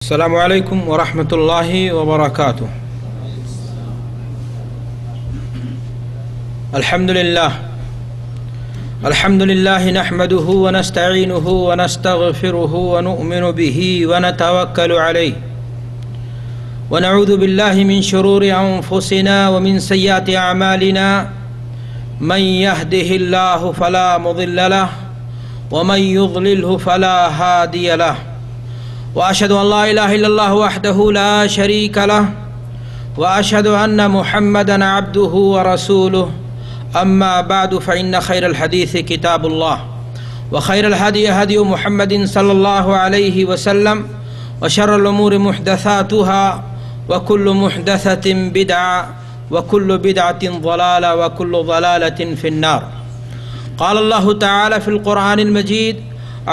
السلام علیکم ورحمۃ اللہ وبرکاتہ۔ الحمد للہ نحمده ونستعینه ونستغفره ونؤمن به ونتوکل علیہ ونعوذ باللہ من شرور انفسنا ومن سیئات اعمالنا من يهده اللہ فلا مضل له ومن يضلله فلا هادی له وأشهد أن لا إله إلا الله وحده لا شريك له وأشهد أن محمدًا عبده ورسوله أما بعد فإن خير الحديث كتاب الله وخير الهدي هدي محمد صلى الله عليه وسلم وشر الأمور محدثاتها وكل محدثة بدعة وكل بدعة ضلالة وكل ضلالة في النار. قال الله تعالى في القرآن المجيد: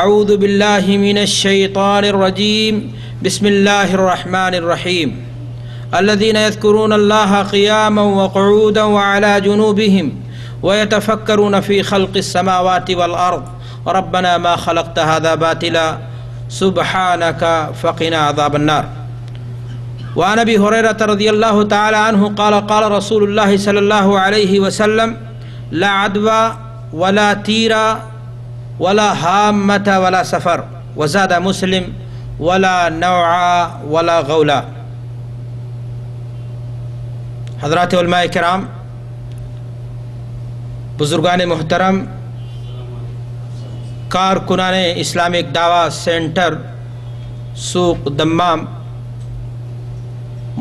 اعوذ باللہ من الشیطان الرجیم بسم اللہ الرحمن الرحیم الذین یذکرون اللہ قیاما وقعودا وعلی جنوبہم ویتفکرون فی خلق السماوات والارض ربنا ما خلقت هذا باطلا سبحانک فقنا عذاب النار. وعن ابی ہریرہ رضی اللہ تعالی عنہ قال قال رسول اللہ صلی اللہ علیہ وسلم: لا عدوى ولا تیرا ولا حامت ولا سفر وزاد مسلم ولا نوع ولا غولا. حضرات علماء کرام، بزرگان محترم، کارکنان اسلامک دعویٰ سینٹر سوق دمام،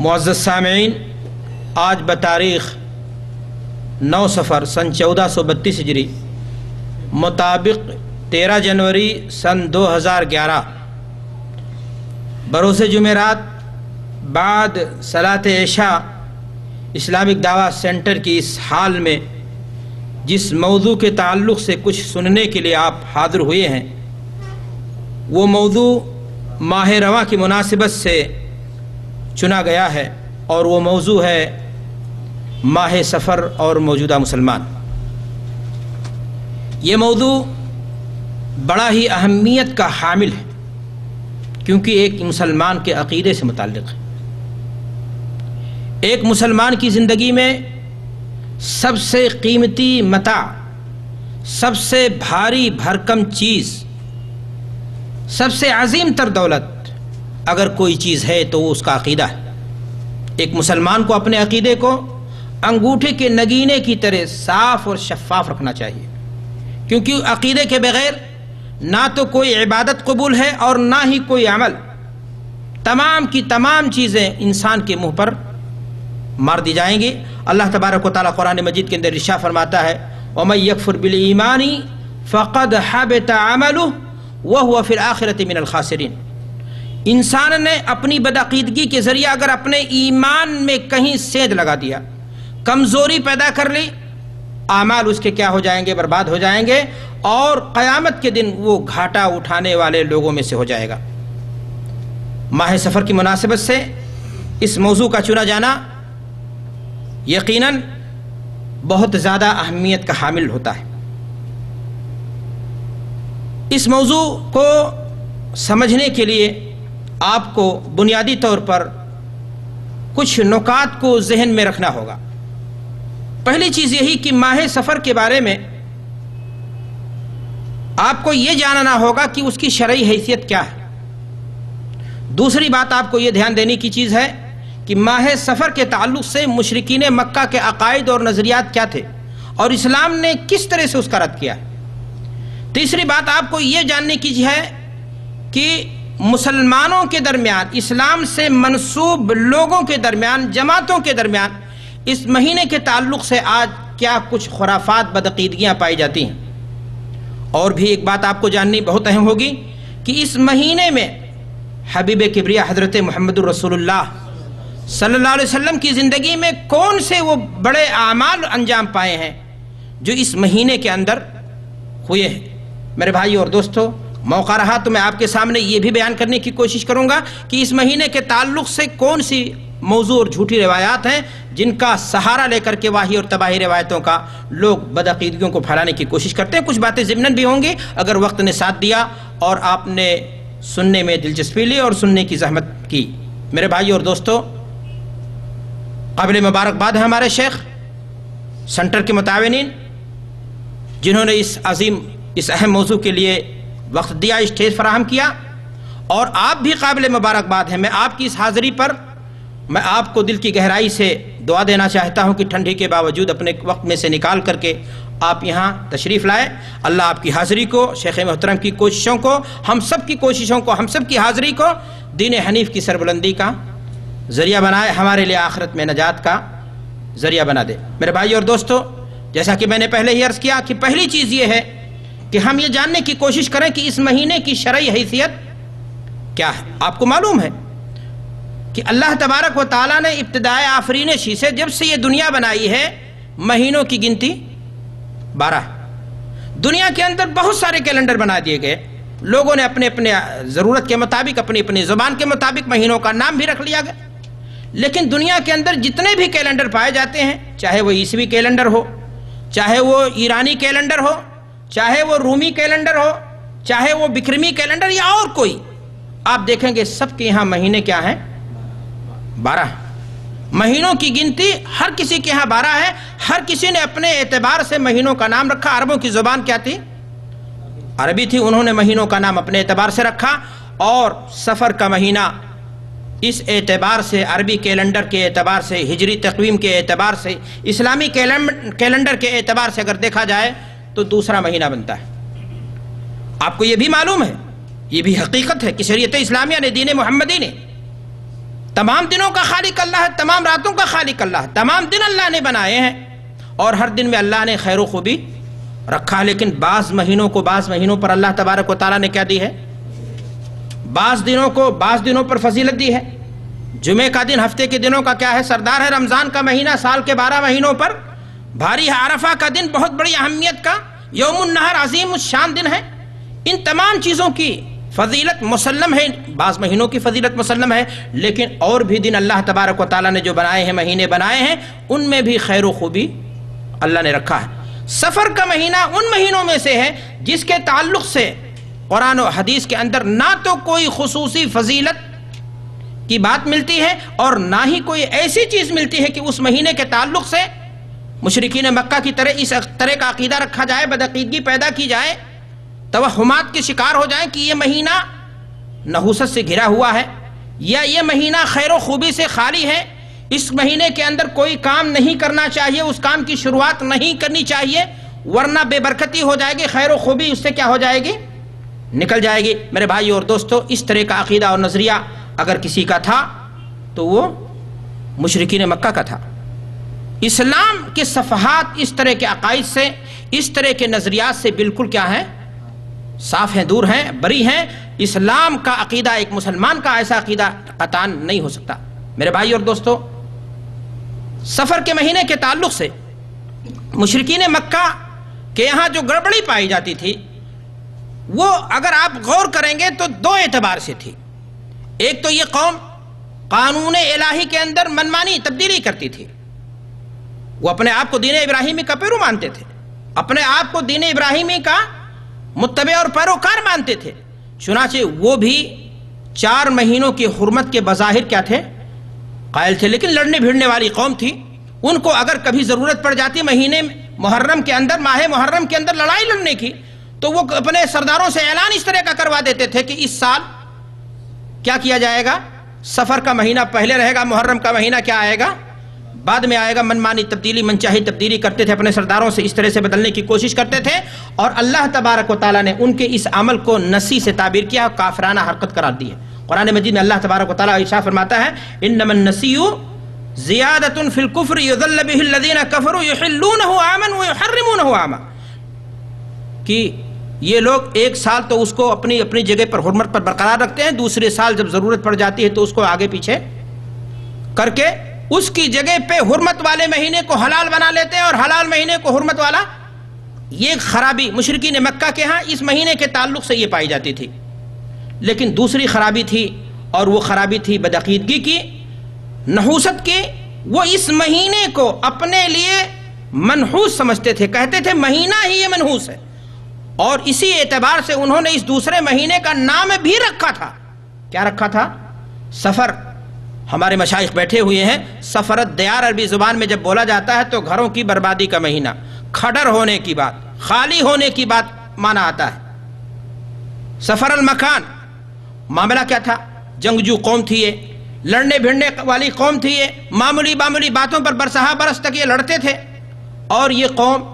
معزز سامعین، آج بتاریخ 9 صفر سن 1432 ہجری مطابق 13 جنوری سن 2011 بروز جمعرات بعد صلاۃ عشاء اسلامک دعویٰ سینٹر کی اس حال میں جس موضوع کے تعلق سے کچھ سننے کے لیے آپ حاضر ہوئے ہیں، وہ موضوع ماہ رواں کی مناسبت سے چنا گیا ہے اور وہ موضوع ہے ماہ سفر اور موجودہ مسلمان. یہ موضوع بڑا ہی اہمیت کا حامل ہے کیونکہ ایک مسلمان کے عقیدے سے متعلق ہے. ایک مسلمان کی زندگی میں سب سے قیمتی متاع، سب سے بھاری بھرکم چیز، سب سے عظیم تر دولت اگر کوئی چیز ہے تو وہ اس کا عقیدہ ہے. ایک مسلمان کو اپنے عقیدے کو انگوٹھے کے نگینے کی طرح صاف اور شفاف رکھنا چاہیے، کیونکہ عقیدے کے بغیر نہ تو کوئی عبادت قبول ہے اور نہ ہی کوئی عمل. تمام کی تمام چیزیں انسان کے منہ پر مار دی جائیں گی. اللہ تبارک و تعالیٰ قرآن مجید کے اندر ارشاد فرماتا ہے: وَمَن يَكْفُرْ بِالْإِيمَانِ فَقَدْ حَبِطَ عَمَلُهُ وَهُوَ فِي الْآخِرَةِ مِنَ الْخَاسِرِينَ. انسان نے اپنی بدعقیدگی کے ذریعے اگر اپنے ایمان میں کہیں سید لگا دیا، کمزوری پیدا کر لی، اعمال اس کے کیا ہو جائیں گے؟ برباد ہو جائیں گے، اور قیامت کے دن وہ گھاٹا اٹھانے والے لوگوں میں سے ہو جائے گا. ماہ سفر کی مناسبت سے اس موضوع کا چنا جانا یقیناً بہت زیادہ اہمیت کا حامل ہوتا ہے. اس موضوع کو سمجھنے کے لیے آپ کو بنیادی طور پر کچھ نکات کو ذہن میں رکھنا ہوگا. پہلی چیز یہی کہ ماہ سفر کے بارے میں آپ کو یہ جاننا ہوگا کہ اس کی شرعی حیثیت کیا ہے. دوسری بات آپ کو یہ دھیان دینے کی چیز ہے کہ ماہ سفر کے تعلق سے مشرکین مکہ کے عقائد اور نظریات کیا تھے اور اسلام نے کس طرح سے اس کا رد کیا. تیسری بات آپ کو یہ جاننے کی ہے کہ مسلمانوں کے درمیان، اسلام سے منسوب لوگوں کے درمیان، جماعتوں کے درمیان اس مہینے کے تعلق سے آج کیا کچھ خرافات، بدعقیدگیاں پائی جاتی ہیں. اور بھی ایک بات آپ کو جاننی بہت اہم ہوگی کہ اس مہینے میں حبیب کبریا حضرت محمد الرسول اللہ صلی اللہ علیہ وسلم کی زندگی میں کون سے وہ بڑے اعمال انجام پائے ہیں جو اس مہینے کے اندر ہوئے ہیں. میرے بھائی اور دوستو، موقع رہا تو میں آپ کے سامنے یہ بھی بیان کرنے کی کوشش کروں گا کہ اس مہینے کے تعلق سے کون سی موضوع اور جھوٹی روایات ہیں جن کا سہارا لے کر کے واہی اور تباہی روایتوں کا لوگ بدعقیدگیوں کو پھیلانے کی کوشش کرتے ہیں. کچھ باتیں ضمناً بھی ہوں گی اگر وقت نے ساتھ دیا اور آپ نے سننے میں دلچسپی لی اور سننے کی زحمت کی۔ میرے بھائیو اور دوستو، قابل مبارکباد ہے ہمارے شیخ سینٹر کے متعاونین جنہوں نے اس اہم موضوع کے لیے وقت دیا، اسٹیج فراہم کیا، اور آپ بھی قابل مبارکباد ہیں۔ میں آپ کی اس حاضری پر میں آپ کو دل کی گہرائی سے دعا دینا چاہتا ہوں کہ ٹھنڈی کے باوجود اپنے وقت میں سے نکال کر کے آپ یہاں تشریف لائے۔ اللہ آپ کی حاضری کو، شیخ محترم کی کوششوں کو، ہم سب کی کوششوں کو، ہم سب کی حاضری کو دین حنیف کی سربلندی کا ذریعہ بنائے، ہمارے لیے آخرت میں نجات کا ذریعہ بنا دے۔ میرے بھائی اور دوستو، جیسا کہ میں نے پہلے ہی عرض کیا کہ پہلی چیز یہ ہے کہ ہم یہ جاننے کی کوشش کریں کہ اس مہینے کی شرعی حیثیت کیا ہے۔ آپ کو معلوم ہے کہ اللہ تبارک و تعالیٰ نے ابتدائے آفرینشی سے جب سے یہ دنیا بنائی ہے، مہینوں کی گنتی 12 ہے۔ دنیا کے اندر بہت سارے کیلنڈر بنا دیے گئے، لوگوں نے اپنے اپنے ضرورت کے مطابق، اپنی اپنی زبان کے مطابق مہینوں کا نام بھی رکھ لیا گیا۔ لیکن دنیا کے اندر جتنے بھی کیلنڈر پائے جاتے ہیں، چاہے وہ عیسوی کیلنڈر ہو، چاہے وہ ایرانی کیلنڈر ہو، چاہے وہ رومی کیلنڈر ہو، چاہے وہ بکرمی کیلنڈر یا اور کوئی، آپ دیکھیں گے سب کے یہاں مہینے کیا ہیں؟ 12۔ مہینوں کی گنتی ہر کسی کے یہاں 12 ہے۔ ہر کسی نے اپنے اعتبار سے مہینوں کا نام رکھا۔ عربوں کی زبان کیا تھی؟ عربی تھی، انہوں نے مہینوں کا نام اپنے اعتبار سے رکھا، اور سفر کا مہینہ اس اعتبار سے، عربی کیلنڈر کے اعتبار سے، ہجری تقویم کے اعتبار سے، اسلامی کیلنڈر کے اعتبار سے اگر دیکھا جائے تو دوسرا مہینہ بنتا ہے۔ آپ کو یہ بھی معلوم ہے، یہ بھی حقیقت ہے کہ شریعت اسلامیہ نے، دین محمدی نے، تمام دنوں کا خالق اللہ ہے، تمام راتوں کا خالق اللہ ہے، تمام دن اللہ نے بنائے ہیں، اور ہر دن میں اللہ نے خیر و خوبی رکھا۔ لیکن بعض مہینوں پر اللہ تبارک و تعالیٰ نے کیا دی ہے؟ بعض دنوں پر فضیلت دی ہے۔ جمعہ کا دن ہفتے کے دنوں کا کیا ہے؟ سردار ہے۔ رمضان کا مہینہ سال کے 12 مہینوں پر بھاری ہے۔ عرفہ کا دن بہت بڑی اہمیت کا، یوم النہر عظیم الشان دن ہے۔ ان تمام چیزوں کی فضیلت مسلم ہے، بعض مہینوں کی فضیلت مسلم ہے، لیکن اور بھی دن اللہ تبارک و تعالیٰ نے جو بنائے ہیں، مہینے بنائے ہیں، ان میں بھی خیر و خوبی اللہ نے رکھا ہے۔ سفر کا مہینہ ان مہینوں میں سے ہے جس کے تعلق سے قرآن و حدیث کے اندر نہ تو کوئی خصوصی فضیلت کی بات ملتی ہے، اور نہ ہی کوئی ایسی چیز ملتی ہے کہ اس مہینے کے تعلق سے مشرکین مکہ کی طرح اس طرح کا عقیدہ رکھا جائے، بدعقیدگی پیدا کی جائے، توہمات کے شکار ہو جائیں کہ یہ مہینہ نحوست سے گھرا ہوا ہے، یا یہ مہینہ خیر و خوبی سے خالی ہے، اس مہینے کے اندر کوئی کام نہیں کرنا چاہیے، اس کام کی شروعات نہیں کرنی چاہیے، ورنہ بے برکتی ہو جائے گی، خیر و خوبی اس سے کیا ہو جائے گی؟ نکل جائے گی۔ میرے بھائی اور دوستو، اس طرح کا عقیدہ اور نظریہ اگر کسی کا تھا تو وہ مشرکین مکہ کا تھا۔ اسلام کے صفحات اس طرح کے عقائد سے، اس طرح کے نظریات سے بالکل کیا ہیں؟ صاف ہیں، دور ہیں، بری ہیں۔ اسلام کا عقیدہ، ایک مسلمان کا ایسا عقیدہ قطعاً نہیں ہو سکتا۔ میرے بھائی اور دوستو، سفر کے مہینے کے تعلق سے مشرکین مکہ کے یہاں جو گڑبڑی پائی جاتی تھی، وہ اگر آپ غور کریں گے تو 2 اعتبار سے تھی۔ ایک تو یہ قوم قانون الہی کے اندر منمانی تبدیلی کرتی تھی، وہ اپنے آپ کو دین ابراہیمی کا پیرو مانتے تھے، اپنے آپ کو دین ابراہیمی کا متبع اور پیروکار مانتے تھے، چنانچہ وہ بھی 4 مہینوں کی حرمت کے بظاہر کیا تھے؟ قائل تھے، لیکن لڑنے بھیڑنے والی قوم تھی۔ ان کو اگر کبھی ضرورت پڑ جاتی مہینے محرم کے اندر، ماہ محرم کے اندر لڑائی لڑنے کی، تو وہ اپنے سرداروں سے اعلان اس طرح کا کروا دیتے تھے کہ اس سال کیا کیا جائے گا؟ سفر کا مہینہ پہلے رہے گا، محرم کا مہینہ کیا آئے گا؟ بعد میں آئے گا۔ منمانی تبدیلی، منچاہی تبدیلی کرتے تھے، اپنے سرداروں سے اس طرح سے بدلنے کی کوشش کرتے تھے، اور اللہ تبارک و تعالیٰ نے ان کے اس عمل کو نسی سے تعبیر کیا، کافرانہ حرکت قرار دی ہے۔ قرآن مجید میں اللہ تبارک و تعالیٰ ارشاد فرماتا ہے، انما النسیء زیادۃ فی الکفر یضل بہ الذین کفروا یحلونہ عاما ویحرمونہ عاما، کہ یہ لوگ ایک سال تو اس کو اپنی جگہ پر حرمت پر برقرار رکھتے ہیں، دوسرے سال جب ضرورت پڑ جاتی ہے تو اس کو آگے پیچھے کر کے اس کی جگہ پہ حرمت والے مہینے کو حلال بنا لیتے ہیں، اور حلال مہینے کو حرمت والا۔ یہ خرابی مشرکین مکہ کے ہاں اس مہینے کے تعلق سے یہ پائی جاتی تھی۔ لیکن دوسری خرابی تھی، اور وہ خرابی تھی بدعقیدگی کی، نحوست کی۔ وہ اس مہینے کو اپنے لیے منحوس سمجھتے تھے، کہتے تھے مہینہ ہی یہ منحوس ہے، اور اسی اعتبار سے انہوں نے اس دوسرے مہینے کا نام بھی رکھا تھا. کیا رکھا تھا؟ سفر. ہمارے مشائخ بیٹھے ہوئے ہیں. سفر الدیار عربی زبان میں جب بولا جاتا ہے تو گھروں کی بربادی کا مہینہ، کھڈر ہونے کی بات، خالی ہونے کی بات مانا آتا ہے. سفر المکان، معاملہ کیا تھا؟ جنگجو قوم تھی یہ، لڑنے بھیڑنے والی قوم تھی یہ، معمولی باتوں پر برسہ برس تک یہ لڑتے تھے. اور یہ قوم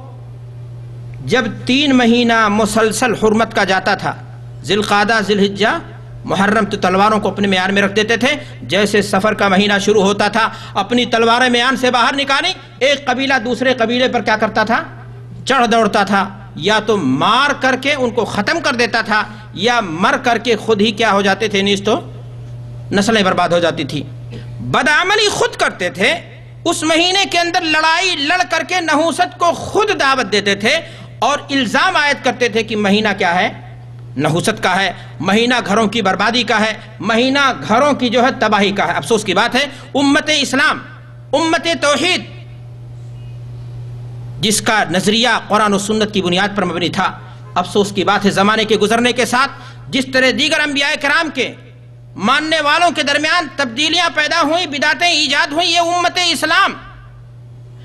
جب 3 مہینہ مسلسل حرمت کا جاتا تھا، ذی القعدہ، ذی الحجہ، محرم، تو تلواروں کو اپنے میان میں رکھ دیتے تھے. جیسے سفر کا مہینہ شروع ہوتا تھا، اپنی تلواریں میان سے باہر نکالی، ایک قبیلہ دوسرے قبیلے پر کیا کرتا تھا؟ چڑھ دوڑتا تھا. یا تو مار کر کے ان کو ختم کر دیتا تھا، یا مر کر کے خود ہی کیا ہو جاتے تھے، نیز تو نسلیں برباد ہو جاتی تھی. بدعملی خود کرتے تھے. اس مہینے کے اندر لڑائی لڑ کر کے نحوست کو خود دعوت دیتے تھے اور الزام عائد کرتے تھے کہ مہینہ کیا ہے؟ نحوست کا ہے، مہینہ گھروں کی بربادی کا ہے، مہینہ گھروں کی جو ہے تباہی کا ہے. افسوس کی بات ہے، امت اسلام، امت توحید، جس کا نظریہ قرآن و سنت کی بنیاد پر مبنی تھا، افسوس کی بات ہے زمانے کے گزرنے کے ساتھ جس طرح دیگر انبیاء کرام کے ماننے والوں کے درمیان تبدیلیاں پیدا ہوئیں، بدعتیں ایجاد ہوئیں، یہ امت اسلام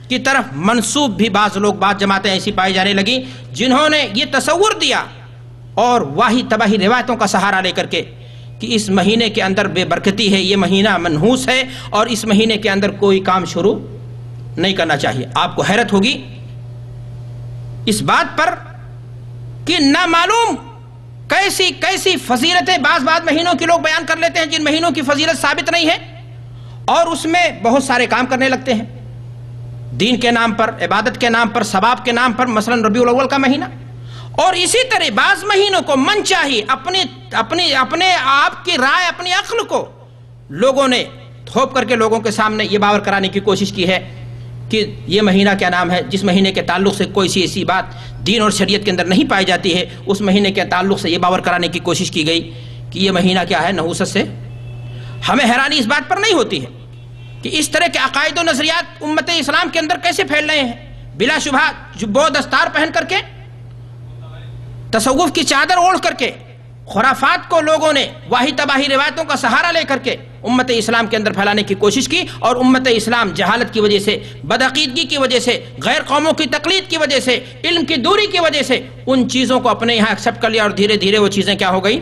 کی طرف منسوب بھی بعض لوگ، بعض جماعتیں ایسی پائی جانے لگیں جنہوں نے یہ تصور دیا اور واہی تباہی روایتوں کا سہارا لے کر کے کہ اس مہینے کے اندر بے برکتی ہے، یہ مہینہ منحوس ہے اور اس مہینے کے اندر کوئی کام شروع نہیں کرنا چاہیے. آپ کو حیرت ہوگی اس بات پر کہ نامعلوم کیسی فضیلتیں بعض مہینوں کے لوگ بیان کر لیتے ہیں جن مہینوں کی فضیلت ثابت نہیں ہے، اور اس میں بہت سارے کام کرنے لگتے ہیں دین کے نام پر، عبادت کے نام پر، ثواب کے نام پر. مثلا ربیع الاول کا مہینہ، اور اسی طرح بعض مہینوں کو من چاہی اپنے آپ کی رائے، اپنی عقل کو لوگوں نے تھوپ کر کے لوگوں کے سامنے یہ باور کرانے کی کوشش کی ہے کہ یہ مہینہ کیا نام ہے، جس مہینے کے تعلق سے کوئی سی ایسی بات دین اور شریعت کے اندر نہیں پائی جاتی ہے، اس مہینے کے تعلق سے یہ باور کرانے کی کوشش کی گئی کہ یہ مہینہ کیا ہے، نحوست سے. ہمیں حیرانی اس بات پر نہیں ہوتی ہے کہ اس طرح کے عقائد و نظریات امت اسلام کے اندر کیسے پھیل رہے ہیں. بلا شبہ جبو دستار پہن کر کے، تصوف کی چادر اوڑھ کر کے، خرافات کو لوگوں نے واہی تباہی روایتوں کا سہارا لے کر کے امت اسلام کے اندر پھیلانے کی کوشش کی، اور امت اسلام جہالت کی وجہ سے، بدعقیدگی کی وجہ سے، غیر قوموں کی تقلید کی وجہ سے، علم کی دوری کی وجہ سے ان چیزوں کو اپنے یہاں ایکسپٹ کر لیا، اور دھیرے دھیرے وہ چیزیں کیا ہو گئی،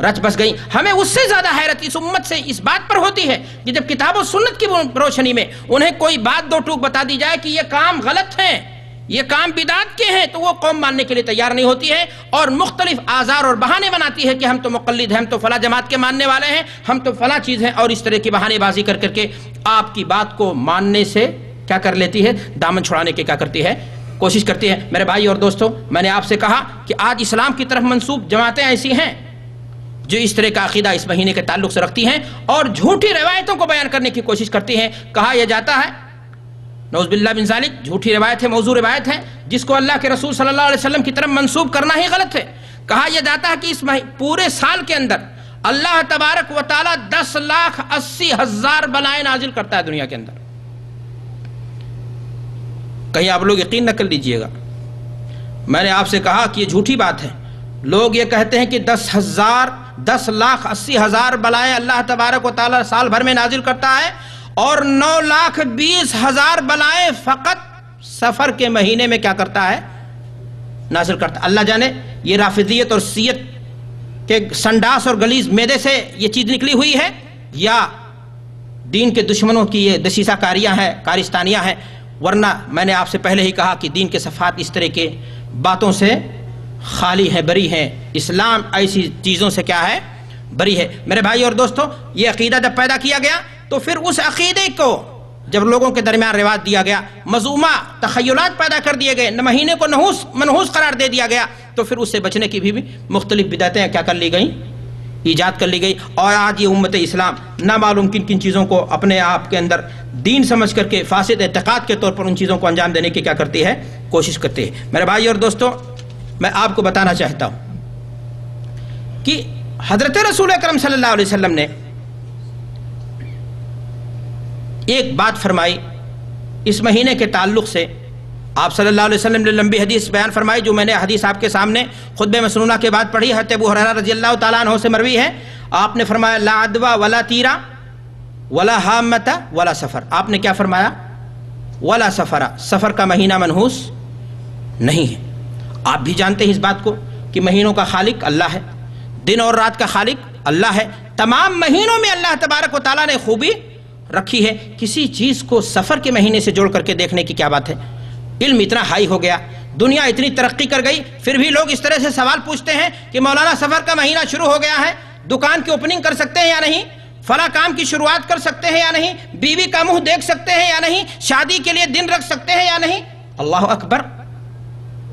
رچ بس گئی. ہمیں اس سے زیادہ حیرت اس امت سے اس بات پر ہوتی ہے کہ جب کتاب و سنت کی روشنی میں انہیں کوئی بات دو ٹوک بتا دی جائے کہ یہ کام غلط ہے، یہ کام بدعت کے ہیں، تو وہ قوم ماننے کے لیے تیار نہیں ہوتی ہے اور مختلف آزار اور بہانے بناتی ہے کہ ہم تو مقلد ہیں، ہم تو فلاں جماعت کے ماننے والے ہیں، ہم تو فلاں چیز ہیں، اور اس طرح کی بہانے بازی کر کر کے آپ کی بات کو ماننے سے کیا کر لیتی ہے، دامن چھڑانے کی کیا کرتی ہے، کوشش کرتی ہے. میرے بھائی اور دوستو، میں نے آپ سے کہا کہ آج اسلام کی طرف منسوب جماعتیں ایسی ہیں جو اس طرح کا عقیدہ اس مہینے کے تعلق سے رکھتی ہیں اور جھوٹی روایتوں کو بیان کرنے کی کوشش کرتی ہیں. کہا یہ جاتا ہے، نعوذ باللہ من ذالک، جھوٹی روایت ہے، موضوع روایت ہے، جس کو اللہ کے رسول صلی اللہ علیہ وسلم کی طرف منسوب کرنا ہی غلط ہے. کہا یہ جاتا ہے کہ اس پورے سال کے اندر اللہ تبارک و تعالی 10,80,000 بلائیں نازل کرتا ہے دنیا کے اندر. کہیں آپ لوگ یقین نہ کر لیجئے گا، میں نے آپ سے کہا کہ یہ جھوٹی بات ہے. لوگ یہ کہتے ہیں کہ 10,80,000 بلائیں اللہ تبارک و تعالی سال بھر میں نازل کرتا ہے، اور 9,20,000 بلائیں فقط سفر کے مہینے میں کیا کرتا ہے، نازل کرتا ہے. اللہ جانے یہ رافضیت اور شیعت کے سنڈاس اور گلیز میدے سے یہ چیز نکلی ہوئی ہے، یا دین کے دشمنوں کی یہ دسیسہ کاریاں ہیں، کارستانیاں ہیں. ورنہ میں نے آپ سے پہلے ہی کہا کہ دین کے صفحات اس طرح کے باتوں سے خالی ہیں، بری ہیں. اسلام ایسی چیزوں سے کیا ہے، بری ہے. میرے بھائی اور دوستو، یہ عقیدہ جب پیدا کیا گیا تو پھر اس عقیدے کو جب لوگوں کے درمیان رواج دیا گیا، مذمومہ تخیلات پیدا کر دیے گئے، مہینے کو منحوس قرار دے دیا گیا، تو پھر اس سے بچنے کی بھی مختلف بدعتیں کیا کر لی گئیں، ایجاد کر لی گئی. اور آج یہ امت اسلام نہ معلوم کن کن چیزوں کو اپنے آپ کے اندر دین سمجھ کر کے فاسد اعتقاد کے طور پر ان چیزوں کو انجام دینے کی کیا کرتی ہے، کوشش کرتی ہے. میرے بھائی اور دوستو، میں آپ کو بتانا چاہتا ہوں کہ حضرت رسول اکرم صلی اللہ علیہ وسلم نے ایک بات فرمائی اس مہینے کے تعلق سے آپ صلی اللہ علیہ وسلم نے لمبی حدیث بیان فرمائی، جو میں نے حدیث آپ کے سامنے خطبہ مسنونہ کے بعد پڑھی، حضرت ابو ہریرہ رضی اللہ تعالیٰ عنہ سے مروی ہے. آپ نے فرمایا لا عدوى ولا تیرا ولا حامۃ ولا سفر. آپ نے کیا فرمایا؟ ولا سفر، سفر کا مہینہ منحوس نہیں ہے. آپ بھی جانتے ہیں اس بات کو کہ مہینوں کا خالق اللہ ہے، دن اور رات کا خالق اللہ ہے. تمام مہینوں میں اللہ تبارک و تعالیٰ نے خوبی رکھی ہے. کسی چیز کو سفر کے مہینے سے جوڑ کر کے دیکھنے کی کیا بات ہے؟ علم اتنا ہائی ہو گیا، دنیا اتنی ترقی کر گئی، پھر بھی لوگ اس طرح سے سوال پوچھتے ہیں کہ مولانا سفر کا مہینہ شروع ہو گیا ہے، دکان کی اوپننگ کر سکتے ہیں یا نہیں، فلاں کام کی شروعات کر سکتے ہیں یا نہیں، بیوی کا منہ دیکھ سکتے ہیں یا نہیں، شادی کے لیے دن رکھ سکتے ہیں یا نہیں. اللہ اکبر.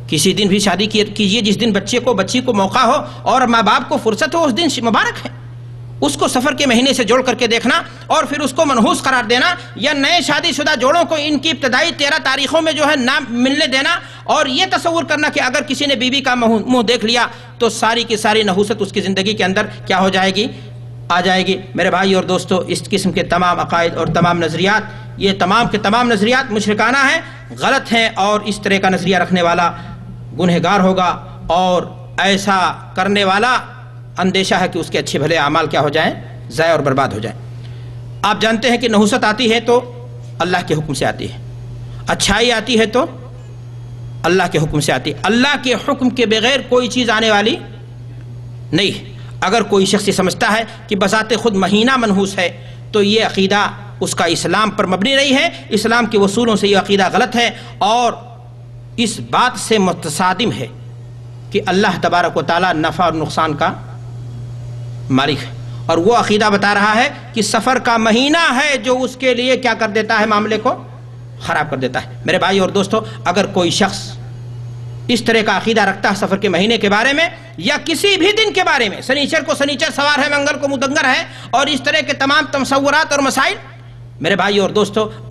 کسی دن بھی شادی کیجئے جس دن بچی کو موقع ہو اور ماں باپ کو فرصت ہو، اس دن مبارک ہے. اس کو سفر کے مہینے سے جوڑ کر کے دیکھنا اور پھر اس کو منحوس قرار دینا، یا نئے شادی شدہ جوڑوں کو ان کی ابتدائی 13 تاریخوں میں جو ہے نہ ملنے دینا، اور یہ تصور کرنا کہ اگر کسی نے بیوی کا منہ دیکھ لیا تو ساری کی ساری نحوست اس کی زندگی کے اندر کیا ہو جائے گی؟ آ جائے گی. میرے بھائی اور دوستو، اس قسم کے تمام عقائد اور تمام نظریات، یہ تمام کے تمام نظریات مشرکانہ ہیں، غلط ہیں، اور اس طرح کا نظریہ رکھنے والا گنہگار ہوگا، اور ایسا کرنے والا اندیشہ ہے کہ اس کے اچھے بھلے اعمال کیا ہو جائیں؟ ضائع اور برباد ہو جائیں. آپ جانتے ہیں کہ نحوست آتی ہے تو اللہ کے حکم سے آتی ہے، اچھائی آتی ہے تو اللہ کے حکم سے آتی ہے. اللہ کے حکم کے بغیر کوئی چیز آنے والی نہیں ہے. اگر کوئی شخص یہ سمجھتا ہے کہ بذات خود مہینہ منحوس ہے تو یہ عقیدہ اس کا اسلام پر مبنی نہیں ہے، اسلام کے اصولوں سے یہ عقیدہ غلط ہے، اور اس بات سے متصادم ہے کہ اللہ تبارک و تعالی نفع اور نقصان کا مالک ہے. اور وہ عقیدہ بتا رہا ہے کہ سفر کا مہینہ ہے جو اس کے لیے کیا کر دیتا ہے؟ معاملے کو خراب کر دیتا ہے. میرے بھائی اور دوستو، اگر کوئی شخص اس طرح کا عقیدہ رکھتا ہے سفر کے مہینے کے بارے میں یا کسی بھی دن کے بارے میں، سنیچر کو سنیچر سوار ہے، منگل کو مدنگر ہے، اور اس طرح کے تمام تصورات اور مسائل، میرے بھائی اور دوستو،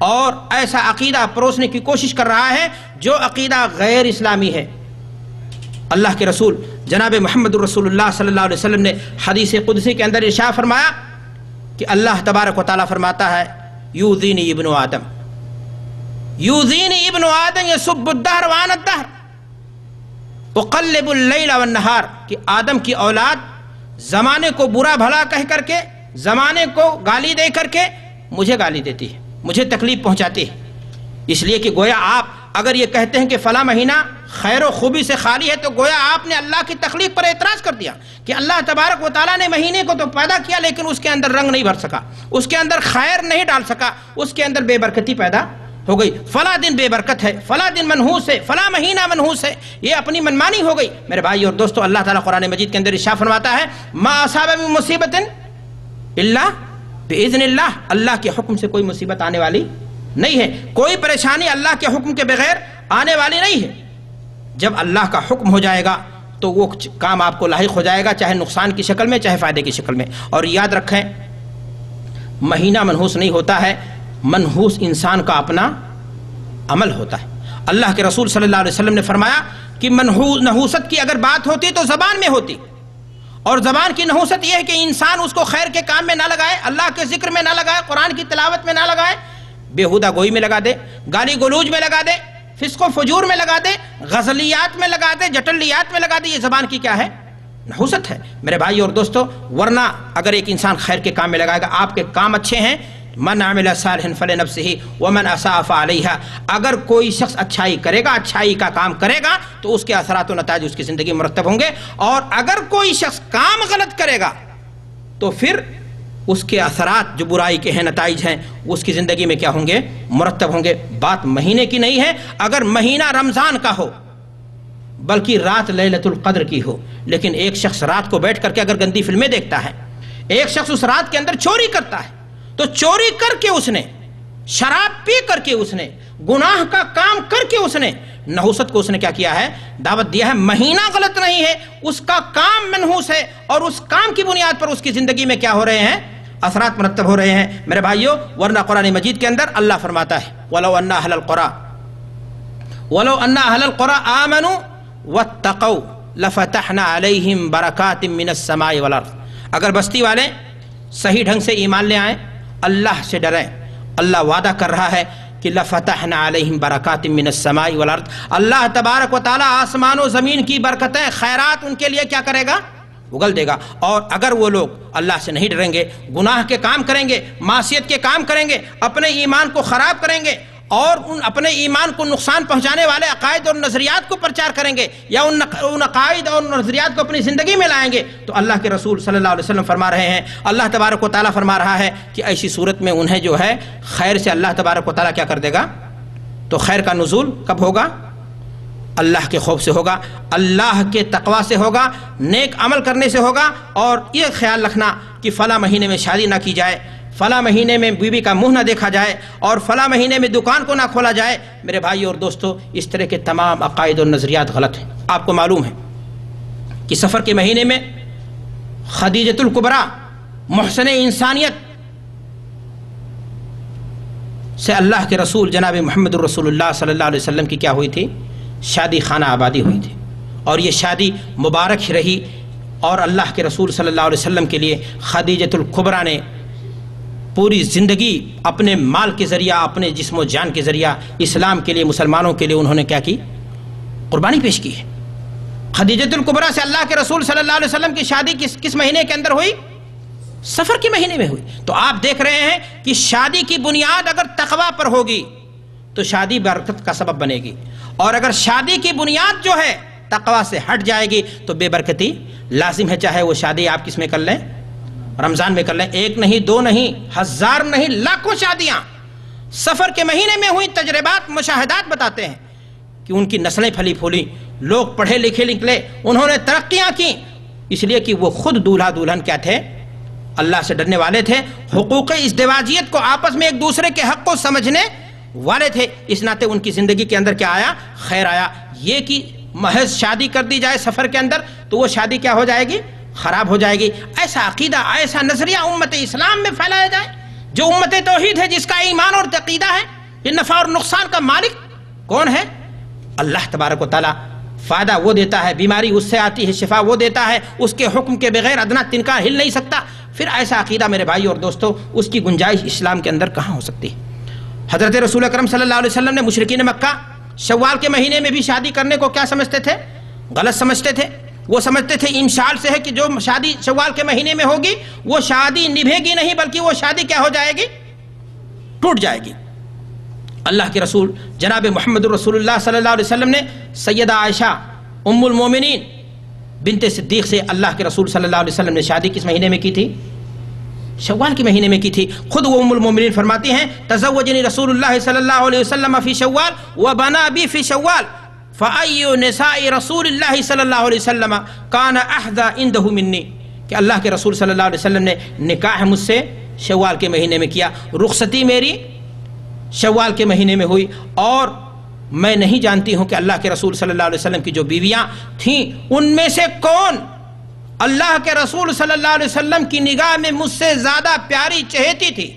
اور ایسا عقیدہ پروسنے کی کوشش کر رہا ہے جو عقیدہ غیر اسلامی ہے. اللہ کے رسول جناب محمد الرسول اللہ صلی اللہ علیہ وسلم نے حدیث قدسی کے اندر ارشاد فرمایا کہ اللہ تبارک و تعالیٰ فرماتا ہے یؤذینی ابن آدم، یؤذینی ابن آدم یسب الدہر وان الدہر اقلب اللیل والنہار، کہ آدم کی اولاد زمانے کو برا بھلا کہہ کر کے، زمانے کو گالی دے کر کے مجھے گالی دیتی ہے، مجھے تکلیف پہنچاتی ہے. اس لیے کہ گویا آپ اگر یہ کہتے ہیں کہ فلاں مہینہ خیر و خوبی سے خالی ہے تو گویا آپ نے اللہ کی تخلیق پر اعتراض کر دیا کہ اللہ تبارک و تعالیٰ نے مہینے کو تو پیدا کیا لیکن اس کے اندر رنگ نہیں بھر سکا، اس کے اندر خیر نہیں ڈال سکا، اس کے اندر بے برکتی پیدا ہو گئی. فلاں دن بے برکت ہے، فلاں دن منحوس ہے، فلاں مہینہ منحوس ہے، یہ اپنی منمانی ہو گئی. میرے بھائی اور دوستو، اللہ تعالیٰ قرآن مجید کے اندر ارشاد فرماتا ہے ما اصاب من مصیبت الا باذن اللہ، اللہ کے حکم سے کوئی مصیبت آنے والی نہیں ہے، کوئی پریشانی اللہ کے حکم کے بغیر آنے والی نہیں ہے. جب اللہ کا حکم ہو جائے گا تو وہ کام آپ کو لاحق ہو جائے گا، چاہے نقصان کی شکل میں چاہے فائدے کی شکل میں. اور یاد رکھیں مہینہ منحوس نہیں ہوتا ہے، منحوس انسان کا اپنا عمل ہوتا ہے. اللہ کے رسول صلی اللہ علیہ وسلم نے فرمایا کہ نحوست کی اگر بات ہوتی تو زبان میں ہوتی، اور زبان کی نحوست یہ ہے کہ انسان اس کو خیر کے کام میں نہ لگائے، اللہ کے ذکر میں نہ لگائے، قرآن کی تلاوت میں نہ لگائے، بیہودہ گوئی میں لگا دے، گالی گلوج میں لگا دے، فسق و فجور میں لگا دے، غزلیات میں لگا دے، جٹلیات میں لگا دے. یہ زبان کی کیا ہے؟ نحوست ہے. میرے بھائی اور دوستو، ورنہ اگر ایک انسان خیر کے کام میں لگائے گا، آپ کے کام اچھے ہیں، من عمل صالحا فلنفسہ ومن اساء فعلیہا، اگر کوئی شخص اچھائی کرے گا، اچھائی کا کام کرے گا تو اس کے اثرات و نتائج اس کی زندگی میں مرتب ہوں گے، اور اگر کوئی شخص کام غلط کرے گا تو پھر اس کے اثرات جو برائی کے ہیں، نتائج ہیں، اس کی زندگی میں کیا ہوں گے؟ مرتب ہوں گے. بات مہینے کی نہیں ہے، اگر مہینہ رمضان کا ہو بلکہ رات لیلۃ القدر کی ہو، لیکن ایک شخص رات کو بیٹھ کر کے اگر گندی فلمیں دیکھتا ہے، ایک شخص اس رات کے اندر چوری کرتا ہے، تو چوری کر کے اس نے، شراب پی کر کے اس نے، گناہ کا کام کر کے اس نے، نحوست کو اس نے کیا کیا ہے؟ دعوت دیا ہے. مہینہ غلط نہیں ہے، اس کا کام منحوس ہے، اور اس کام کی بنیاد پر اس کی زندگی میں کیا ہو رہے ہیں؟ اثرات مرتب ہو رہے ہیں. میرے بھائیو، ورنہ قرآن مجید کے اندر اللہ فرماتا ہے وَلَوْ أَنَّ أَهْلَ الْقُرَىٰ آمَنُوا وَاتَّقَوْا لَفَتَحْنَا عَلَيْهِمْ بَرَكَاتٍ مِّنَ السَّمَاءِ وَالْأَرْضِ. اگر بستی والے صحیح ڈھنگ سے ایمان لے آئیں، اللہ سے ڈریں، اللہ وعدہ کر رہا ہے کہ لَفَتَحْنَا عَلَيْهِمْ بَرَكَاتٍ مِّنَ السَّمَاءِ وَالْأَرْضِ، اللہ تبارک و تعالیٰ آسمان و زمین کی برکتیں، خیرات ان کے لیے کیا کرے گا؟ اگل دے گا۔ اور اگر وہ لوگ اللہ سے نہیں ڈریں گے، گناہ کے کام کریں گے، معصیت کے کام کریں گے، اپنے ایمان کو خراب کریں گے اور اپنے ایمان کو نقصان پہنچانے والے عقائد اور نظریات کو پرچار کریں گے یا ان عقائد اور نظریات کو اپنی زندگی میں لائیں گے، تو اللہ کے رسول صلی اللہ علیہ وسلم فرما رہے ہیں، اللہ تبارک و تعالیٰ فرما رہا ہے کہ ایسی صورت میں انہیں جو ہے خیر سے اللہ تبارک و تعالیٰ کیا کر دے گا؟ تو خیر کا نزول کب ہوگا؟ اللہ کے خوف سے ہوگا، اللہ کے تقوی سے ہوگا، نیک عمل کرنے سے ہوگا۔ اور یہ خیال رکھنا کہ فلاں مہینے میں شادی نہ کی جائے، فلاں مہینے میں بیوی کا منہ نہ دیکھا جائے اور فلاں مہینے میں دکان کو نہ کھولا جائے۔ میرے بھائی اور دوستو، اس طرح کے تمام عقائد اور نظریات غلط ہیں۔ آپ کو معلوم ہے کہ سفر کے مہینے میں خدیجۃ الکبریٰ محسن انسانیت سے اللہ کے رسول جناب محمد الرسول اللہ صلی اللہ علیہ وسلم کی کیا ہوئی تھی؟ شادی خانہ آبادی ہوئی تھی، اور یہ شادی مبارک رہی، اور اللہ کے رسول صلی اللہ علیہ وسلم کے لیے خدیجۃ الکبریٰ نے پوری زندگی اپنے مال کے ذریعہ، اپنے جسم و جان کے ذریعہ اسلام کے لیے، مسلمانوں کے لیے انہوں نے کیا کی؟ قربانی پیش کی ہے۔ خدیجۃ الکبریٰ سے اللہ کے رسول صلی اللہ علیہ وسلم کی شادی کس مہینے کے اندر ہوئی؟ سفر کے مہینے میں ہوئی۔ تو آپ دیکھ رہے ہیں کہ شادی کی بنیاد اگر تقوی پر ہوگی تو شادی برکت کا سبب بنے گی، اور اگر شادی کی بنیاد جو ہے تقوی سے ہٹ جائے گی تو بے برکتی لازم ہے، چاہے وہ شادی آپ کس میں کر لیں؟ رمضان میں کر لیں۔ ایک نہیں، دو نہیں، ہزار نہیں، لاکھوں شادیاں سفر کے مہینے میں ہوئی۔ تجربات، مشاہدات بتاتے ہیں کہ ان کی نسلیں پھلی پھولی، لوگ پڑھے لکھے نکلے، انہوں نے ترقیاں کی، اس لیے کہ وہ خود دولہا دلہن کیا تھے؟ اللہ سے ڈرنے والے تھے، حقوق ازدواجیت کو، آپس میں ایک دوسرے کے حق کو سمجھنے والے تھے۔ اس ناطے ان کی زندگی کے اندر کیا آیا؟ خیر آیا۔ یہ کہ محض شادی کر دی جائے سفر کے اندر تو وہ شادی کیا ہو جائے گی؟ خراب ہو جائے گی۔ ایسا عقیدہ، ایسا نظریہ امت اسلام میں پھیلایا جائے جو امت توحید ہے، جس کا ایمان اور عقیدہ ہے کہ نفع اور نقصان کا مالک کون ہے؟ اللہ تبارک و تعالیٰ۔ فائدہ وہ دیتا ہے، بیماری اس سے آتی ہے، شفا وہ دیتا ہے، اس کے حکم کے بغیر ادنا تنکا ہل نہیں سکتا۔ پھر ایسا عقیدہ میرے بھائی اور دوستو، اس کی گنجائش اسلام کے اندر کہاں ہو سکتی ہے؟ حضرت رسول اکرم صلی اللہ علیہ وسلم نے مشرکین مکہ شوال کے مہینے میں بھی شادی کرنے کو کیا سمجھتے تھے؟ غلط سمجھتے تھے۔ وہ سمجھتے تھے انشاء سے ہے کہ جو شادی شوال کے مہینے میں ہوگی وہ شادی نبھے گی نہیں، بلکہ وہ شادی کیا ہو جائے گی؟ ٹوٹ جائے گی۔ اللہ کے رسول جناب محمد الرسول اللہ صلی اللہ علیہ وسلم نے سیدہ عائشہ ام المومنین بنت صدیق سے اللہ کے رسول صلی اللہ علیہ وسلم نے شادی کس مہینے میں کی تھی؟ شوال کے مہینے میں کی تھی۔ خود وہ ام المومنین فرماتی ہیں، تزوجنی رسول اللہ صلی اللہ علیہ وسلم فی شوال وبنا بی فی شوال فأی نساء رسول اللہ صلی اللہ علیہ وسلم کان احدی عنده منی، کہ اللہ کے رسول صلی اللہ علیہ وسلم نے نکاح مجھ سے شوال کے مہینے میں کیا، رخصتی میری شوال کے مہینے میں ہوئی، اور میں نہیں جانتی ہوں کہ اللہ کے رسول صلی اللہ علیہ وسلم کی جو بیویاں تھیں ان میں سے کون اللہ کے رسول صلی اللہ علیہ وسلم کی نگاہ میں مجھ سے زیادہ پیاری چہیتی تھی۔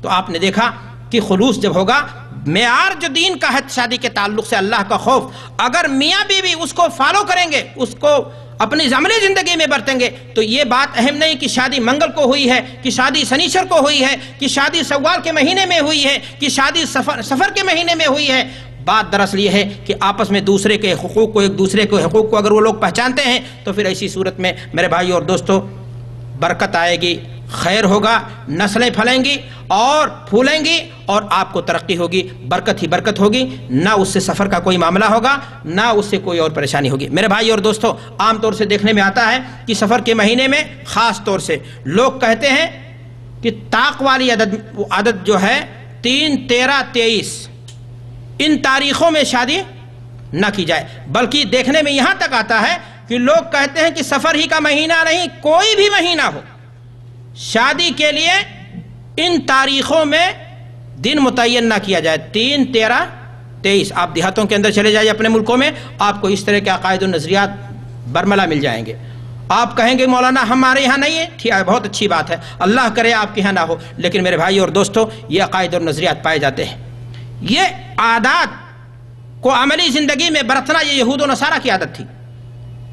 تو آپ نے دیکھا کہ خلوص جب ہوگا، معیار جو دین کا ہے شادی کے تعلق سے اللہ کا خوف، اگر میاں بیوی اس کو فالو کریں گے، اس کو اپنی عملی زندگی میں برتیں گے، تو یہ بات اہم نہیں کہ شادی منگل کو ہوئی ہے، کہ شادی سنیچر کو ہوئی ہے، کہ شادی شوال کے مہینے میں ہوئی ہے، کہ شادی سفر کے مہینے میں ہوئی ہے۔ بات دراصل یہ ہے کہ آپس میں دوسرے کے حقوق کو، ایک دوسرے کے حقوق کو اگر وہ لوگ پہچانتے ہیں تو پھر ایسی صورت میں میرے بھائی اور دوستو برکت آئے گی، خیر ہوگا، نسلیں پھلیں گی اور پھولیں گی، اور آپ کو ترقی ہوگی، برکت ہی برکت ہوگی، نہ اس سے سفر کا کوئی معاملہ ہوگا، نہ اس سے کوئی اور پریشانی ہوگی۔ میرے بھائی اور دوستو، عام طور سے دیکھنے میں آتا ہے کہ سفر کے مہینے میں خاص طور سے لوگ کہتے ہیں کہ طاق والی عدد جو ہے 3، 13، 23 ان تاریخوں میں شادی نہ کی جائے، بلکہ دیکھنے میں یہاں تک آتا ہے کہ لوگ کہتے ہیں کہ سفر ہی کا مہینہ نہیں، کوئی بھی مہینہ ہو، شادی کے لیے ان تاریخوں میں دن متعین نہ کیا جائے۔ 3، 13، 23 آپ دیہاتوں کے اندر چلے جائیے اپنے ملکوں میں، آپ کو اس طرح کے عقائد و نظریات برملا مل جائیں گے۔ آپ کہیں گے مولانا ہمارے یہاں نہیں ہے، ٹھیک ہے، بہت اچھی بات ہے، اللہ کرے آپ کے یہاں نہ ہو، لیکن میرے بھائی اور دوستو یہ عقائد اور نظریات پائے جاتے ہیں۔ یہ عادات کو عملی زندگی میں برتنا یہ یہود و نصارہ کی عادت تھی۔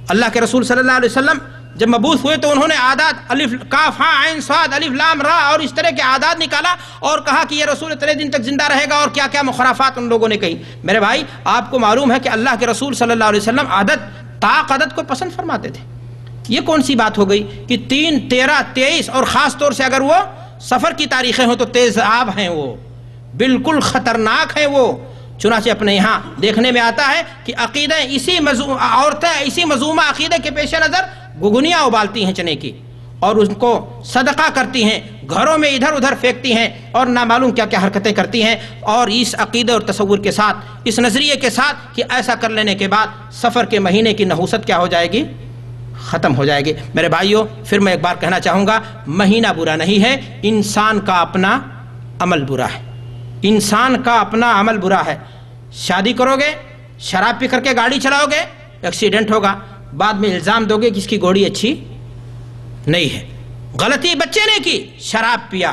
اللہ کے رسول صلی اللہ علیہ وسلم جب مبعوث ہوئے تو انہوں نے عادات الف کاف ہاں عین صاد الف لام را اور اس طرح کے عادات نکالا اور کہا کہ یہ رسول اتنے دن تک زندہ رہے گا، اور کیا کیا مخرفات ان لوگوں نے کہی۔ میرے بھائی آپ کو معلوم ہے کہ اللہ کے رسول صلی اللہ علیہ وسلم عدد طاق عدد کو پسند فرماتے تھے۔ یہ کون سی بات ہو گئی کہ 3، 13، 23 اور خاص طور سے اگر وہ سفر کی تاریخیں ہوں تو تیز آب ہیں، وہ بالکل خطرناک ہیں وہ۔ چنانچہ اپنے یہاں دیکھنے میں آتا ہے کہ عقیدہ عورتیں اسی مذمومہ عقیدے کے پیش نظر گگنیاں ابالتی ہیں چنے کی اور ان کو صدقہ کرتی ہیں، گھروں میں ادھر ادھر پھینکتی ہیں اور نامعلوم کیا کیا حرکتیں کرتی ہیں، اور اس عقیدے اور تصور کے ساتھ، اس نظریے کے ساتھ کہ ایسا کر لینے کے بعد سفر کے مہینے کی نحوست کیا ہو جائے گی، ختم ہو جائے گی۔ میرے بھائیوں پھر میں ایک بار کہنا چاہوں گا، مہینہ برا نہیں ہے، انسان کا اپنا عمل برا ہے، انسان کا اپنا عمل برا ہے۔ شادی کرو گے، شراب پی کر کے گاڑی چلاؤ گے، ایکسیڈنٹ ہوگا، بعد میں الزام دو گے کہ اس کی گاڑی اچھی نہیں ہے۔ غلطی بچے نے کی، شراب پیا،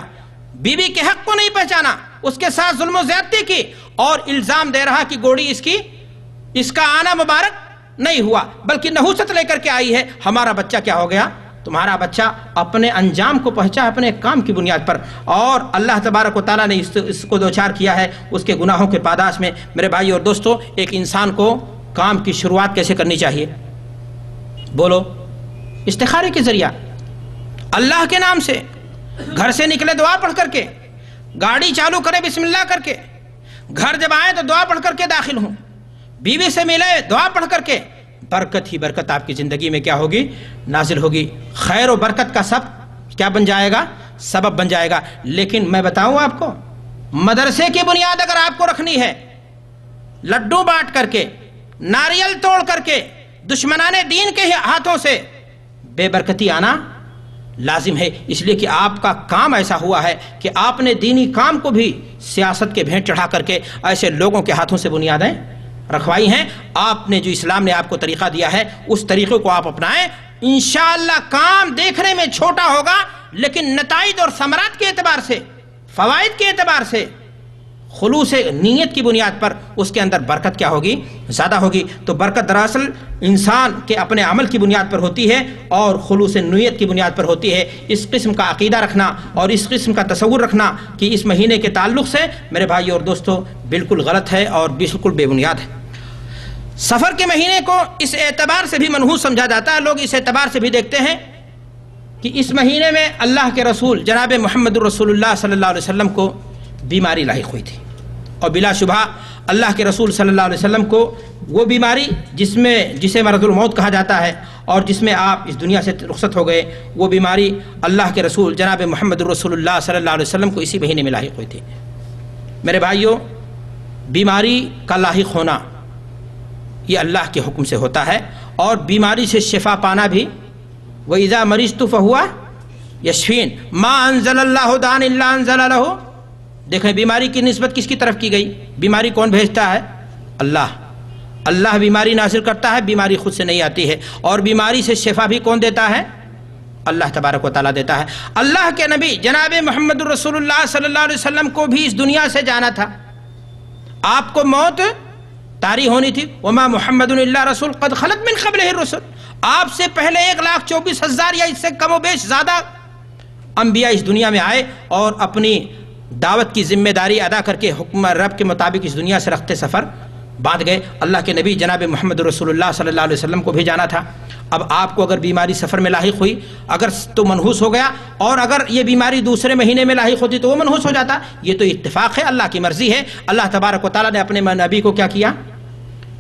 بیوی کے حق کو نہیں پہچانا، اس کے ساتھ ظلم و زیادتی کی اور الزام دے رہا کہ گاڑی اس کا آنا مبارک نہیں ہوا بلکہ نحوست لے کر کے آئی ہے۔ ہمارا بچہ کیا ہو گیا؟ تمہارا بچہ اپنے انجام کو پہنچا اپنے کام کی بنیاد پر، اور اللہ تبارک و تعالیٰ نے اس کو دوچار کیا ہے اس کے گناہوں کے پاداش میں۔ میرے بھائی اور دوستو، ایک انسان کو کام کی شروعات کیسے کرنی چاہیے؟ بولو، استخارے کے ذریعہ، اللہ کے نام سے، گھر سے نکلے دعا پڑھ کر کے، گاڑی چالو کرے بسم اللہ کر کے، گھر جب آئے تو دعا پڑھ کر کے داخل ہوں، بیوی سے ملے دعا پڑھ کر کے، برکت ہی برکت آپ کی زندگی میں کیا ہوگی؟ نازل ہوگی۔ خیر و برکت کا سب کیا بن جائے گا؟ سبب بن جائے گا۔ لیکن میں بتاؤں آپ کو، مدرسے کی بنیاد اگر آپ کو رکھنی ہے، لڈو بانٹ کر کے، ناریل توڑ کر کے، دشمنان دین کے ہاتھوں سے بے برکتی آنا لازم ہے، اس لیے کہ آپ کا کام ایسا ہوا ہے کہ آپ نے دینی کام کو بھی سیاست کے بھینٹ چڑھا کر کے ایسے لوگوں کے ہاتھوں سے بنیادیں رکھوائی ہیں۔ آپ نے جو اسلام نے آپ کو طریقہ دیا ہے اس طریقے کو آپ اپنائیں، انشاءاللہ کام دیکھنے میں چھوٹا ہوگا لیکن نتائج اور ثمرات کے اعتبار سے، فوائد کے اعتبار سے، خلوص نیت کی بنیاد پر اس کے اندر برکت کیا ہوگی؟ زیادہ ہوگی۔ تو برکت دراصل انسان کے اپنے عمل کی بنیاد پر ہوتی ہے اور خلوص نیت کی بنیاد پر ہوتی ہے۔ اس قسم کا عقیدہ رکھنا اور اس قسم کا تصور رکھنا کہ اس مہینے کے تعلق سے میرے بھائی اور دوستو بالکل غلط ہے اور بالکل بے بنیاد ہے۔ سفر کے مہینے کو اس اعتبار سے بھی منحوس سمجھا جاتا ہے، لوگ اس اعتبار سے بھی دیکھتے ہیں کہ اس مہینے میں اللہ کے رسول جناب محمد الرسول اللہ صلی اللہ علیہ وسلم کو بیماری لاحق ہوئی تھی، اور بلا شبہ اللہ کے رسول صلی اللہ علیہ وسلم کو وہ بیماری جسے مرض الموت کہا جاتا ہے اور جس میں آپ اس دنیا سے رخصت ہو گئے، وہ بیماری اللہ کے رسول جناب محمد الرسول اللہ صلی اللہ علیہ وسلم کو اسی مہینے میں لاحق ہوئی تھی۔ میرے بھائیوں، بیماری کا لاحق ہونا یہ اللہ کے حکم سے ہوتا ہے، اور بیماری سے شفا پانا بھی وَإِذَا مَرِضْتُ فَهُوَ يَشْفِينِ مَا أَنزَلَ اللَّهُ دَاءً إِلَّا أَنزَلَ لَهُ۔ دیکھیں بیماری کی نسبت کس کی طرف کی گئی؟ بیماری کون بھیجتا ہے؟ اللہ۔ اللہ بیماری نازل کرتا ہے، بیماری خود سے نہیں آتی ہے، اور بیماری سے شفا بھی کون دیتا ہے؟ اللہ تبارک و تعالیٰ دیتا ہے۔ اللہ کے نبی جناب محمد الرسول اللہ صلی اللہ علیہ وسلم کو بھی اس دنیا سے جانا تھا، آپ کو موت طاری ہونی تھی۔ وما محمد الا رسول قد خلت من قبلہ الرسل، آپ سے پہلے 1,24,000 یا اس سے کم و بیش زیادہ انبیاء اس دنیا میں آئے اور اپنی دعوت کی ذمہ داری ادا کر کے حکم رب کے مطابق اس دنیا سے رخت سفر باندھ گئے۔ اللہ کے نبی جناب محمد رسول اللہ صلی اللہ علیہ وسلم کو بھی جانا تھا۔ اب آپ کو اگر بیماری سفر میں لاحق ہوئی اگر تو منحوس ہو گیا، اور اگر یہ بیماری دوسرے مہینے میں لاحق ہوتی تو وہ منحوس ہو جاتا۔ یہ تو اتفاق ہے، اللہ کی مرضی ہے۔ اللہ تبارک و تعالیٰ نے اپنے نبی کو کیا کیا؟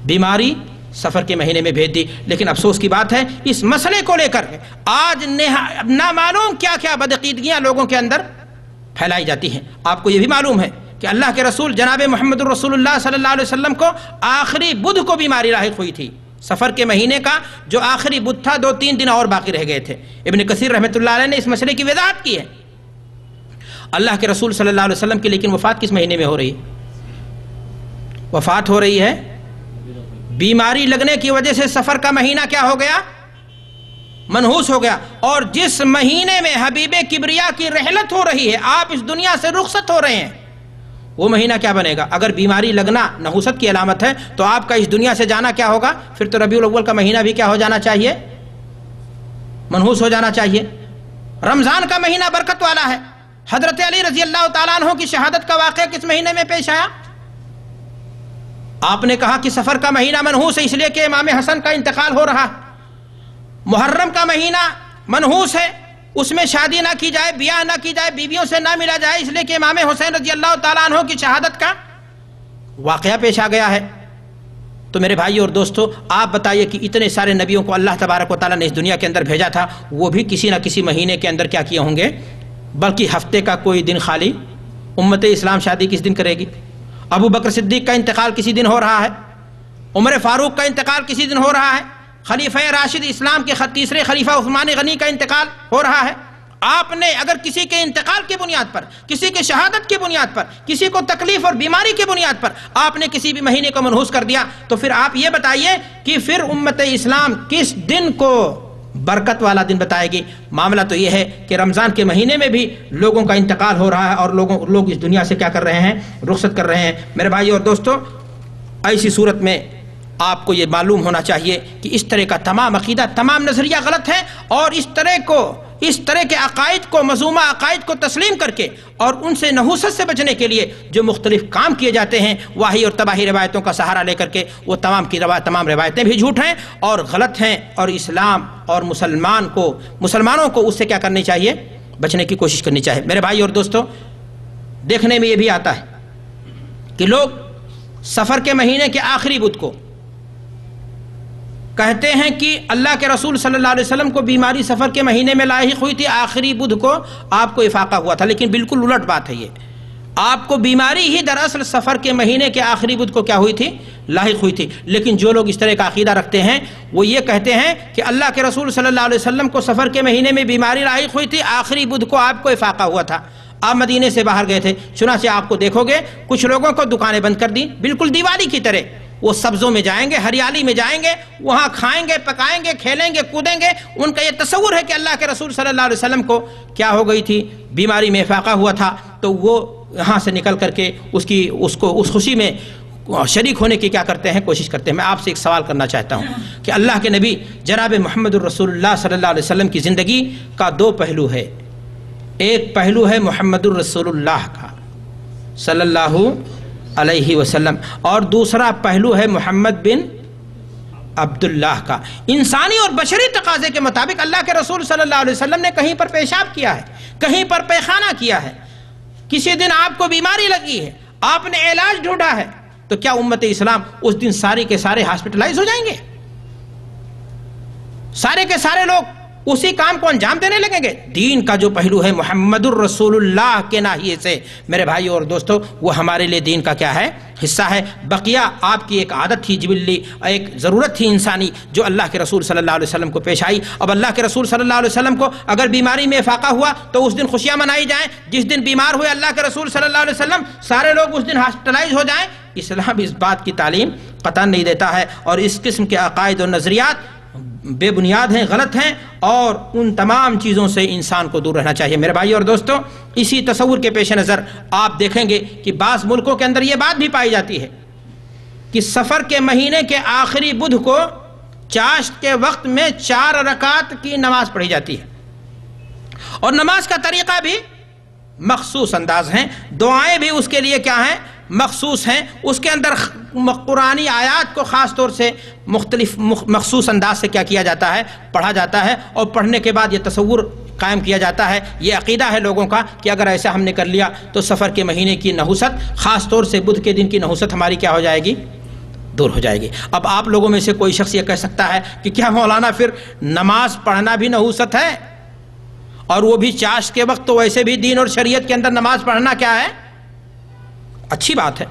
بیماری سفر کے مہینے میں بھیج دی۔ لیکن افسوس کی بات ہے اس مسئلے کو لے کر آج نامعلوم کیا کیا بدعقیدگیاں لوگوں کے اندر پھیلائی جاتی ہیں۔ آپ کو یہ بھی معلوم ہے کہ اللہ کے رسول جناب محمد الرسول اللہ صلی اللہ علیہ وسلم کو آخری بدھ کو بیماری لاحق ہوئی تھی۔ سفر کے مہینے کا جو آخری بدھ تھا 2-3 دن اور باقی رہ گئے تھے۔ ابن کثیر رحمۃ اللہ علیہ نے اس مسئلے کی وضاحت کی ہے۔ اللہ کے رسول صلی اللہ علیہ وسلم کی لیکن وفات کس مہینے میں ہو رہی ہے؟ وفات ہو رہی ہے بیماری لگنے کی وجہ سے سفر کا مہینہ کیا ہو گیا؟ منحوس ہو گیا۔ اور جس مہینے میں حبیب کبریا کی رحلت ہو رہی ہے، آپ اس دنیا سے رخصت ہو رہے ہیں، وہ مہینہ کیا بنے گا؟ اگر بیماری لگنا نحوست کی علامت ہے تو آپ کا اس دنیا سے جانا کیا ہوگا؟ پھر تو ربیع الاول کا مہینہ بھی کیا ہو جانا چاہیے؟ منحوس ہو جانا چاہیے۔ رمضان کا مہینہ برکت والا ہے۔ حضرت علی رضی اللہ تعالیٰ عنہ کی شہادت کا واقعہ کس مہینے میں پیش آیا؟ آپ نے کہا کہ سفر کا مہینہ منحوس ہے اس لیے کہ امام حسن کا انتقال ہو رہا۔ محرم کا مہینہ منحوس ہے، اس میں شادی نہ کی جائے، بیاہ نہ کی جائے، بیویوں سے نہ ملا جائے، اس لیے کہ امام حسین رضی اللہ تعالیٰ عنہ کی شہادت کا واقعہ پیش آ گیا ہے۔ تو میرے بھائی اور دوستو، آپ بتائیے کہ اتنے سارے نبیوں کو اللہ تبارک و تعالیٰ نے اس دنیا کے اندر بھیجا تھا، وہ بھی کسی نہ کسی مہینے کے اندر کیا کیے ہوں گے؟ بلکہ ہفتے کا کوئی دن خالی امت اسلام شادی کس دن کرے گی؟ ابو بکر صدیق کا انتقال کسی دن ہو رہا ہے، عمر فاروق کا انتقال کسی دن ہو رہا ہے، خلیفہ راشد اسلام کے تیسرے خلیفہ عثمان غنی کا انتقال ہو رہا ہے۔ آپ نے اگر کسی کے انتقال کی بنیاد پر، کسی کے شہادت کی بنیاد پر، کسی کو تکلیف اور بیماری کی بنیاد پر آپ نے کسی بھی مہینے کو منحوس کر دیا، تو پھر آپ یہ بتائیے کہ پھر امت اسلام کس دن کو برکت والا دن بتائے گی؟ معاملہ تو یہ ہے کہ رمضان کے مہینے میں بھی لوگوں کا انتقال ہو رہا ہے اور لوگ اس دنیا سے کیا کر رہے ہیں؟ رخصت کر رہے ہیں۔ میرے بھائی اور دوستو، ایسی صورت میں آپ کو یہ معلوم ہونا چاہیے کہ اس طرح کا تمام عقیدہ، تمام نظریہ غلط ہے، اور اس طرح کے عقائد کو، مذمومہ عقائد کو تسلیم کر کے اور ان سے نحوست سے بچنے کے لیے جو مختلف کام کیے جاتے ہیں، وحی اور تباہی روایتوں کا سہارا لے کر کے، وہ تمام روایتیں بھی جھوٹ ہیں اور غلط ہیں، اور اسلام اور مسلمانوں کو اس سے کیا کرنی چاہیے؟ بچنے کی کوشش کرنی چاہیے۔ میرے بھائی اور دوستو، دیکھنے میں یہ بھی آتا ہے کہ لوگ سفر کے مہینے کے آخری بدھ کو کہتے ہیں کہ اللہ کے رسول صلی اللہ علیہ وسلم کو بیماری سفر کے مہینے میں لاحق ہوئی تھی، آخری بدھ کو آپ کو افاقہ ہوا تھا، لیکن بالکل الٹ بات ہے یہ۔ آپ کو بیماری ہی دراصل سفر کے مہینے کے آخری بدھ کو کیا ہوئی تھی؟ لاحق ہوئی تھی۔ لیکن جو لوگ اس طرح کا عقیدہ رکھتے ہیں وہ یہ کہتے ہیں کہ اللہ کے رسول صلی اللہ علیہ وسلم کو سفر کے مہینے میں بیماری لاحق ہوئی تھی، آخری بدھ کو آپ کو افاقہ ہوا تھا، آپ مدینے سے باہر گئے تھے۔ چنانچہ آپ کو دیکھو گے کچھ لوگوں کو دکانیں بند کر دی، بالکل دیوالی کی طرح۔ وہ سبزوں میں جائیں گے، ہریالی میں جائیں گے، وہاں کھائیں گے، پکائیں گے، کھیلیں گے، کودیں گے۔ ان کا یہ تصور ہے کہ اللہ کے رسول صلی اللہ علیہ وسلم کو کیا ہو گئی تھی؟ بیماری میں افاقہ ہوا تھا، تو وہ یہاں سے نکل کر کے اس خوشی میں شریک ہونے کی کیا کرتے ہیں؟ کوشش کرتے ہیں۔ میں آپ سے ایک سوال کرنا چاہتا ہوں کہ اللہ کے نبی جناب محمد الرسول اللہ صلی اللہ علیہ وسلم کی زندگی کا دو پہلو ہے۔ ایک پہلو ہے محمد الرسول اللہ کا صلی اللہ علیہ وسلم، اور دوسرا پہلو ہے محمد بن عبداللہ کا۔ انسانی اور بشری تقاضے کے مطابق اللہ کے رسول صلی اللہ علیہ وسلم نے کہیں پر پیشاب کیا ہے، کہیں پر پیخانہ کیا ہے، کسی دن آپ کو بیماری لگی ہے، آپ نے علاج ڈھونڈا ہے، تو کیا امت اسلام اس دن سارے کے سارے ہاسپٹلائز ہو جائیں گے؟ سارے کے سارے لوگ اسی کام کو انجام دینے لگیں گے؟ دین کا جو پہلو ہے محمد الرسول اللہ کے ناحیے سے، میرے بھائی اور دوستو، وہ ہمارے لیے دین کا کیا ہے؟ حصہ ہے۔ بقیہ آپ کی ایک عادت تھی جبلی، ایک ضرورت تھی انسانی، جو اللہ کے رسول صلی اللہ علیہ وسلم کو پیش آئی۔ اب اللہ کے رسول صلی اللہ علیہ وسلم کو اگر بیماری میں افاقہ ہوا تو اس دن خوشیاں منائی جائیں، جس دن بیمار ہوئے اللہ کے رسول صلی اللہ علیہ وسلم سارے لوگ اس دن ہاسپٹلائز ہو جائیں۔ اسلام اس بات کی تعلیم قطعاً نہیں دیتا ہے، اور اس قسم کے عقائد اور نظریات بے بنیاد ہیں، غلط ہیں، اور ان تمام چیزوں سے انسان کو دور رہنا چاہیے۔ میرے بھائی اور دوستو، اسی تصور کے پیش نظر آپ دیکھیں گے کہ بعض ملکوں کے اندر یہ بات بھی پائی جاتی ہے کہ سفر کے مہینے کے آخری بدھ کو چاشت کے وقت میں 4 رکعت کی نماز پڑھی جاتی ہے، اور نماز کا طریقہ بھی مخصوص انداز ہیں، دعائیں بھی اس کے لیے کیا ہیں؟ مخصوص ہیں۔ اس کے اندر قرآنی آیات کو خاص طور سے مخصوص انداز سے کیا جاتا ہے؟ پڑھا جاتا ہے، اور پڑھنے کے بعد یہ تصور قائم کیا جاتا ہے، یہ عقیدہ ہے لوگوں کا کہ اگر ایسا ہم نے کر لیا تو سفر کے مہینے کی نحوست، خاص طور سے بدھ کے دن کی نحوست ہماری کیا ہو جائے گی؟ دور ہو جائے گی۔ اب آپ لوگوں میں سے کوئی شخص یہ کہہ سکتا ہے کہ کیا مولانا پھر نماز پڑھنا بھی نحوست ہے؟ اور وہ بھی چاشت کے وقت، تو ویسے بھی دین اور شریعت کے اندر نماز پڑھنا کیا ہے؟ اچھی بات ہے،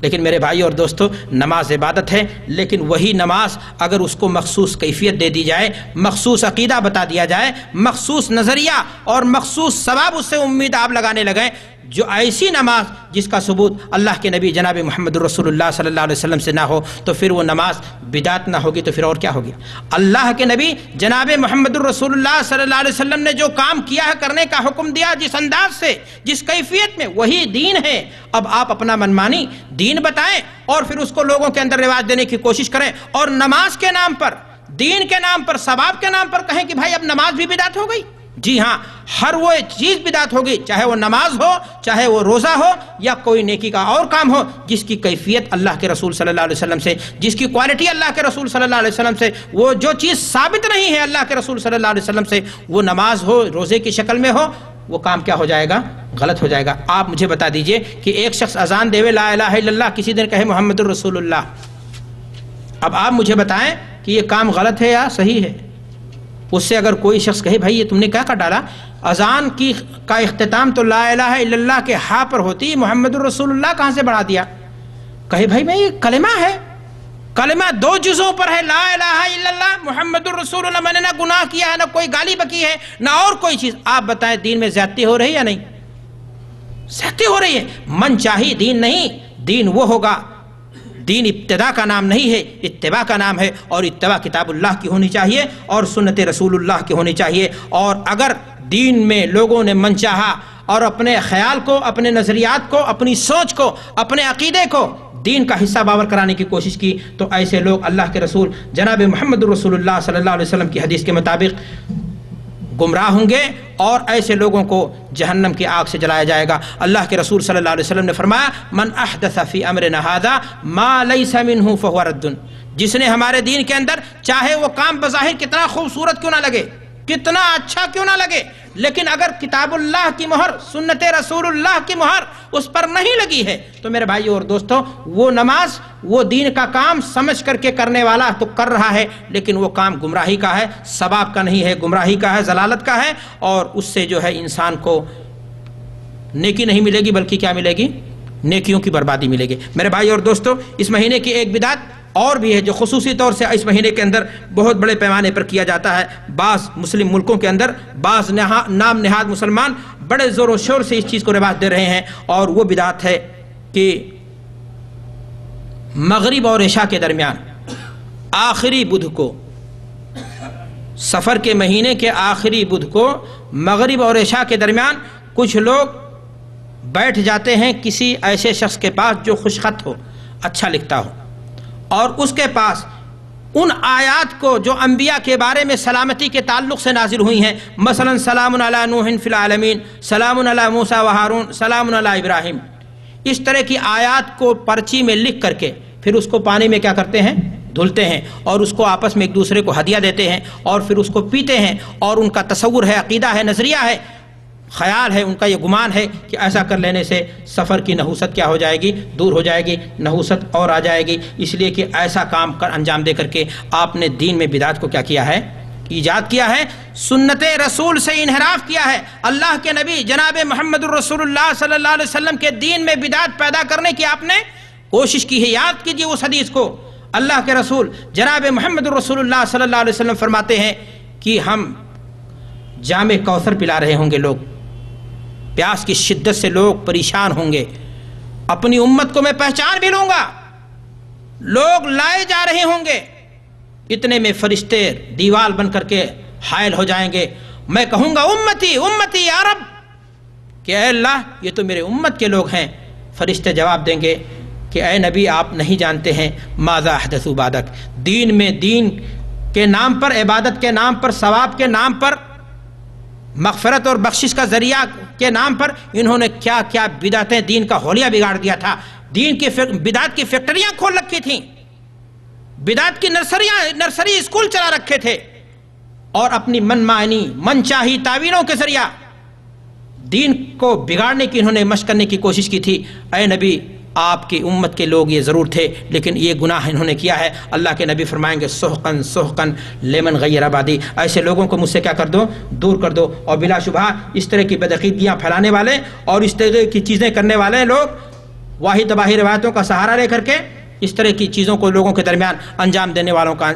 لیکن میرے بھائی اور دوستو، نماز عبادت ہے، لیکن وہی نماز اگر اس کو مخصوص کیفیت دے دی جائے، مخصوص عقیدہ بتا دیا جائے، مخصوص نظریہ اور مخصوص ثواب اس سے امید آپ لگانے لگیں، جو ایسی نماز جس کا ثبوت اللہ کے نبی جناب محمد الرسول اللہ صلی اللہ علیہ وسلم سے نہ ہو، تو پھر وہ نماز بدعت نہ ہوگی تو پھر اور کیا ہوگی؟ اللہ کے نبی جناب محمد الرسول اللہ صلی اللہ علیہ وسلم نے جو کام کیا ہے، کرنے کا حکم دیا، جس انداز سے، جس کیفیت میں، وہی دین ہے۔ اب آپ اپنا منمانی دین بتائیں اور پھر اس کو لوگوں کے اندر رواج دینے کی کوشش کریں، اور نماز کے نام پر دین کے نام پر، ثواب کے نام پر کہیں کہ بھائی اب نماز بھی بدعت ہو گئی؟ جی ہاں، ہر وہ چیز بدعت ہوگی، چاہے وہ نماز ہو، چاہے وہ روزہ ہو، یا کوئی نیکی کا اور کام ہو جس کی کیفیت اللہ کے رسول صلی اللہ علیہ وسلم سے، جس کی کوالٹی اللہ کے رسول صلی اللہ علیہ وسلم سے، وہ جو چیز ثابت نہیں ہے اللہ کے رسول صلی اللہ علیہ وسلم سے، وہ نماز ہو، روزے کی شکل میں ہو، وہ کام کیا ہو جائے گا؟ غلط ہو جائے گا۔ آپ مجھے بتا دیجئے کہ ایک شخص اذان دے لا الہ الا اللہ، کسی دن کہے محمد الرسول اللہ، اب آپ مجھے بتائیں کہ یہ کام غلط ہے یا صحیح ہے؟ اس سے اگر کوئی شخص کہے بھائی یہ تم نے کیا کر ڈالا، اذان کا اختتام تو لا الہ الا اللہ کے ہاں پر ہوتی، محمد الرسول اللہ کہاں سے بڑھا دیا؟ کہے بھائی میں یہ کلمہ ہے، کلمہ 2 جزوں پر ہے، لا الہ الا اللہ محمد الرسول اللہ، میں نے نہ گناہ کیا ہے، نہ کوئی گالی بکی ہے، نہ اور کوئی چیز۔ آپ بتائیں دین میں زیادتی ہو رہی ہے یا نہیں؟ زیادتی ہو رہی ہے۔ من چاہی دین نہیں، دین وہ ہوگا، دین ابتدا کا نام نہیں ہے، اتباع کا نام ہے، اور اتباع کتاب اللہ کی ہونی چاہیے اور سنت رسول اللہ کی ہونی چاہیے۔ اور اگر دین میں لوگوں نے من چاہا اور اپنے خیال کو، اپنے نظریات کو، اپنی سوچ کو، اپنے عقیدے کو دین کا حصہ باور کرانے کی کوشش کی، تو ایسے لوگ اللہ کے رسول جناب محمد رسول اللہ صلی اللہ علیہ وسلم کی حدیث کے مطابق گمراہ ہوں گے، اور ایسے لوگوں کو جہنم کی آگ سے جلایا جائے گا۔ اللہ کے رسول صلی اللہ علیہ وسلم نے فرمایا من احدث فی امرنا ھذا ما لیس منہ فہو رد، جس نے ہمارے دین کے اندر، چاہے وہ کام بظاہر کتنا خوبصورت کیوں نہ لگے، کتنا اچھا کیوں نہ لگے، لیکن اگر کتاب اللہ کی مہر، سنت رسول اللہ کی مہر اس پر نہیں لگی ہے، تو میرے بھائیو اور دوستو، وہ نماز، وہ دین کا کام سمجھ کر کے کرنے والا تو کر رہا ہے، لیکن وہ کام گمراہی کا ہے، ثواب کا نہیں ہے، گمراہی کا ہے، ضلالت کا ہے، اور اس سے جو ہے انسان کو نیکی نہیں ملے گی، بلکہ کیا ملے گی؟ نیکیوں کی بربادی ملے گی۔ میرے بھائی اور دوستو، اس مہینے کی ایک بدعت اور بھی ہے جو خصوصی طور سے اس مہینے کے اندر بہت بڑے پیمانے پر کیا جاتا ہے۔ بعض مسلم ملکوں کے اندر بعض نام نہاد مسلمان بڑے زور و شور سے اس چیز کو رواج دے رہے ہیں، اور وہ بدعت ہے کہ مغرب اور عشاء کے درمیان آخری بدھ کو، سفر کے مہینے کے آخری بدھ کو مغرب اور عشاء کے درمیان کچھ لوگ بیٹھ جاتے ہیں کسی ایسے شخص کے پاس جو خوشخط ہو، اچھا لکھتا ہو، اور اس کے پاس ان آیات کو جو انبیاء کے بارے میں سلامتی کے تعلق سے نازل ہوئی ہیں، مثلا سلام علی نوح فی العالمین، سلام علی موسیٰ و ہارون، سلام علی ابراہیم، اس طرح کی آیات کو پرچی میں لکھ کر کے پھر اس کو پانی میں کیا کرتے ہیں؟ دھلتے ہیں، اور اس کو آپس میں ایک دوسرے کو ہدیہ دیتے ہیں، اور پھر اس کو پیتے ہیں، اور ان کا تصور ہے، عقیدہ ہے، نظریہ ہے، خیال ہے، ان کا یہ گمان ہے کہ ایسا کر لینے سے سفر کی نحوست کیا ہو جائے گی؟ دور ہو جائے گی، نحوست اور آ جائے گی، اس لیے کہ ایسا کام انجام دے کر کے آپ نے دین میں بدعت کو کیا کیا ہے؟ ایجاد کیا ہے، سنت رسول سے انحراف کیا ہے، اللہ کے نبی جناب محمد الرسول اللہ صلی اللہ علیہ وسلم کے دین میں بدعت پیدا کرنے کی آپ نے کوشش کی ہے۔ یاد کیجئے اس حدیث کو، اللہ کے رسول جناب محمد الرسول اللہ صلی اللہ علیہ وسلم فرماتے ہیں کہ ہم جام کوثر پلا رہے ہوں گے، لوگ پیاس کی شدت سے لوگ پریشان ہوں گے، اپنی امت کو میں پہچان بھی لوں گا، لوگ لائے جا رہے ہوں گے، اتنے میں فرشتے دیوال بن کر کے حائل ہو جائیں گے، میں کہوں گا امتی امتی یا رب، کہ اے اللہ یہ تو میرے امت کے لوگ ہیں۔ فرشتے جواب دیں گے کہ اے نبی آپ نہیں جانتے ہیں ماذا احدثوا بعدک، دین میں دین کے نام پر، عبادت کے نام پر، ثواب کے نام پر، مغفرت اور بخشش کا ذریعہ کے نام پر انہوں نے کیا کیا بدعتیں، دین کا حولیہ بگاڑ دیا تھا، دین کی بدعت کی فیکٹریاں کھول رکھی تھیں، بدعت کی نرسری اسکول چلا رکھے تھے، اور اپنی من مانی من چاہی تعویلوں کے ذریعہ دین کو بگاڑنے کی انہوں نے مشق کرنے کی کوشش کی تھی۔ اے نبی آپ کی امت کے لوگ یہ ضرور تھے، لیکن یہ گناہ انہوں نے کیا ہے۔ اللہ کے نبی فرمائیں گے سحقن سحقن لمن غیر آبادی، ایسے لوگوں کو مجھ سے کیا کر دو؟ دور کر دو۔ اور بلا شبہ اس طرح کی بدعقیدگیاں پھیلانے والے اور اس طرح کی چیزیں کرنے والے لوگ واہی تباہی روایتوں کا سہارا لے کر کے اس طرح کی چیزوں کو لوگوں کے درمیان انجام دینے والوں کا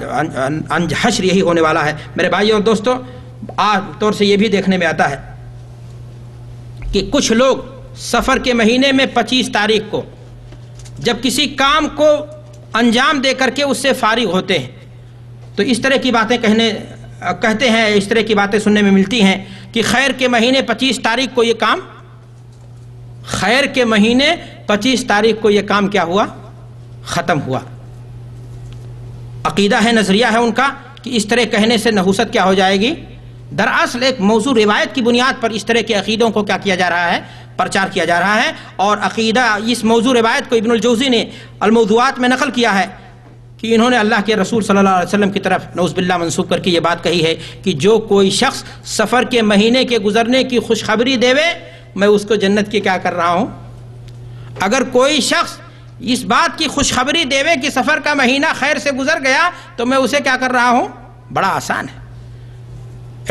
حشر یہی ہونے والا ہے۔ میرے بھائیوں اور دوستو، عام طور سے یہ بھی دیکھنے میں آتا ہے کہ کچھ لوگ سفر کے مہینے میں 25 تاریخ کو جب کسی کام کو انجام دے کر کے اس سے فارغ ہوتے ہیں تو اس طرح کی باتیں کہتے ہیں، اس طرح کی باتیں سننے میں ملتی ہیں کہ خیر کے مہینے 25 تاریخ کو یہ کام، خیر کے مہینے 25 تاریخ کو یہ کام کیا ہوا؟ ختم ہوا۔ عقیدہ ہے، نظریہ ہے ان کا کہ اس طرح کہنے سے نحوست کیا ہو جائے گی؟ دراصل ایک موضوع روایت کی بنیاد پر اس طرح کے عقیدوں کو کیا کیا جا رہا ہے؟ پرچار کیا جا رہا ہے. اور عقیدہ اس موضوع روایت کو ابن الجوزی نے الموضوعات میں نقل کیا ہے کہ انہوں نے اللہ کے رسول صلی اللہ علیہ وسلم کی طرف نعوذ باللہ منسوب کر کے یہ بات کہی ہے کہ جو کوئی شخص سفر کے مہینے کے گزرنے کی خوشخبری دیوے میں اس کو جنت کی کیا کر رہا ہوں. اگر کوئی شخص اس بات کی خوشخبری دیوے کہ سفر کا مہینہ خیر سے گزر گیا تو میں اسے کیا کر رہا ہوں. بڑا آسان ہے.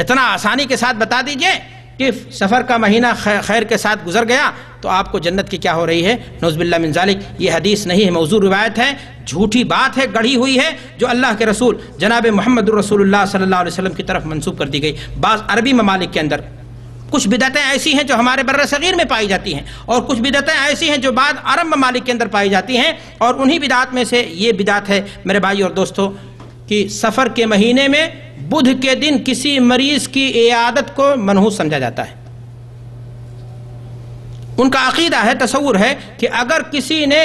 اتنا آسانی کے ساتھ بتا دیجئے کہ سفر کا مہینہ خیر کے ساتھ گزر گیا تو آپ کو جنت کی کیا ہو رہی ہے؟ نعوذ باللہ من ذالک. یہ حدیث نہیں ہے، موضوع روایت ہے، جھوٹی بات ہے، گڑھی ہوئی ہے، جو اللہ کے رسول جناب محمد رسول اللہ صلی اللہ علیہ وسلم کی طرف منسوب کر دی گئی. بعض عربی ممالک کے اندر کچھ بدعتیں ایسی ہیں جو ہمارے بر صغیر میں پائی جاتی ہیں، اور کچھ بدعتیں ایسی ہیں جو بعض عرب ممالک کے اندر پائی جاتی ہیں، اور انہی بدعات میں سے یہ بدعت ہے میرے بھائی اور دوستو کہ سفر کے مہینے میں بدھ کے دن کسی مریض کی عیادت کو منحوس سمجھا جاتا ہے. ان کا عقیدہ ہے، تصور ہے کہ اگر کسی نے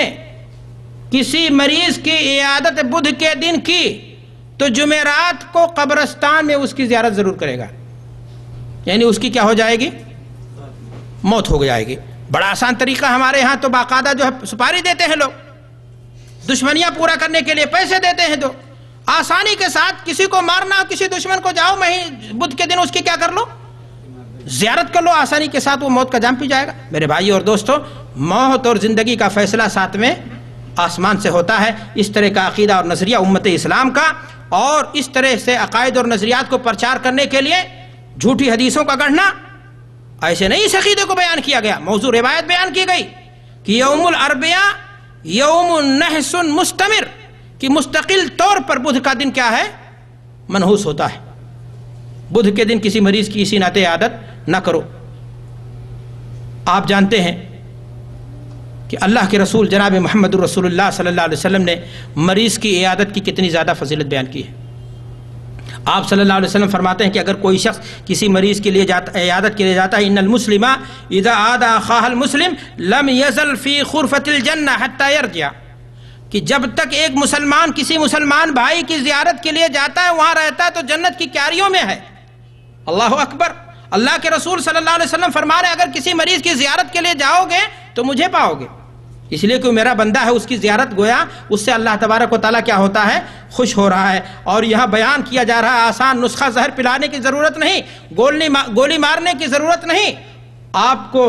کسی مریض کی عیادت بدھ کے دن کی تو جمعرات کو قبرستان میں اس کی زیارت ضرور کرے گا، یعنی اس کی کیا ہو جائے گی؟ موت ہو جائے گی. بڑا آسان طریقہ. ہمارے ہاں تو باقاعدہ جو ہے سپاری دیتے ہیں لوگ، دشمنیاں پورا کرنے کے لیے پیسے دیتے ہیں. تو آسانی کے ساتھ کسی کو مارنا ہو، کسی دشمن کو جاؤ بدھ کے دن اس کی کیا کر لو؟ زیارت کر لو. آسانی کے ساتھ وہ موت کا جام پی جائے گا. میرے بھائی اور دوستو، موت اور زندگی کا فیصلہ ساتویں آسمان سے ہوتا ہے. اس طرح کا عقیدہ اور نظریہ امت اسلام کا، اور اس طرح سے عقائد اور نظریات کو پرچار کرنے کے لیے جھوٹی حدیثوں کا گڑھنا، ایسے نہیں اس عقیدے کو بیان کیا گیا. موضوع روایت بیان کی گئی کہ یوم الاربعاء یوم النحس مستمر، کہ مستقل طور پر بدھ کا دن کیا ہے؟ منحوس ہوتا ہے. بدھ کے دن کسی مریض کی اسی ناطے عادت نہ کرو. آپ جانتے ہیں کہ اللہ کے رسول جناب محمد رسول اللہ صلی اللہ علیہ وسلم نے مریض کی عیادت کی کتنی زیادہ فضیلت بیان کی ہے. آپ صلی اللہ علیہ وسلم فرماتے ہیں کہ اگر کوئی شخص کسی مریض کے لیے عیادت کے لیے جاتا ہے، ان المسلم اذا عاد اخاه المسلم لم يزل في غرفة الجنة حتى يرجع، کہ جب تک ایک مسلمان کسی مسلمان بھائی کی زیارت کے لیے جاتا ہے، وہاں رہتا ہے، تو جنت کی کیاریوں میں ہے. اللہ اکبر. اللہ کے رسول صلی اللہ علیہ وسلم فرما رہے ہیں اگر کسی مریض کی زیارت کے لیے جاؤ گے تو مجھے پاؤ گے، اس لیے کہ میرا بندہ ہے، اس کی زیارت گویا اس سے اللہ تبارک و تعالیٰ کیا ہوتا ہے؟ خوش ہو رہا ہے. اور یہاں بیان کیا جا رہا ہے آسان نسخہ، زہر پلانے کی ضرورت نہیں، گولی مارنے کی ضرورت نہیں. آپ کو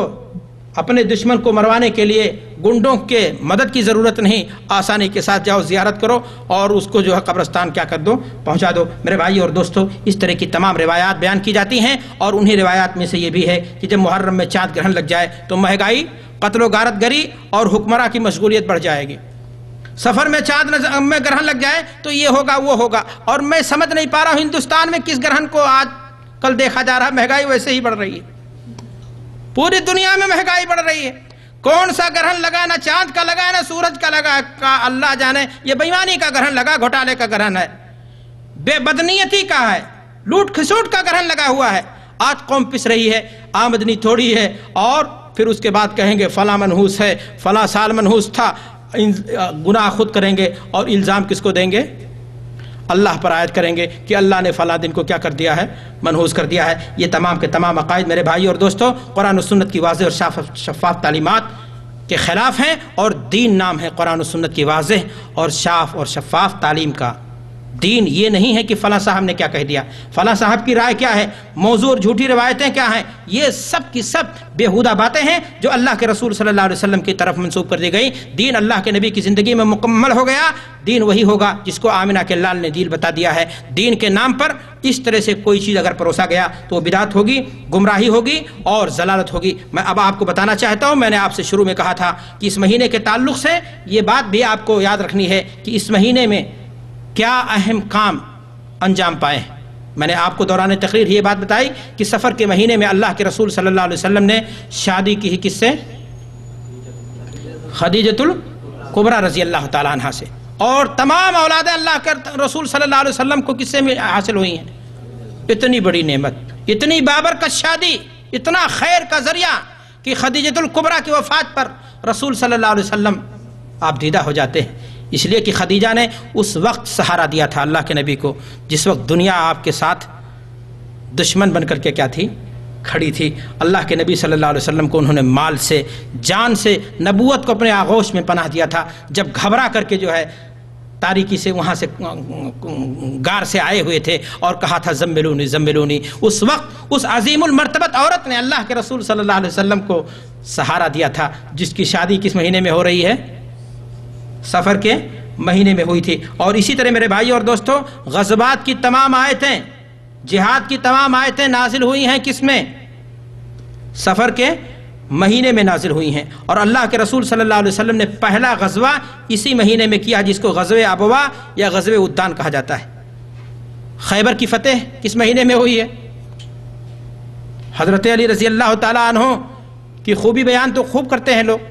اپنے دشمن کو مروانے کے لیے گنڈوں کے مدد کی ضرورت نہیں. آسانی کے ساتھ جاؤ، زیارت کرو، اور اس کو جو ہے قبرستان کیا کر دو؟ پہنچا دو. میرے بھائی اور دوستو، اس طرح کی تمام روایات بیان کی جاتی ہیں، اور انہی روایات میں سے یہ بھی ہے کہ جب محرم میں چاند گرہن لگ جائے تو مہنگائی، قتل و غارت گری اور حکمراں کی مشغولیت بڑھ جائے گی. سفر میں چاند میں گرہن لگ جائے تو یہ ہوگا وہ ہوگا. اور میں سمجھ نہیں پا رہا ہوں ہندوستان میں کس گرہن کو آج کل دیکھا جا رہا ہے. مہنگائی ویسے ہی بڑھ رہی ہے، پوری دنیا میں مہنگائی بڑھ رہی ہے. کون سا گرہن لگا؟ نہ چاند کا لگا، نہ سورج کا لگا، اللہ جانے. یہ بےایمانی کا گرہن لگا، گھوٹالے کا گرہن ہے، بے بدنیتی کا ہے، لوٹ کھسوٹ کا گرہن لگا ہوا ہے. آج قوم پس رہی ہے، آمدنی تھوڑی ہے، اور پھر اس کے بعد کہیں گے فلاں منحوس ہے، فلاں سال منحوس تھا. گناہ خود کریں گے اور الزام کس کو دیں گے؟ اللہ پر عائد کریں گے کہ اللہ نے فلاں دن کو کیا کر دیا ہے؟ منحوس کر دیا ہے. یہ تمام کے تمام عقائد میرے بھائی اور دوستو قرآن و سنت کی واضح اور شفاف تعلیمات کے خلاف ہیں، اور دین نام ہے قرآن و سنت کی واضح اور صاف اور شفاف تعلیم کا. دین یہ نہیں ہے کہ فلاں صاحب نے کیا کہہ دیا، فلاں صاحب کی رائے کیا ہے، موضوع اور جھوٹی روایتیں کیا ہیں. یہ سب کی سب بیہودہ باتیں ہیں جو اللہ کے رسول صلی اللہ علیہ وسلم کی طرف منسوب کر دی گئی. دین اللہ کے نبی کی زندگی میں مکمل ہو گیا. دین وہی ہوگا جس کو آمنہ کے لال نے دین بتا دیا ہے. دین کے نام پر اس طرح سے کوئی چیز اگر پروسا گیا تو وہ بدعت ہوگی، گمراہی ہوگی اور ضلالت ہوگی. میں اب آپ کو بتانا چاہتا ہوں، میں نے آپ سے شروع میں کہا تھا کہ اس مہینے کے تعلق سے یہ بات بھی آپ کو یاد رکھنی ہے کہ اس مہینے میں کیا اہم کام انجام پائے ہیں. میں نے آپ کو دوران تقریر یہ بات بتائی کہ سفر کے مہینے میں اللہ کے رسول صلی اللہ علیہ وسلم نے شادی کی کس سے؟ خدیجۃ الکبریٰ رضی اللہ تعالیٰ عنہ سے. اور تمام اولاد اللہ کے رسول صلی اللہ علیہ وسلم کو کس سے حاصل ہوئی ہیں؟ اتنی بڑی نعمت، اتنی بابرکت شادی، اتنا خیر کا ذریعہ کہ خدیجۃ الکبریٰ کی وفات پر رسول صلی اللہ علیہ وسلم آپ دیدہ ہو جاتے ہیں. اس لیے کہ خدیجہ نے اس وقت سہارا دیا تھا اللہ کے نبی کو جس وقت دنیا آپ کے ساتھ دشمن بن کر کے کیا تھی؟ کھڑی تھی۔ اللہ کے نبی صلی اللہ علیہ وسلم کو انہوں نے مال سے، جان سے، نبوت کو اپنے آغوش میں پناہ دیا تھا۔ جب گھبرا کر کے جو ہے تاریکی سے وہاں سے غار سے آئے ہوئے تھے اور کہا تھا زملونی زملونی، اس وقت اس عظیم المرتبت عورت نے اللہ کے رسول صلی اللہ علیہ وسلم کو سہارا دیا تھا، جس کی شادی کس مہینے میں ہو رہی ہے؟ سفر کے مہینے میں ہوئی تھی۔ اور اسی طرح میرے بھائی اور دوستو، غزوات کی تمام آیتیں، جہاد کی تمام آیتیں نازل ہوئی ہیں کس میں؟ سفر کے مہینے میں نازل ہوئی ہیں۔ اور اللہ کے رسول صلی اللہ علیہ وسلم نے پہلا غزوہ اسی مہینے میں کیا جس کو غزوہ ابوا یا غزوہ ودان کہا جاتا ہے۔ خیبر کی فتح کس مہینے میں ہوئی ہے؟ حضرت علی رضی اللہ تعالیٰ عنہ کی خوبی بیان تو خوب کرتے ہیں لوگ،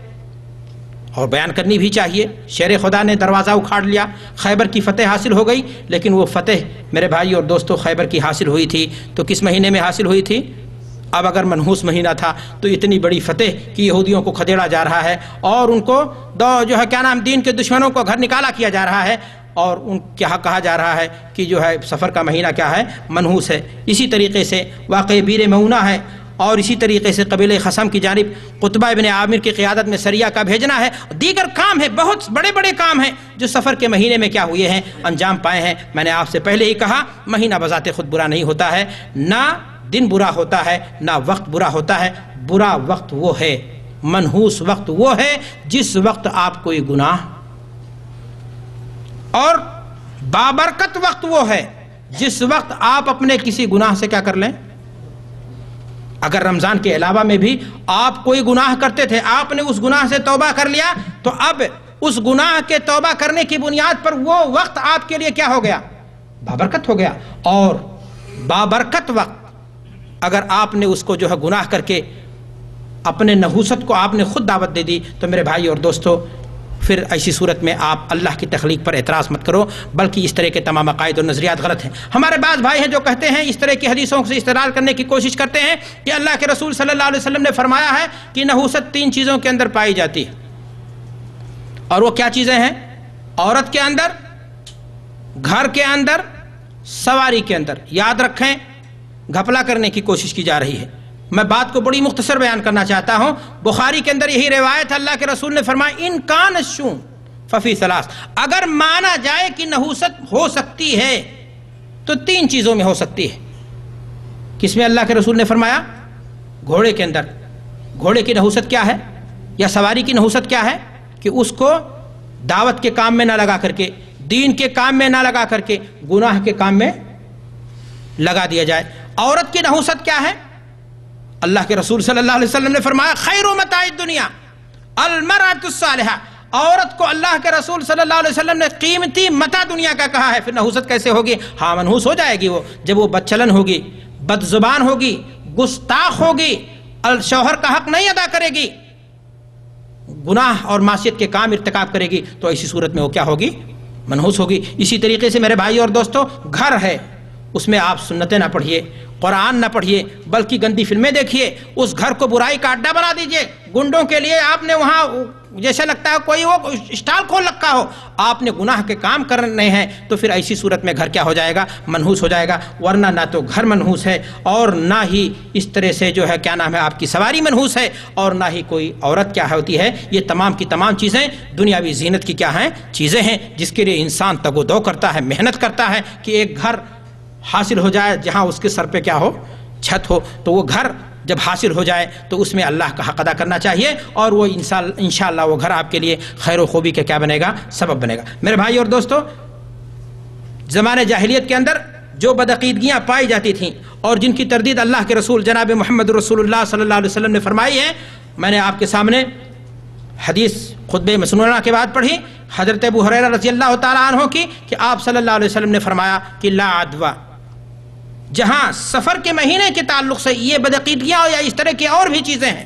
اور بیان کرنی بھی چاہیے۔ شیر خدا نے دروازہ اکھاڑ لیا، خیبر کی فتح حاصل ہو گئی، لیکن وہ فتح میرے بھائی اور دوستو خیبر کی حاصل ہوئی تھی تو کس مہینے میں حاصل ہوئی تھی؟ اب اگر منحوس مہینہ تھا تو اتنی بڑی فتح کہ یہودیوں کو کھدیڑا جا رہا ہے اور ان کو جو ہے کیا نام دین کے دشمنوں کو گھر نکالا کیا جا رہا ہے، اور ان کیا کہا جا رہا ہے کہ جو ہے سفر کا مہینہ کیا ہے؟ منحوس ہے۔ اسی طریقے سے واقع بیر مؤونہ ہے، اور اسی طریقے سے قبیلہ خصم کی جانب قطبہ ابن عامر کی قیادت میں سریہ کا بھیجنا ہے، دیگر کام ہے، بہت بڑے بڑے کام ہیں جو سفر کے مہینے میں کیا ہوئے ہیں؟ انجام پائے ہیں۔ میں نے آپ سے پہلے ہی کہا مہینہ بذات خود برا نہیں ہوتا ہے، نہ دن برا ہوتا ہے، نہ وقت برا ہوتا ہے۔ برا وقت وہ ہے، منحوس وقت وہ ہے جس وقت آپ کوئی گناہ، اور بابرکت وقت وہ ہے جس وقت آپ اپنے کسی گناہ سے کیا کر لیں۔ اگر رمضان کے علاوہ میں بھی آپ کوئی گناہ کرتے تھے، آپ نے اس گناہ سے توبہ کر لیا، تو اب اس گناہ کے توبہ کرنے کی بنیاد پر وہ وقت آپ کے لیے کیا ہو گیا؟ بابرکت ہو گیا۔ اور بابرکت وقت اگر آپ نے اس کو جو ہے گناہ کر کے اپنے نحوست کو آپ نے خود دعوت دے دی تو میرے بھائی اور دوستو پھر ایسی صورت میں آپ اللہ کی تخلیق پر اعتراض مت کرو، بلکہ اس طرح کے تمام عقائد اور نظریات غلط ہیں۔ ہمارے بعض بھائی ہیں جو کہتے ہیں، اس طرح کی حدیثوں سے استدلال کرنے کی کوشش کرتے ہیں کہ اللہ کے رسول صلی اللہ علیہ وسلم نے فرمایا ہے کہ نحوست 3 چیزوں کے اندر پائی جاتی ہے، اور وہ کیا چیزیں ہیں؟ عورت کے اندر، گھر کے اندر، سواری کے اندر۔ یاد رکھیں، گھپلا کرنے کی کوشش کی جا رہی ہے۔ میں بات کو بڑی مختصر بیان کرنا چاہتا ہوں۔ بخاری کے اندر یہی روایت، اللہ کے رسول نے فرمایا ان کان الشوم ففی ثلاث، اگر مانا جائے کہ نحوست ہو سکتی ہے تو 3 چیزوں میں ہو سکتی ہے۔ کس میں اللہ کے رسول نے فرمایا؟ گھوڑے کے اندر۔ گھوڑے کی نحوست کیا ہے، یا سواری کی نحوست کیا ہے؟ کہ اس کو دعوت کے کام میں نہ لگا کر کے، دین کے کام میں نہ لگا کر کے، گناہ کے کام میں لگا دیا جائے۔ عورت کی نحوست کیا ہے؟ اللہ کے رسول صلی اللہ علیہ وسلم نے فرمایا خیر متاع الدنیا المرأة الصالحہ، عورت کو اللہ کے رسول صلی اللہ علیہ وسلم نے قیمتی متاع دنیا کا کہا ہے۔ پھر نحوست کیسے ہوگی؟ ہاں منحوس ہو جائے گی وہ جب وہ بدچلن ہوگی، بد زبان ہوگی، گستاخ ہوگی، شوہر کا حق نہیں ادا کرے گی، گناہ اور معصیت کے کام ارتکاب کرے گی، تو ایسی صورت میں وہ کیا ہوگی؟ منحوس ہوگی۔ اسی طریقے سے میرے بھائی اور دوستو، گھر ہے، اس میں آپ سنتیں نہ پڑھیے، قرآن نہ پڑھیے، بلکہ گندی فلمیں دیکھیے، اس گھر کو برائی کا اڈا بنا دیجئے۔ گنڈوں کے لیے آپ نے وہاں جیسے لگتا ہے کوئی وہ اسٹال کھول رکھا ہو، آپ نے گناہ کے کام کرنے ہیں، تو پھر ایسی صورت میں گھر کیا ہو جائے گا؟ منحوس ہو جائے گا۔ ورنہ نہ تو گھر منحوس ہے، اور نہ ہی اس طرح سے جو ہے کیا نام ہے آپ کی سواری منحوس ہے، اور نہ ہی کوئی عورت کیا ہوتی ہے۔ یہ تمام کی تمام چیزیں دنیاوی زینت کی کیا ہیں؟ چیزیں ہیں، جس کے لیے انسان تگ و دو کرتا ہے، محنت کرتا ہے کہ ایک گھر حاصل ہو جائے جہاں اس کے سر پہ کیا ہو؟ چھت ہو۔ تو وہ گھر جب حاصل ہو جائے تو اس میں اللہ کا حق ادا کرنا چاہیے، اور وہ انشاءاللہ وہ گھر آپ کے لیے خیر و خوبی کا کیا بنے گا؟ سبب بنے گا۔ میرے بھائی اور دوستو، زمانے جاہلیت کے اندر جو بدعقیدگیاں پائی جاتی تھیں اور جن کی تردید اللہ کے رسول جناب محمد رسول اللہ صلی اللہ علیہ وسلم نے فرمائی ہے، میں نے آپ کے سامنے حدیث خطبہ مسنونہ کے بعد پڑھی، حضرت ابو ہریرہ رضی اللہ تعالیٰ عنہ کی، کہ آپ صلی اللہ علیہ وسلم نے فرمایا کہ لا عدوہ، جہاں سفر کے مہینے کے تعلق سے یہ بدعقیدگیاں یا اس طرح کی اور بھی چیزیں ہیں،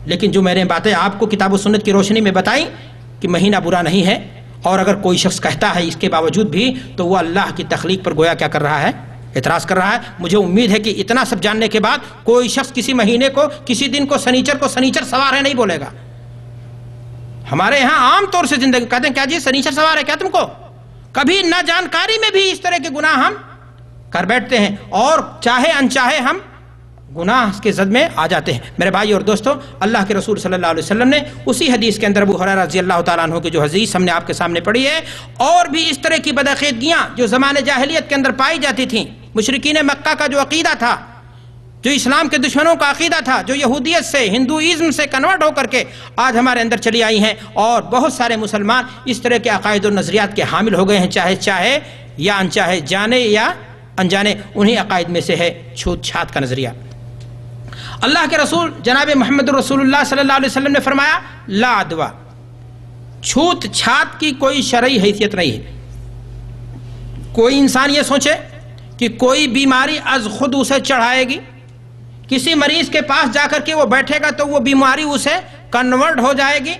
لیکن جو میں نے باتیں آپ کو کتاب و سنت کی روشنی میں بتائیں کہ مہینہ برا نہیں ہے، اور اگر کوئی شخص کہتا ہے اس کے باوجود بھی تو وہ اللہ کی تخلیق پر گویا کیا کر رہا ہے؟ اعتراض کر رہا ہے۔ مجھے امید ہے کہ اتنا سب جاننے کے بعد کوئی شخص کسی مہینے کو، کسی دن کو سنیچر سوار ہے نہیں بولے گا۔ ہمارے یہاں عام طور سے زندگی کہتے ہیں کیا جی سنیچر سوار ہے کیا تم کو؟ کبھی نہ جانکاری میں بھی اس طرح کے گناہ ہم کر بیٹھتے ہیں اور چاہے انچاہے ہم گناہ کے زد میں آ جاتے ہیں۔ میرے بھائی اور دوستو، اللہ کے رسول صلی اللہ علیہ وسلم نے اسی حدیث کے اندر ابو ہریرہ رضی اللہ تعالیٰ عنہ کی جو حدیث ہم نے آپ کے سامنے پڑھی ہے، اور بھی اس طرح کی بدعقیدگیاں جو زمانے جاہلیت کے اندر پائی جاتی تھیں، مشرکین مکہ کا جو عقیدہ تھا، جو اسلام کے دشمنوں کا عقیدہ تھا، جو یہودیت سے ہندوازم سے کنورٹ ہو کر کے آج ہمارے اندر چلی آئی ہیں، اور بہت سارے مسلمان اس طرح کے عقائد و نظریات کے حامل ہو گئے ہیں، چاہے یا انچاہے، جانے یا انجانے۔ انہی عقائد میں سے ہے چھوت چھات کا نظریہ۔ اللہ کے رسول جناب محمد رسول اللہ صلی اللہ علیہ وسلم نے فرمایا لا عدوہ، چھوت چھات کی کوئی شرعی حیثیت نہیں ہے۔ کوئی انسان یہ سوچے کہ کوئی بیماری از خود اسے چڑھائے گی، کسی مریض کے پاس جا کر کے وہ بیٹھے گا تو وہ بیماری اسے کنورٹ ہو جائے گی،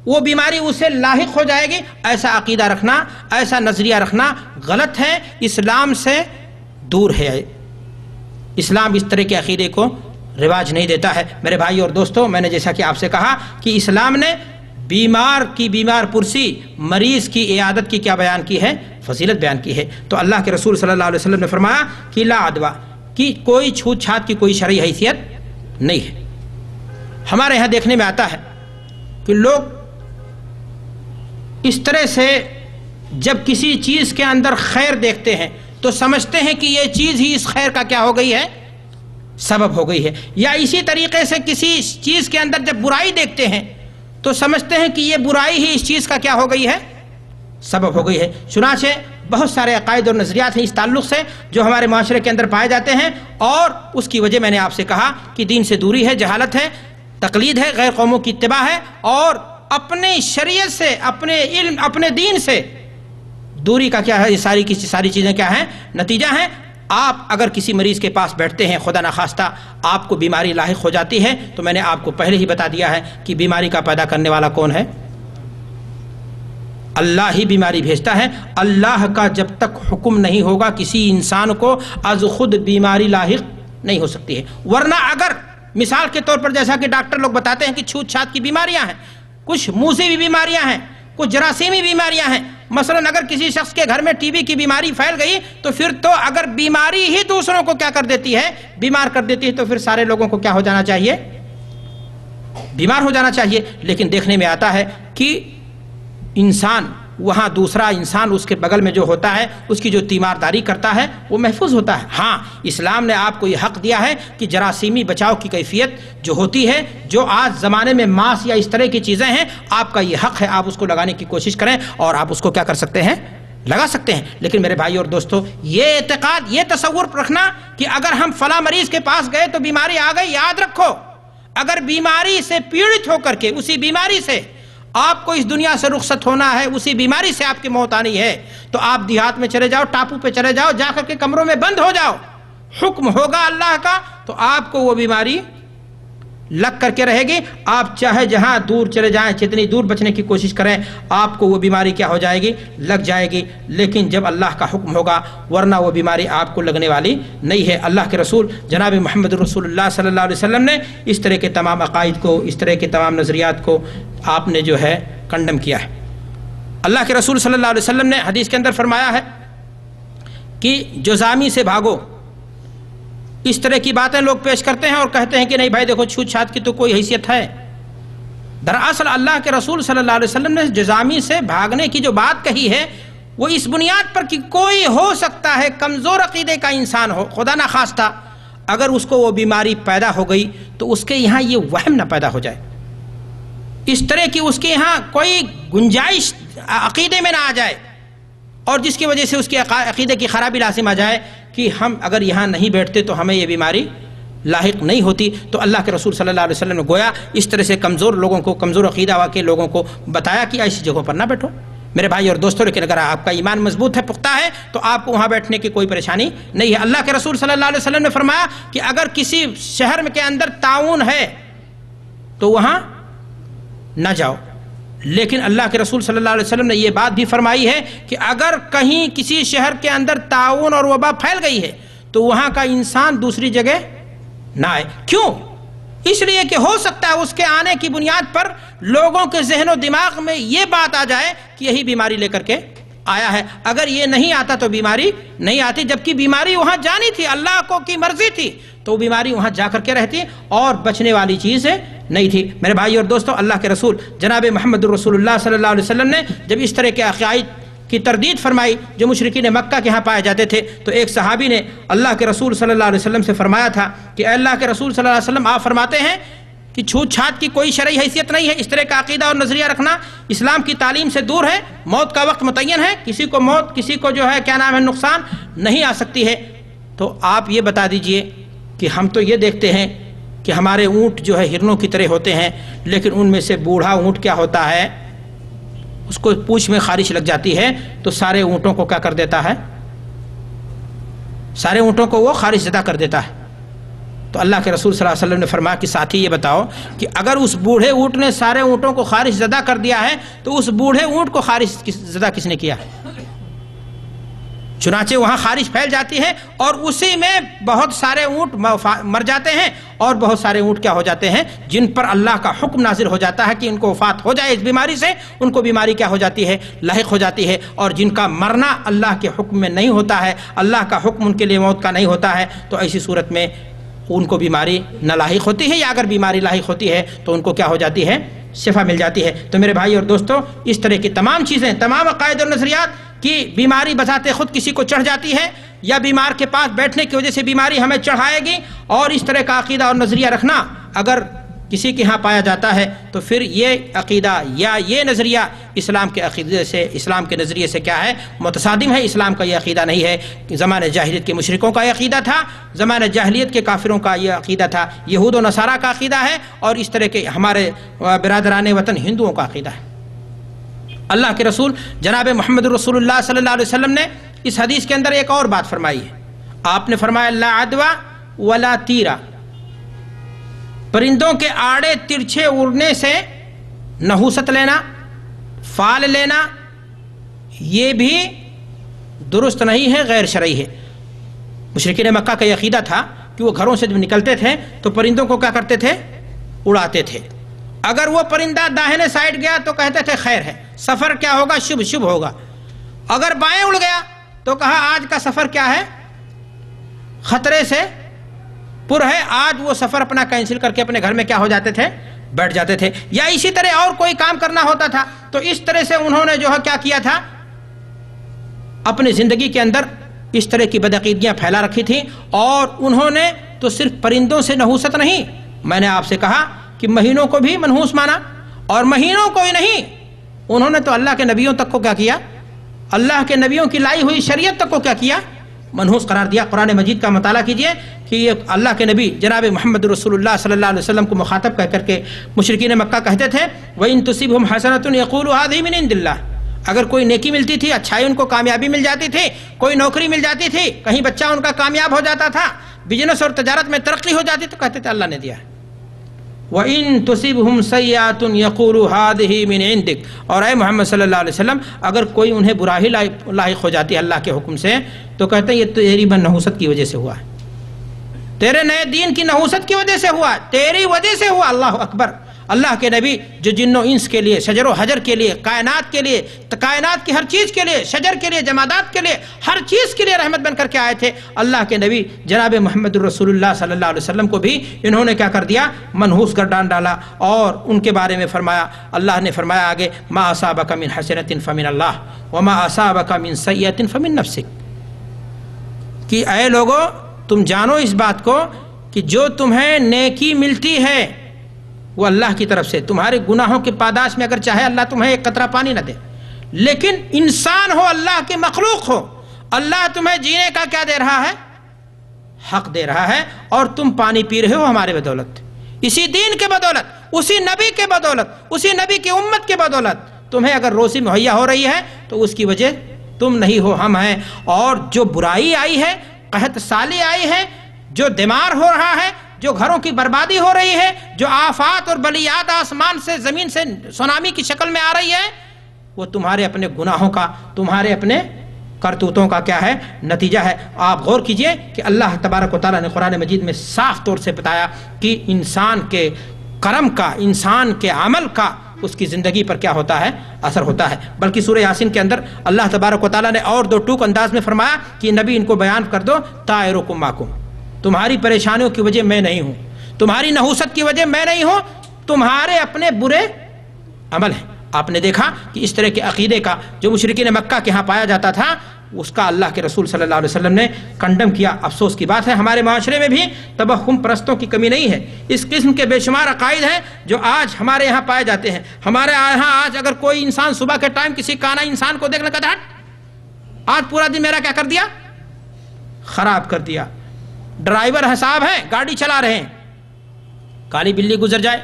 وہ بیماری اسے لاحق ہو جائے گی، ایسا عقیدہ رکھنا، ایسا نظریہ رکھنا غلط ہے، اسلام سے دور ہے۔ اسلام اس طرح کے عقیدے کو رواج نہیں دیتا ہے۔ میرے بھائی اور دوستو، میں نے جیسا کہ آپ سے کہا کہ اسلام نے بیمار کی بیمار پرسی، مریض کی عیادت کی کیا بیان کی ہے؟ فضیلت بیان کی ہے۔ تو اللہ کے رسول صلی اللہ علیہ وسلم نے فرمایا کہ لا عدوہ، کہ کوئی چھوت چھات کی کوئی شرعی حیثیت نہیں ہے۔ ہمارے یہاں دیکھنے میں آتا ہے کہ لوگ اس طرح سے جب کسی چیز کے اندر خیر دیکھتے ہیں تو سمجھتے ہیں کہ یہ چیز ہی اس خیر کا کیا ہو گئی ہے؟ سبب ہو گئی ہے، یا اسی طریقے سے کسی چیز کے اندر جب برائی دیکھتے ہیں تو سمجھتے ہیں کہ یہ برائی ہی اس چیز کا کیا ہو گئی ہے؟ سبب ہو گئی ہے۔ چنانچہ بہت سارے عقائد اور نظریات ہیں اس تعلق سے جو ہمارے معاشرے کے اندر پائے جاتے ہیں، اور اس کی وجہ میں نے آپ سے کہا کہ دین سے دوری ہے، جہالت ہے، تقلید ہے، غیر قوموں کی اتباع ہے، اور اپنے شریعت سے، اپنے علم، اپنے دین سے دوری کا کیا ہے؟ یہ ساری چیزیں کیا ہیں؟ نتیجہ ہیں۔ آپ اگر کسی مریض کے پاس بیٹھتے ہیں، خدا نخواستہ آپ کو بیماری لاحق ہو جاتی ہے، تو میں نے آپ کو پہلے ہی بتا دیا ہے کہ بیماری کا پیدا کرنے والا کون ہے؟ اللہ ہی بیماری بھیجتا ہے۔ اللہ کا جب تک حکم نہیں ہوگا کسی انسان کو از خود بیماری لاحق نہیں ہو سکتی ہے۔ ورنہ اگر مثال کے طور پر جیسا کہ ڈاکٹر لوگ بتاتے ہیں کہ چھوت چھات کی بیماریاں ہیں، کچھ موذی بھی بیماریاں ہیں، کچھ جراثیمی بیماریاں ہیں، مثلا اگر کسی شخص کے گھر میں ٹی بی کی بیماری پھیل گئی تو پھر تو اگر بیماری ہی دوسروں کو کیا کر دیتی ہے؟ بیمار کر دیتی ہے، تو پھر سارے لوگوں کو کیا ہو جانا چاہیے؟ بیمار ہو جانا چاہیے۔ لیکن دیکھنے میں آتا ہے کہ انسان وہاں دوسرا انسان اس کے بغل میں جو ہوتا ہے اس کی جو تیمارداری کرتا ہے وہ محفوظ ہوتا ہے۔ ہاں، اسلام نے آپ کو یہ حق دیا ہے کہ جراثیمی بچاؤ کی کیفیت جو ہوتی ہے، جو آج زمانے میں ماس یا اس طرح کی چیزیں ہیں، آپ کا یہ حق ہے، آپ اس کو لگانے کی کوشش کریں اور آپ اس کو کیا کر سکتے ہیں؟ لگا سکتے ہیں۔ لیکن میرے بھائی اور دوستو، یہ اعتقاد، یہ تصور رکھنا کہ اگر ہم فلاں مریض کے پاس گئے تو بیماری آ گئی، یاد رکھو اگر بیماری سے پیڑت ہو کر کے اسی بیماری سے آپ کو اس دنیا سے رخصت ہونا ہے، اسی بیماری سے آپ کی موت آنی ہے، تو آپ دیہات میں چلے جاؤ، ٹاپو پہ چلے جاؤ، جا کر کے کمروں میں بند ہو جاؤ، حکم ہوگا اللہ کا تو آپ کو وہ بیماری لگ کر کے رہے گی۔ آپ چاہے جہاں دور چلے جائیں، جتنی دور بچنے کی کوشش کریں، آپ کو وہ بیماری کیا ہو جائے گی؟ لگ جائے گی۔ لیکن جب اللہ کا حکم ہوگا، ورنہ وہ بیماری آپ کو لگنے والی نہیں ہے۔ اللہ کے رسول جناب محمد رسول اللہ صلی اللہ علیہ وسلم نے اس طرح کے تمام عقائد کو، اس طرح کے تمام نظریات کو آپ نے جو ہے کنڈم کیا ہے۔ اللہ کے رسول صلی اللہ علیہ وسلم نے حدیث کے اندر فرمایا ہے کہ جزامی سے بھاگو۔ اس طرح کی باتیں لوگ پیش کرتے ہیں اور کہتے ہیں کہ نہیں بھائی دیکھو چھوت چھات کی تو کوئی حیثیت ہے۔ دراصل اللہ کے رسول صلی اللہ علیہ وسلم نے جزامی سے بھاگنے کی جو بات کہی ہے وہ اس بنیاد پر کہ کوئی ہو سکتا ہے کمزور عقیدے کا انسان ہو، خدا نخواستہ اگر اس کو وہ بیماری پیدا ہو گئی تو اس کے یہاں یہ وہم نہ پیدا ہو جائے، اس طرح کی اس کے یہاں کوئی گنجائش عقیدے میں نہ آ جائے، اور جس کی وجہ سے اس کے عقیدے کی خرابی لازم آ جائے کہ ہم اگر یہاں نہیں بیٹھتے تو ہمیں یہ بیماری لاحق نہیں ہوتی۔ تو اللہ کے رسول صلی اللہ علیہ وسلم نے گویا اس طرح سے کمزور لوگوں کو، کمزور عقیدہ کے لوگوں کو بتایا کہ ایسی جگہوں پر نہ بیٹھو میرے بھائی اور دوستوں۔ لیکن اگر آپ کا ایمان مضبوط ہے، پختہ ہے، تو آپ کو وہاں بیٹھنے کی کوئی پریشانی نہیں ہے۔ اللہ کے رسول صلی اللہ علیہ وسلم نے فرمایا کہ اگر کسی شہر کے اندر طاعون ہے تو وہاں نہ جاؤ، لیکن اللہ کے رسول صلی اللہ علیہ وسلم نے یہ بات بھی فرمائی ہے کہ اگر کہیں کسی شہر کے اندر طاعون اور وبا پھیل گئی ہے تو وہاں کا انسان دوسری جگہ نہ آئے۔ کیوں؟ اس لیے کہ ہو سکتا ہے اس کے آنے کی بنیاد پر لوگوں کے ذہن و دماغ میں یہ بات آ جائے کہ یہی بیماری لے کر کے آیا ہے. اگر یہ نہیں آتا تو بیماری نہیں آتی، جبکہ بیماری وہاں جانی تھی، اللہ کو کی مرضی تھی تو وہ بیماری وہاں جا کر کے رہتی اور بچنے والی چیز نہیں تھی. میرے بھائی اور دوستو، اللہ کے رسول جناب محمد رسول اللہ صلی اللہ علیہ وسلم نے جب اس طرح کے عقائد کی تردید فرمائی جو مشرکین مکہ کے ہاں پائے جاتے تھے، تو ایک صحابی نے اللہ کے رسول صلی اللہ علیہ وسلم سے فرمایا تھا کہ اے اللہ کے رسول صلی اللہ علیہ وسلم، آپ فرماتے ہیں کہ چھوت چھات کی کوئی شرعی حیثیت نہیں ہے، اس طرح کا عقیدہ اور نظریہ رکھنا اسلام کی تعلیم سے دور ہے، موت کا وقت متعین ہے، کسی کو موت، کسی کو جو ہے کیا نام ہے نقصان نہیں آ سکتی ہے. تو آپ یہ بتا دیجئے کہ ہم تو یہ دیکھتے ہیں کہ ہمارے اونٹ جو ہے ہرنوں کی طرح ہوتے ہیں، لیکن ان میں سے بوڑھا اونٹ کیا ہوتا ہے، اس کو پوچھ میں خارش لگ جاتی ہے تو سارے اونٹوں کو کیا کر دیتا ہے، سارے اونٹوں کو وہ خارش زدہ کر دیتا ہے. تو اللہ کے رسول صلی اللہ علیہ وسلم نے فرمایا کہ ساتھی یہ بتاؤ کہ اگر اس بوڑھے اونٹ نے سارے اونٹوں کو خارش زدہ کر دیا ہے تو اس بوڑھے اونٹ کو خارش زدہ کس نے کیا؟ چنانچہ وہاں خارش پھیل جاتی ہے اور اسی میں بہت سارے اونٹ مر جاتے ہیں اور بہت سارے اونٹ کیا ہو جاتے ہیں جن پر اللہ کا حکم نازل ہو جاتا ہے کہ ان کو وفات ہو جائے اس بیماری سے، ان کو بیماری کیا ہو جاتی ہے، لاحق ہو جاتی ہے. اور جن کا مرنا اللہ کے حکم میں نہیں ہوتا ہے، اللہ کا حکم ان کے لیے موت کا نہیں ہوتا ہے، تو ایسی صورت میں ان کو بیماری نہ لاحق ہوتی ہے، یا اگر بیماری لاحق ہوتی ہے تو ان کو کیا ہو جاتی ہے، شفا مل جاتی ہے. تو میرے بھائی اور دوستو، اس طرح کی تمام چیزیں، تمام عقائد اور نظریات کی بیماری بذات خود کسی کو چڑھ جاتی ہے یا بیمار کے پاس بیٹھنے کی وجہ سے بیماری ہمیں چڑھائے گی، اور اس طرح کا عقیدہ اور نظریہ رکھنا اگر کسی کے ہاں پایا جاتا ہے تو پھر یہ عقیدہ یا یہ نظریہ اسلام کے عقیدے سے، اسلام کے نظریے سے کیا ہے، متصادم ہے. اسلام کا یہ عقیدہ نہیں ہے. زمانہ جاہلیت کے مشرکوں کا یہ عقیدہ تھا، زمانہ جاہلیت کے کافروں کا یہ عقیدہ تھا، یہود و نصارہ کا عقیدہ ہے، اور اس طرح کے ہمارے برادران وطن ہندوؤں کا عقیدہ ہے. اللہ کے رسول جناب محمد رسول اللہ صلی اللہ علیہ وسلم نے اس حدیث کے اندر ایک اور بات فرمائی ہے. آپ نے فرمایا لا عدوى ولا تیرا، پرندوں کے آڑے ترچھے اڑنے سے نحوست لینا، فال لینا، یہ بھی درست نہیں ہے، غیر شرعی ہے. مشرکین مکہ کا یہ عقیدہ تھا کہ وہ گھروں سے جب نکلتے تھے تو پرندوں کو کیا کرتے تھے، اڑاتے تھے. اگر وہ پرندہ داہنے سائڈ گیا تو کہتے تھے خیر ہے، سفر کیا ہوگا، شبھ ہوگا. اگر بائیں اڑ گیا تو کہا آج کا سفر کیا ہے، خطرے سے پر ہے، آج وہ سفر اپنا کینسل کر کے اپنے گھر میں کیا ہو جاتے تھے، بیٹھ جاتے تھے. یا اسی طرح اور کوئی کام کرنا ہوتا تھا تو اس طرح سے انہوں نے جو ہے کیا کیا تھا، اپنی زندگی کے اندر اس طرح کی بدعقیدگیاں پھیلا رکھی تھیں. اور انہوں نے تو صرف پرندوں سے نحوست نہیں، میں نے آپ سے کہا کہ مہینوں کو بھی منحوس مانا، اور مہینوں کو ہی نہیں، انہوں نے تو اللہ کے نبیوں تک کو کیا کیا، اللہ کے نبیوں کی لائی ہوئی شریعت تک کو کیا کیا، منحوس قرار دیا. قرآن مجید کا مطالعہ کیجئے کہ یہ اللہ کے نبی جناب محمد رسول اللہ صلی اللہ علیہ وسلم کو مخاطب کہہ کر کے مشرکین مکہ کہتے تھے وَإِن تُصِبْهُمْ حَسَنَةٌ يَقُولُوا هَذِهِ مِنْ عِنْدِ اللَّهِ، اگر کوئی نیکی ملتی تھی، اچھائی ان کو کامیابی مل جاتی تھی، کوئی نوکری مل جاتی تھی، کہیں بچہ ان کا کامیاب ہو جاتا تھا، بزنس اور تجارت میں ترقی ہو جاتی تو کہتے تھے اللہ نے دیا ہے. وَإِن تُصِبْهُمْ سَيِّئَةٌ يَقُولُوا هَذِهِ مِنْ عِنْدِكَ، اور اے محمد صلی اللہ علیہ وسلم اگر کوئی انہیں برائی لاحق ہو جاتی ہے اللہ کے حکم سے تو کہتے ہیں یہ تیری نحوست کی وجہ سے ہوا ہے، تیرے نئے دین کی نحوست کی وجہ سے ہوا، تیری وجہ سے ہوا. اللہ اکبر. اللہ کے نبی جو جن و انس کے لیے، شجر و حجر کے لیے، کائنات کے لیے، کائنات کی ہر چیز کے لیے، شجر کے لیے، جمادات کے لیے، ہر چیز کے لیے رحمت بن کر کے آئے تھے، اللہ کے نبی جناب محمد رسول اللہ صلی اللہ علیہ وسلم کو بھی انہوں نے کیا کر دیا، منحوس کر ڈالا. اور ان کے بارے میں فرمایا، اللہ نے فرمایا آگے ما اصابک من حسنۃ فمن اللہ وما اصابک من سیئۃ فمن نفسک، کہ اے لوگو تم جانو اس بات کو کہ جو تمہیں نیکی ملتی ہے وہ اللہ کی طرف سے، تمہارے گناہوں کے پاداش میں اگر چاہے اللہ تمہیں ایک قطرہ پانی نہ دے، لیکن انسان ہو، اللہ کے مخلوق ہو، اللہ تمہیں جینے کا کیا دے رہا ہے، حق دے رہا ہے، اور تم پانی پی رہے ہو ہمارے بدولت، اسی دین کے بدولت، اسی نبی کے بدولت، اسی نبی کی امت کے بدولت تمہیں اگر روزی مہیا ہو رہی ہے تو اس کی وجہ تم نہیں ہو، ہم ہیں. اور جو برائی آئی ہے، قحط سالی آئی ہے، جو دمار ہو رہا ہے، جو گھروں کی بربادی ہو رہی ہے، جو آفات اور بلیات آسمان سے، زمین سے سونامی کی شکل میں آ رہی ہے، وہ تمہارے اپنے گناہوں کا، تمہارے اپنے کرتوتوں کا کیا ہے نتیجہ ہے۔ آپ غور کیجئے کہ اللہ تبارک و تعالیٰ نے قرآن مجید میں صاف طور سے بتایا کہ انسان کے کرم کا، انسان کے عمل کا اس کی زندگی پر کیا ہوتا ہے، اثر ہوتا ہے۔ بلکہ سورہ یاسین کے اندر اللہ تبارک و تعالیٰ نے اور دو ٹوک انداز میں فرمایا کہ نبی ان کو بیان کر دو، طائرکم معکم، تمہاری پریشانیوں کی وجہ میں نہیں ہوں، تمہاری نحوست کی وجہ میں نہیں ہوں، تمہارے اپنے برے عمل ہیں۔ آپ نے دیکھا کہ اس طرح کے عقیدے کا جو مشرکین مکہ کے ہاں پایا جاتا تھا، اس کا اللہ کے رسول صلی اللہ علیہ وسلم نے کنڈم کیا۔ افسوس کی بات ہے ہمارے معاشرے میں بھی تبہم پرستوں کی کمی نہیں ہے۔ اس قسم کے بے شمار عقائد ہیں جو آج ہمارے یہاں پائے جاتے ہیں۔ ہمارے یہاں آج اگر کوئی انسان صبح کے ٹائم کسی کانا انسان کو دیکھنے کا ہٹ، آج پورا دن میرا کیا کر دیا، خراب کر دیا۔ ڈرائیور ہے صاحب ہیں، گاڑی چلا رہے ہیں، کالی بلی گزر جائے،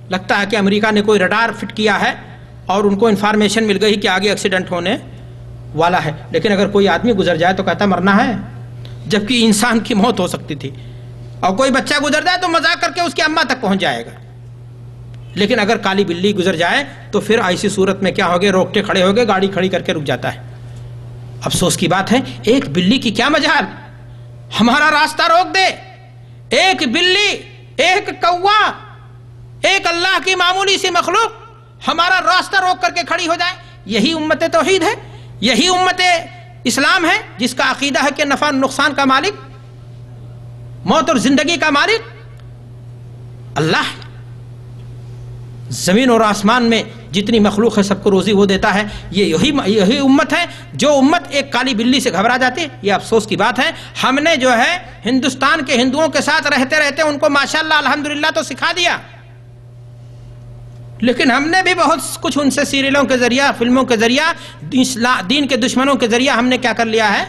لگتا ہے کہ امریکہ نے کوئی رڈار فٹ کیا ہے اور ان کو انفارمیشن مل گئی کہ آگے ایکسیڈنٹ ہونے والا ہے، لیکن اگر کوئی آدمی گزر جائے تو کہتا مرنا ہے، جبکہ انسان کی موت ہو سکتی تھی۔ اور کوئی بچہ گزر جائے تو مذاق کر کے اس کی اماں تک پہنچ جائے گا، لیکن اگر کالی بلی گزر جائے تو پھر ایسی صورت میں کیا ہوگے، روکتے کھڑے ہوگے، گاڑی کھڑی کر کے رک جاتا ہے۔ افسوس کی بات ہے ایک بلی کی کیا مجال، ہمارا راستہ روک دے، ایک بلی، ایک کوا، ایک اللہ کی معمولی سی مخلوق ہمارا راستہ روک کر کے کھڑی ہو جائے۔ یہی امت توحید ہے، یہی امت اسلام ہے جس کا عقیدہ ہے کہ نفع نقصان کا مالک، موت اور زندگی کا مالک اللہ ہے۔ زمین اور آسمان میں جتنی مخلوق ہے سب کو روزی وہ دیتا ہے۔ یہی امت ہے جو امت ایک کالی بلی سے گھبرا جاتی ہے۔ یہ افسوس کی بات ہے ہم نے جو ہے ہندوستان کے ہندوؤں کے ساتھ رہتے رہتے ان کو ماشاءاللہ الحمدللہ تو سکھا دیا، لیکن ہم نے بھی بہت کچھ ان سے سیریلوں کے ذریعہ، فلموں کے ذریعہ، دین کے دشمنوں کے ذریعہ ہم نے کیا کر لیا ہے،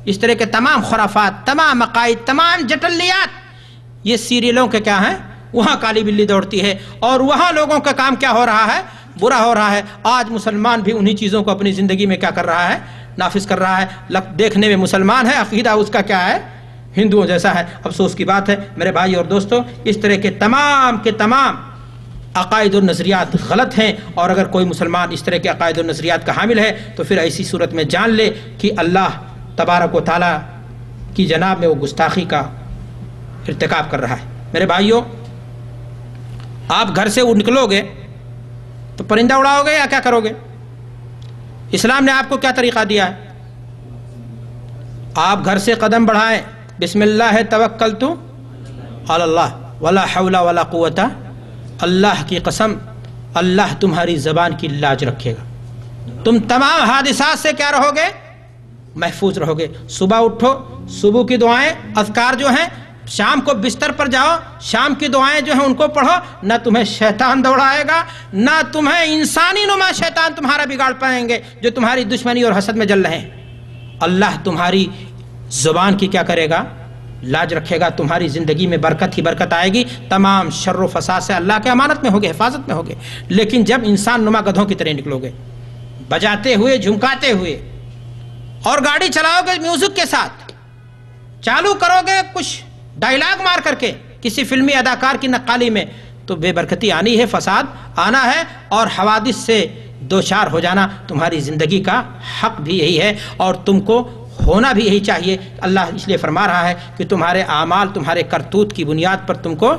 اس طرح کے تمام خرافات، تمام عقائد، تمام جٹلیات یہ سیریلوں کے کیا ہیں، وہاں کالی بلی دوڑتی ہے اور وہاں لوگوں کا کام کیا ہو رہا ہے، برا ہو رہا ہے۔ آج مسلمان بھی انہی چیزوں کو اپنی زندگی میں کیا کر رہا ہے، نافذ کر رہا ہے۔ دیکھنے میں مسلمان ہے، عقیدہ اس کا کیا ہے، ہندوؤں جیسا ہے۔ افسوس کی بات ہے میرے بھائی اور دوستو، اس طرح کے تمام عقائد اور نظریات غلط ہیں، اور اگر کوئی مسلمان اس طرح کے عقائد اور نظریات کا حامل ہے تو پھر ایسی صورت میں جان لے کہ اللہ تبارک و تعالیٰ کی جناب میں وہ گستاخی کا ارتکاب کر رہا ہے۔ میرے بھائیوں، آپ گھر سے نکلو گے تو پرندہ اڑاؤ گے یا کیا کرو گے؟ اسلام نے آپ کو کیا طریقہ دیا ہے؟ آپ گھر سے قدم بڑھائیں، بسم اللہ توکلت علی اللہ ولا حول ولا قوت، اللہ کی قسم اللہ تمہاری زبان کی لاج رکھے گا، تم تمام حادثات سے کیا رہو گے، محفوظ رہو گے۔ صبح اٹھو، صبح کی دعائیں اذکار جو ہیں، شام کو بستر پر جاؤ، شام کی دعائیں جو ہیں ان کو پڑھو، نہ تمہیں شیطان دوڑائے گا، نہ تمہیں انسانی نما شیطان تمہارا بگاڑ پائیں گے جو تمہاری دشمنی اور حسد میں جل رہے ہیں۔ اللہ تمہاری زبان کی کیا کرے گا، لاج رکھے گا، تمہاری زندگی میں برکت ہی برکت آئے گی، تمام شر و فساد سے اللہ کے امانت میں ہوگے، حفاظت میں ہوگے۔ لیکن جب انسان نما گدھوں کی طرح نکلو گے، بجاتے ہوئے، جھمکاتے ہوئے، اور گاڑی چلاؤ گے میوزک کے ساتھ، چالو کرو گے کچھ ڈائلاگ مار کر کے کسی فلمی اداکار کی نقالی میں، تو بے برکتی آنی ہے، فساد آنا ہے، اور حوادث سے دوچار ہو جانا تمہاری زندگی کا حق بھی یہی ہے، اور تم کو ہونا بھی یہی چاہیے۔ اللہ اس لیے فرما رہا ہے کہ تمہارے اعمال، تمہارے کرتوت کی بنیاد پر تم کو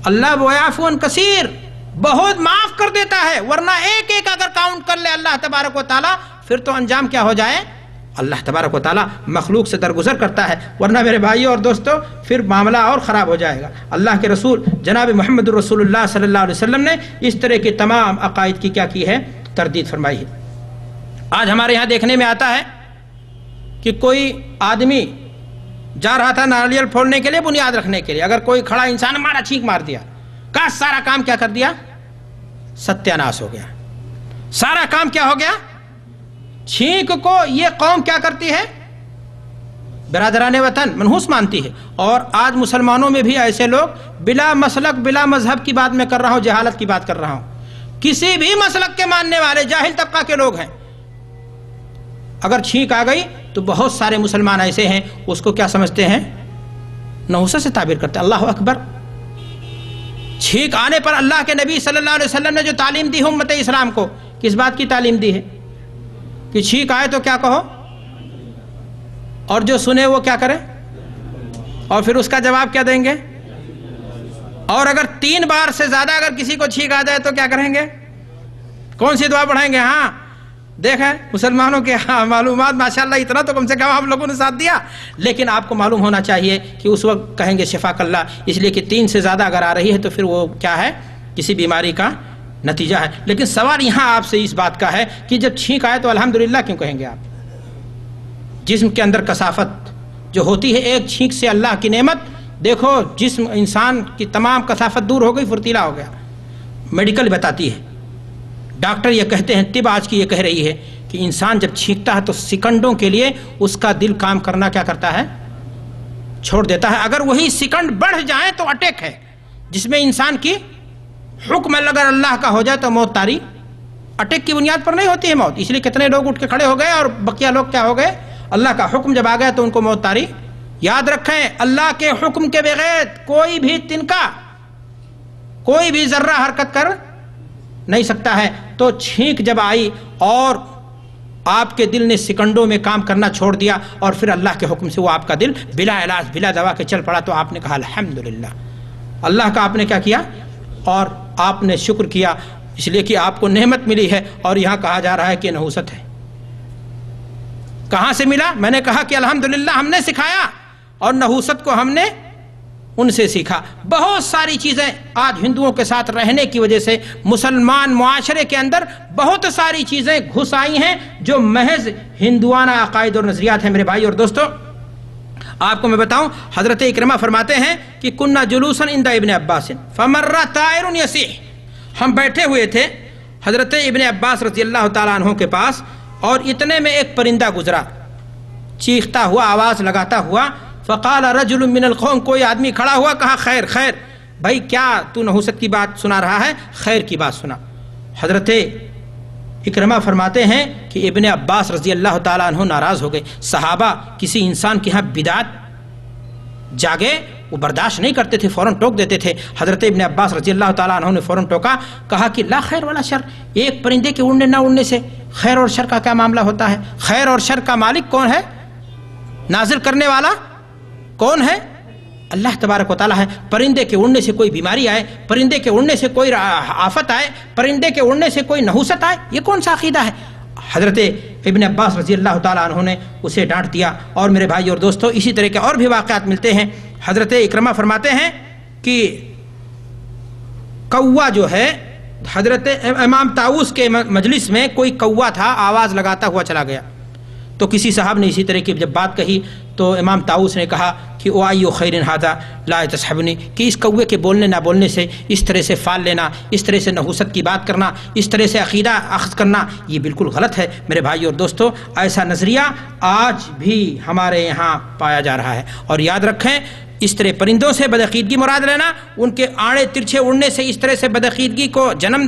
اللہ ویعفو عن کثیر، بہت معاف کر دیتا ہے، ورنہ ایک ایک اگر کاؤنٹ کر لے اللہ تبارک و تعالیٰ، پھر تو انجام کیا ہو جائے، اللہ تبارک و تعالیٰ مخلوق سے درگزر کرتا ہے، ورنہ میرے بھائیوں اور دوستوں پھر معاملہ اور خراب ہو جائے گا۔ اللہ کے رسول جناب محمد رسول اللہ صلی اللہ علیہ وسلم نے اس طرح کے تمام عقائد کی کیا کی ہے، تردید فرمائی ہے۔ آج ہمارے یہاں دیکھنے میں آتا ہے کہ کوئی آدمی جا رہا تھا ناریل پھوڑنے کے لیے، بنیاد رکھنے کے لیے، اگر کوئی کھڑا انسان مارا، چھینک مار دیا، کا سارا کام کیا کر دیا، ستیاناش ہو گیا، سارا کام کیا ہو گیا۔ چھینک کو یہ قوم کیا کرتی ہے، برادران وطن منحوس مانتی ہے، اور آج مسلمانوں میں بھی ایسے لوگ، بلا مسلک بلا مذہب کی بات میں کر رہا ہوں، جہالت کی بات کر رہا ہوں، کسی بھی مسلک کے ماننے والے جاہل طبقہ کے لوگ ہیں، اگر چھینک آ گئی تو بہت سارے مسلمان ایسے ہیں اس کو کیا سمجھتے ہیں، نحوست سے تعبیر کرتے ہیں۔ اللہ اکبر، چھینک آنے پر اللہ کے نبی صلی اللہ علیہ وسلم نے جو تعلیم دی ہے امت اسلام کو، کس بات کی تعلیم دی ہے، کہ چھینک آئے تو کیا کہو، اور جو سنے وہ کیا کرے، اور پھر اس کا جواب کیا دیں گے؟ اور اگر 3 بار سے زیادہ اگر کسی کو چھینک آ جائے تو کیا کریں گے؟ کون سی دعا پڑھائیں گے؟ ہاں دیکھیں مسلمانوں کے معلومات ماشاءاللہ اتنا تو کم سے کم آپ لوگوں نے ساتھ دیا، لیکن آپ کو معلوم ہونا چاہیے کہ اس وقت کہیں گے شفاک اللہ، اس لیے کہ 3 سے زیادہ اگر آ رہی ہے تو پھر وہ کیا ہے؟ کسی بیماری کا نتیجہ ہے۔ لیکن سوال یہاں آپ سے اس بات کا ہے کہ جب چھینک آئے تو الحمدللہ کیوں کہیں گے آپ؟ جسم کے اندر کثافت جو ہوتی ہے ایک چھینک سے اللہ کی نعمت، دیکھو جسم انسان کی تمام کثافت دور ہو گئی، فرتیلا ہو گیا۔ میڈیکل بتاتی ہے، ڈاکٹر یہ کہتے ہیں، طب آج کی یہ کہہ رہی ہے کہ انسان جب چھینکتا ہے تو سیکنڈوں کے لیے اس کا دل کام کرنا کیا کرتا ہے؟ چھوڑ دیتا ہے۔ اگر وہی سیکنڈ بڑھ جائیں تو اٹیک ہے، جس میں انسان کی حکم اگر اللہ کا ہو جائے تو موت طاری۔ اٹیک کی بنیاد پر نہیں ہوتی ہے موت، اس لیے کتنے لوگ اٹھ کے کھڑے ہو گئے اور بقیہ لوگ کیا ہو گئے؟ اللہ کا حکم جب آ گیا تو ان کو موت طاری۔ یاد رکھیں اللہ کے حکم کے بغیر کوئی بھی تنکا، کوئی بھی ذرہ حرکت کر نہیں سکتا ہے۔ تو چھینک جب آئی اور آپ کے دل نے سیکنڈوں میں کام کرنا چھوڑ دیا اور پھر اللہ کے حکم سے وہ آپ کا دل بلا علاج بلا دوا کے چل پڑا، تو آپ نے کہا الحمدللہ، اللہ کا آپ نے کیا کیا؟ اور آپ نے شکر کیا، اس لیے کہ آپ کو نعمت ملی ہے۔ اور یہاں کہا جا رہا ہے کہ نحوست ہے۔ کہاں سے ملا؟ میں نے کہا کہ الحمدللہ ہم نے سکھایا، اور نحوست کو ہم نے ان سے سیکھا۔ بہت ساری چیزیں آج ہندوؤں کے ساتھ رہنے کی وجہ سے مسلمان معاشرے کے اندر بہت ساری چیزیں گھس آئی ہیں جو محض ہندوانہ عقائد اور نظریات ہیں۔ میرے بھائی اور دوستو، آپ کو میں بتاؤں، حضرت اکرمہ فرماتے ہیں کہ کننا جلوسا عند ابن عباس فمر طائر یسیح، ہم بیٹھے ہوئے تھے حضرت ابن عباس رضی اللہ تعالیٰ عنہ کے پاس، اور اتنے میں ایک پرندہ گزرا چیختا ہوا، آواز لگاتا ہوا۔ فقال رجل من القوم، کوئی آدمی کھڑا ہوا، کہا خیر خیر، بھائی کیا تو نحوست کی بات سنا رہا ہے؟ خیر کی بات سنا۔ حضرت اکرمہ فرماتے ہیں کہ ابن عباس رضی اللہ تعالیٰ عنہ ناراض ہو گئے۔ صحابہ کسی انسان کے ہاں بدعت جاگے وہ برداشت نہیں کرتے تھے، فوراً ٹوک دیتے تھے۔ حضرت ابن عباس رضی اللہ تعالیٰ عنہ نے فوراً ٹوکا، کہا کہ لا خیر ولا شر، ایک پرندے کے اڑنے نہ اڑنے سے خیر اور شر کا کیا معاملہ ہوتا ہے؟ خیر اور شر کا مالک کون ہے؟ نازل کرنے والا کون ہے؟ اللہ تبارک و تعالیٰ ہے۔ پرندے کے اڑنے سے کوئی بیماری آئے، پرندے کے اڑنے سے کوئی آفت آئے، پرندے کے اڑنے سے کوئی نحوست آئے، یہ کون سا عقیدہ ہے؟ حضرت ابن عباس رضی اللہ تعالیٰ عنہ نے اسے ڈانٹ دیا۔ اور میرے بھائی اور دوستو، اسی طرح کے اور بھی واقعات ملتے ہیں۔ حضرت اکرمہ فرماتے ہیں کہ کوا جو ہے، حضرت امام طاؤس کے مجلس میں کوئی کوا تھا، آواز لگاتا ہوا چلا گیا، تو کسی صاحب نے اسی طرح کی جب بات کہی تو امام طاؤس نے کہا کہ او آئیو خیر ھذا لا تصحبنی، کہ اس کوے کے بولنے نہ بولنے سے، اس طرح سے فال لینا، اس طرح سے نحوست کی بات کرنا، اس طرح سے عقیدہ اخذ کرنا، یہ بالکل غلط ہے۔ میرے بھائی اور دوستو، ایسا نظریہ آج بھی ہمارے یہاں پایا جا رہا ہے۔ اور یاد رکھیں، اس طرح پرندوں سے بدعقیدگی مراد لینا، ان کے آڑے ترچھے اڑنے سے اس طرح سے بدعقیدگی کو جنم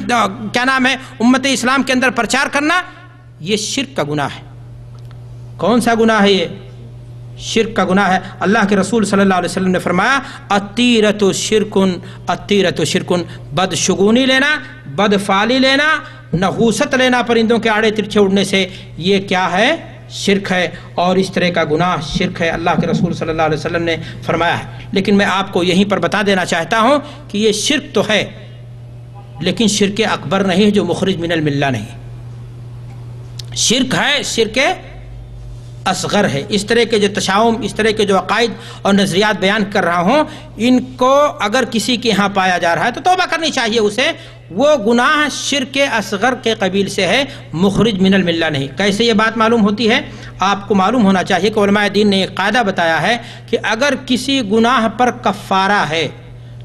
کیا نام ہے امت اسلام کے اندر پرچار کرنا، یہ شرک کا گناہ ہے۔ کون سا گناہ ہے یہ؟ شرک کا گناہ ہے۔ اللہ کے رسول صلی اللہ علیہ وسلم نے فرمایا الطیرۃ شرکن، الطیرۃ شرکن، بدشگونی لینا، بدفعلی لینا، نحوست لینا پرندوں کے آڑے ترچھے اڑنے سے، یہ کیا ہے؟ شرک ہے، اور اس طرح کا گناہ شرک ہے، اللہ کے رسول صلی اللہ علیہ وسلم نے فرمایا ہے۔ لیکن میں آپ کو یہیں پر بتا دینا چاہتا ہوں کہ یہ شرک تو ہے، لیکن شرک اکبر نہیں جو مخرج من الملہ نہیں۔ شرک ہے، شرک اصغر ہے۔ اس طرح کے جو تشاؤم، اس طرح کے جو عقائد اور نظریات بیان کر رہا ہوں، ان کو اگر کسی کے ہاں پایا جا رہا ہے تو توبہ کرنی چاہیے اسے۔ وہ گناہ شرک اصغر کے قبیل سے ہے، مخرج من الملہ نہیں۔ کیسے یہ بات معلوم ہوتی ہے؟ آپ کو معلوم ہونا چاہیے کہ علماء دین نے ایک قاعدہ بتایا ہے کہ اگر کسی گناہ پر کفارہ ہے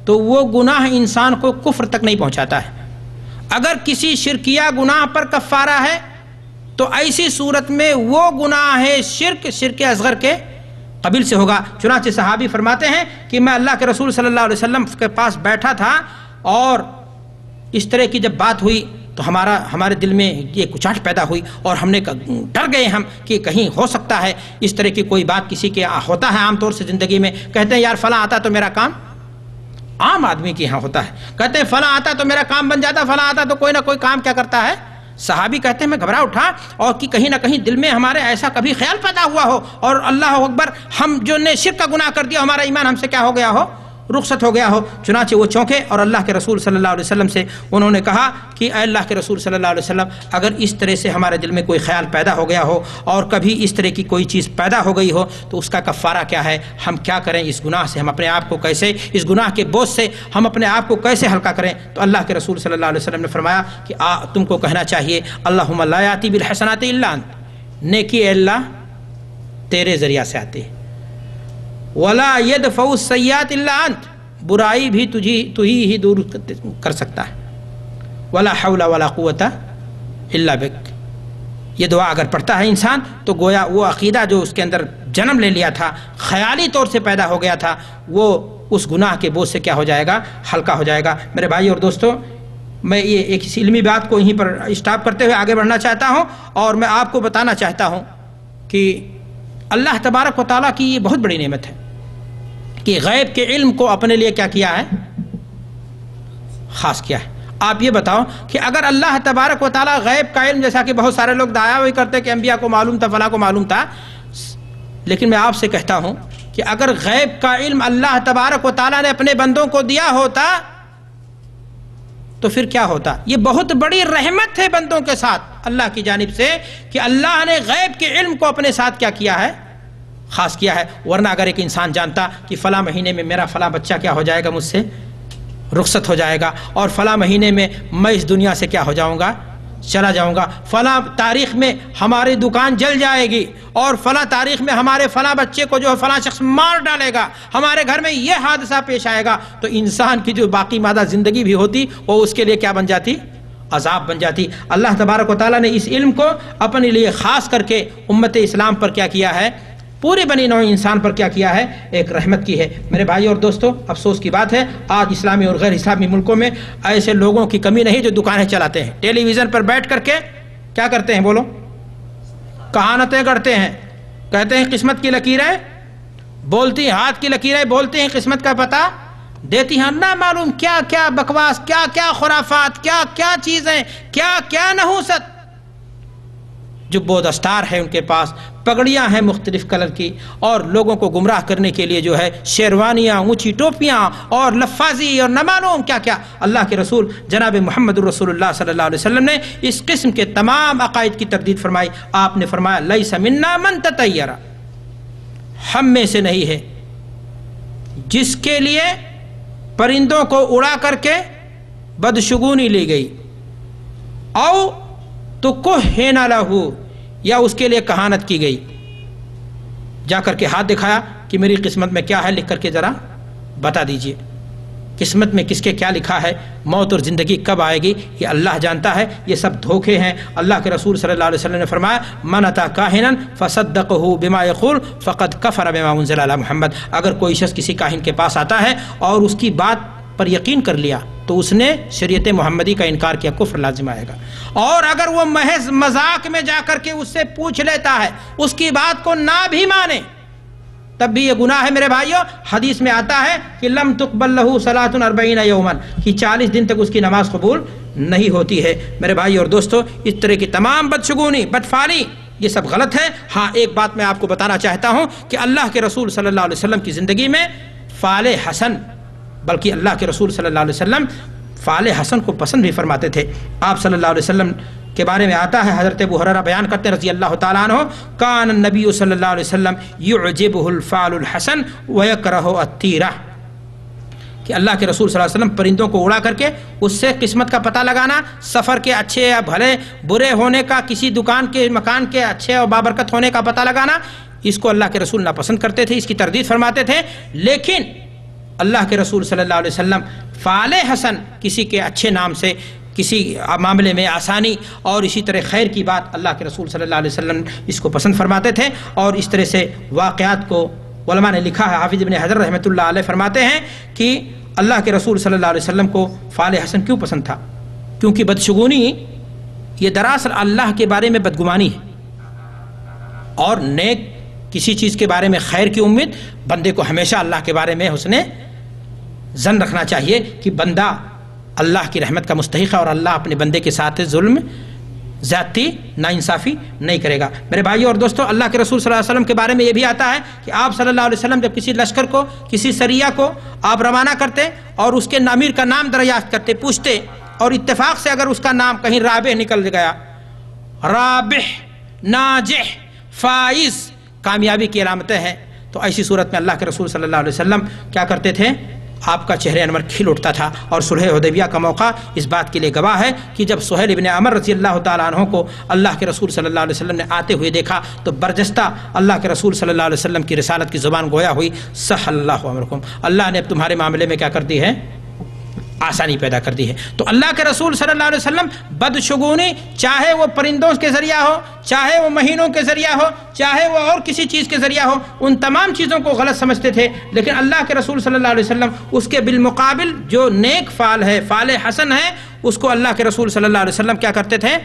تو وہ گناہ انسان کو کفر تک نہیں پہنچاتا ہے۔ اگر کسی شرکیہ گناہ پر کفارہ ہے تو ایسی صورت میں وہ گناہ ہے شرک اصغر کے قبیل سے ہوگا۔ چنانچہ صحابی فرماتے ہیں کہ میں اللہ کے رسول صلی اللہ علیہ وسلم کے پاس بیٹھا تھا، اور اس طرح کی جب بات ہوئی تو ہمارے دل میں یہ کچاہٹ پیدا ہوئی، اور ہم نے ڈر گئے ہم کہ کہیں ہو سکتا ہے اس طرح کی کوئی بات کسی کے ہوتا ہے عام طور سے زندگی میں، کہتے ہیں یار فلاں آتا تو میرا کام، عام آدمی کے یہاں ہوتا ہے، کہتے ہیں فلاں آتا تو میرا کام بن جاتا، فلاں آتا تو کوئی نہ کوئی کام کیا کرتا ہے صحابی کہتے ہیں میں گھبرا اٹھا اور کہ کہیں نہ کہیں دل میں ہمارے ایسا کبھی خیال پیدا ہوا ہو اور اللہ اکبر ہم جو نے شرک کا گناہ کر دیا ہمارا ایمان ہم سے کیا ہو گیا ہو، رخصت ہو گیا ہو۔ چنانچہ وہ چونکے اور اللہ کے رسول صلی اللہ علیہ وسلم سے انہوں نے کہا کہ اے اللہ کے رسول صلی اللہ علیہ وسلم اگر اس طرح سے ہمارے دل میں کوئی خیال پیدا ہو گیا ہو اور کبھی اس طرح کی کوئی چیز پیدا ہو گئی ہو تو اس کا کفارہ کیا ہے، ہم کیا کریں، اس گناہ سے ہم اپنے آپ کو کیسے، اس گناہ کے بوجھ سے ہم اپنے آپ کو کیسے ہلکا کریں؟ تو اللہ کے رسول صلی اللہ علیہ وسلم نے فرمایا کہ تم کو کہنا چاہیے اللہم لا یاتی بالحسنات الا انت، نیکی اے اللہ تیرے ذریعہ سے آتی ہے، ولا يدفع السیئات الا انت، برائی بھی تو ہی دور کر سکتا ہے، ولا حول ولا قوت الا بک۔ یہ دعا اگر پڑھتا ہے انسان تو گویا وہ عقیدہ جو اس کے اندر جنم لے لیا تھا، خیالی طور سے پیدا ہو گیا تھا، وہ اس گناہ کے بوجھ سے کیا ہو جائے گا، ہلکا ہو جائے گا۔ میرے بھائی اور دوستو، میں یہ ایک علمی بات کو یہیں پر اسٹاپ کرتے ہوئے آگے بڑھنا چاہتا ہوں اور میں آپ کو بتانا چاہتا ہوں کہ اللہ تبارک و تعالیٰ کی یہ بہت بڑی نعمت ہے کہ غیب کے علم کو اپنے لیے کیا کیا ہے، خاص کیا ہے۔ آپ یہ بتاؤ کہ اگر اللہ تبارک و تعالیٰ غیب کا علم، جیسا کہ بہت سارے لوگ دعویٰ وہی کرتے کہ انبیاء کو معلوم تھا، فلاں کو معلوم تھا، لیکن میں آپ سے کہتا ہوں کہ اگر غیب کا علم اللہ تبارک و تعالیٰ نے اپنے بندوں کو دیا ہوتا تو پھر کیا ہوتا؟ یہ بہت بڑی رحمت ہے بندوں کے ساتھ اللہ کی جانب سے کہ اللہ نے غیب کے علم کو اپنے ساتھ کیا کیا ہے، خاص کیا ہے۔ ورنہ اگر ایک انسان جانتا کہ فلاں مہینے میں میرا فلاں بچہ کیا ہو جائے گا، مجھ سے رخصت ہو جائے گا، اور فلاں مہینے میں میں اس دنیا سے کیا ہو جاؤں گا، چلا جاؤں گا، فلاں تاریخ میں ہماری دکان جل جائے گی، اور فلاں تاریخ میں ہمارے فلاں بچے کو جو ہے فلاں شخص مار ڈالے گا، ہمارے گھر میں یہ حادثہ پیش آئے گا، تو انسان کی جو باقی مادہ زندگی بھی ہوتی وہ اس کے لیے کیا بن جاتی، عذاب بن جاتی۔ اللہ تبارک و تعالیٰ نے اس علم کو اپنے لیے خاص کر کے امت اسلام پر کیا کیا ہے، پوری بنی نوع انسان پر کیا کیا ہے، ایک رحمت کی ہے۔ میرے بھائی اور دوستو، افسوس کی بات ہے آج اسلامی اور غیر اسلامی ملکوں میں ایسے لوگوں کی کمی نہیں جو دکانیں چلاتے ہیں، ٹیلی ویژن پر بیٹھ کر کے کیا کرتے ہیں، بولو، کہانتیں کرتے ہیں، کہتے ہیں قسمت کی لکیریں بولتی ہیں، ہاتھ کی لکیریں بولتے ہیں، قسمت کا پتہ دیتی ہیں، نہ معلوم کیا کیا بکواس، کیا کیا خرافات، کیا کیا چیزیں، کیا کیا نحوست۔ جو بودستار ہے ان کے پاس پگڑیاں ہیں مختلف کلر کی، اور لوگوں کو گمراہ کرنے کے لیے جو ہے شیروانیاں، اونچی ٹوپیاں اور لفاظی اور نہ معلوم کیا کیا۔ اللہ کے رسول جناب محمد الرسول اللہ صلی اللہ علیہ وسلم نے اس قسم کے تمام عقائد کی تردید فرمائی۔ آپ نے فرمایا لیس منا من تطیر، ہم میں سے نہیں ہے جس کے لیے پرندوں کو اڑا کر کے بدشگونی لی گئی، او تو کہین لہو، یا اس کے لیے کہانت کی گئی، جا کر کے ہاتھ دکھایا کہ میری قسمت میں کیا ہے، لکھ کر کے ذرا بتا دیجئے، قسمت میں کس کے کیا لکھا ہے، موت اور زندگی کب آئے گی یہ اللہ جانتا ہے، یہ سب دھوکے ہیں۔ اللہ کے رسول صلی اللہ علیہ وسلم نے فرمایا من اتی کاہنا فصدقه بما یقول فقد کفر بما انزل علی محمد، اگر کوئی شخص کسی کاہن کے پاس آتا ہے اور اس کی بات پر یقین کر لیا تو اس نے شریعت محمدی کا انکار کیا، کفر لازم آئے گا۔ اور اگر وہ محض مذاق میں جا کر کے اس سے پوچھ لیتا ہے، اس کی بات کو نہ بھی مانے، تب بھی یہ گناہ ہے۔ میرے بھائیو، حدیث میں آتا ہے کہ لم تقبل لہ صلاۃ 40 یوما، کہ 40 دن تک اس کی نماز قبول نہیں ہوتی ہے۔ میرے بھائی اور دوستو، اس طرح کی تمام بدشگونی، بدفعلی، یہ سب غلط ہے۔ ہاں ایک بات میں آپ کو بتانا چاہتا ہوں کہ اللہ کے رسول صلی اللہ علیہ وسلم کی زندگی میں فعل حسن، بلکہ اللہ کے رسول صلی اللہ علیہ وسلم فعل حسن کو پسند بھی فرماتے تھے۔ آپ صلی اللہ علیہ وسلم کے بارے میں آتا ہے، حضرت ابو ہریرہ بیان کرتے ہیں رضی اللہ تعالیٰ عنہ، کان النبی صلی اللہ علیہ وسلم یعجبہ الفعل الحسن ویکرہ الطیرہ، کہ اللہ کے رسول صلی اللہ علیہ وسلم پرندوں کو اڑا کر کے اس سے قسمت کا پتہ لگانا، سفر کے اچھے یا بھلے برے ہونے کا، کسی دکان کے مکان کے اچھے اور بابرکت ہونے کا پتہ لگانا، اس کو اللہ کے رسول ناپسند کرتے تھے، اس کی تردید فرماتے تھے۔ لیکن اللہ کے رسول صلی اللہ علیہ وسلم فعل حسن، کسی کے اچھے نام سے، کسی معاملے میں آسانی اور اسی طرح خیر کی بات، اللہ کے رسول صلی اللہ علیہ وسلم اس کو پسند فرماتے تھے۔ اور اس طرح سے واقعات کو علماء نے لکھا ہے، حافظ ابن حجر رحمۃ اللہ علیہ فرماتے ہیں کہ اللہ کے رسول صلی اللہ علیہ وسلم کو فعل حسن کیوں پسند تھا، کیونکہ بدشگونی یہ دراصل اللہ کے بارے میں بدگمانی ہے، اور نیک کسی چیز کے بارے میں خیر کی امید بندے کو ہمیشہ اللہ کے بارے میں حسن ظن رکھنا چاہیے کہ بندہ اللہ کی رحمت کا مستحق ہے، اور اللہ اپنے بندے کے ساتھ ظلم زیادتی ناانصافی نہیں کرے گا۔ میرے بھائیو اور دوستو، اللہ کے رسول صلی اللہ علیہ وسلم کے بارے میں یہ بھی آتا ہے کہ آپ صلی اللہ علیہ وسلم جب کسی لشکر کو، کسی سریہ کو آپ روانہ کرتے اور اس کے امیر کا نام دریافت کرتے، پوچھتے، اور اتفاق سے اگر اس کا نام کہیں رابح نکل گیا، رابح، ناجح، فائز، کامیابی کی علامتیں ہیں، تو ایسی صورت میں اللہ کے رسول صلی اللہ علیہ وسلم کیا کرتے تھے؟ آپ کا چہرہ انور کھل اٹھتا تھا۔ اور صلح حدیبیہ کا موقع اس بات کے لیے گواہ ہے کہ جب سہیل بن عمر رضی اللہ تعالیٰ عنہ کو اللہ کے رسول صلی اللہ علیہ وسلم نے آتے ہوئے دیکھا تو برجستہ اللہ کے رسول صلی اللہ علیہ وسلم کی رسالت کی زبان گویا ہوئی، صح اللہ امرکم، اللہ نے اب تمہارے معاملے میں کیا کر دی ہے؟ آسانی پیدا کر دی ہے۔ تو اللہ کے رسول صلی اللہ علیہ وسلم بدشگونی، چاہے وہ پرندوں کے ذریعہ ہو، چاہے وہ مہینوں کے ذریعہ ہو، چاہے وہ اور کسی چیز کے ذریعہ ہو، ان تمام چیزوں کو غلط سمجھتے تھے، لیکن اللہ کے رسول صلی اللہ علیہ وسلم اس کے بالمقابل جو نیک فعل ہے، فعل حسن ہے، اس کو اللہ کے رسول صلی اللہ علیہ وسلم کیا کرتے تھے؟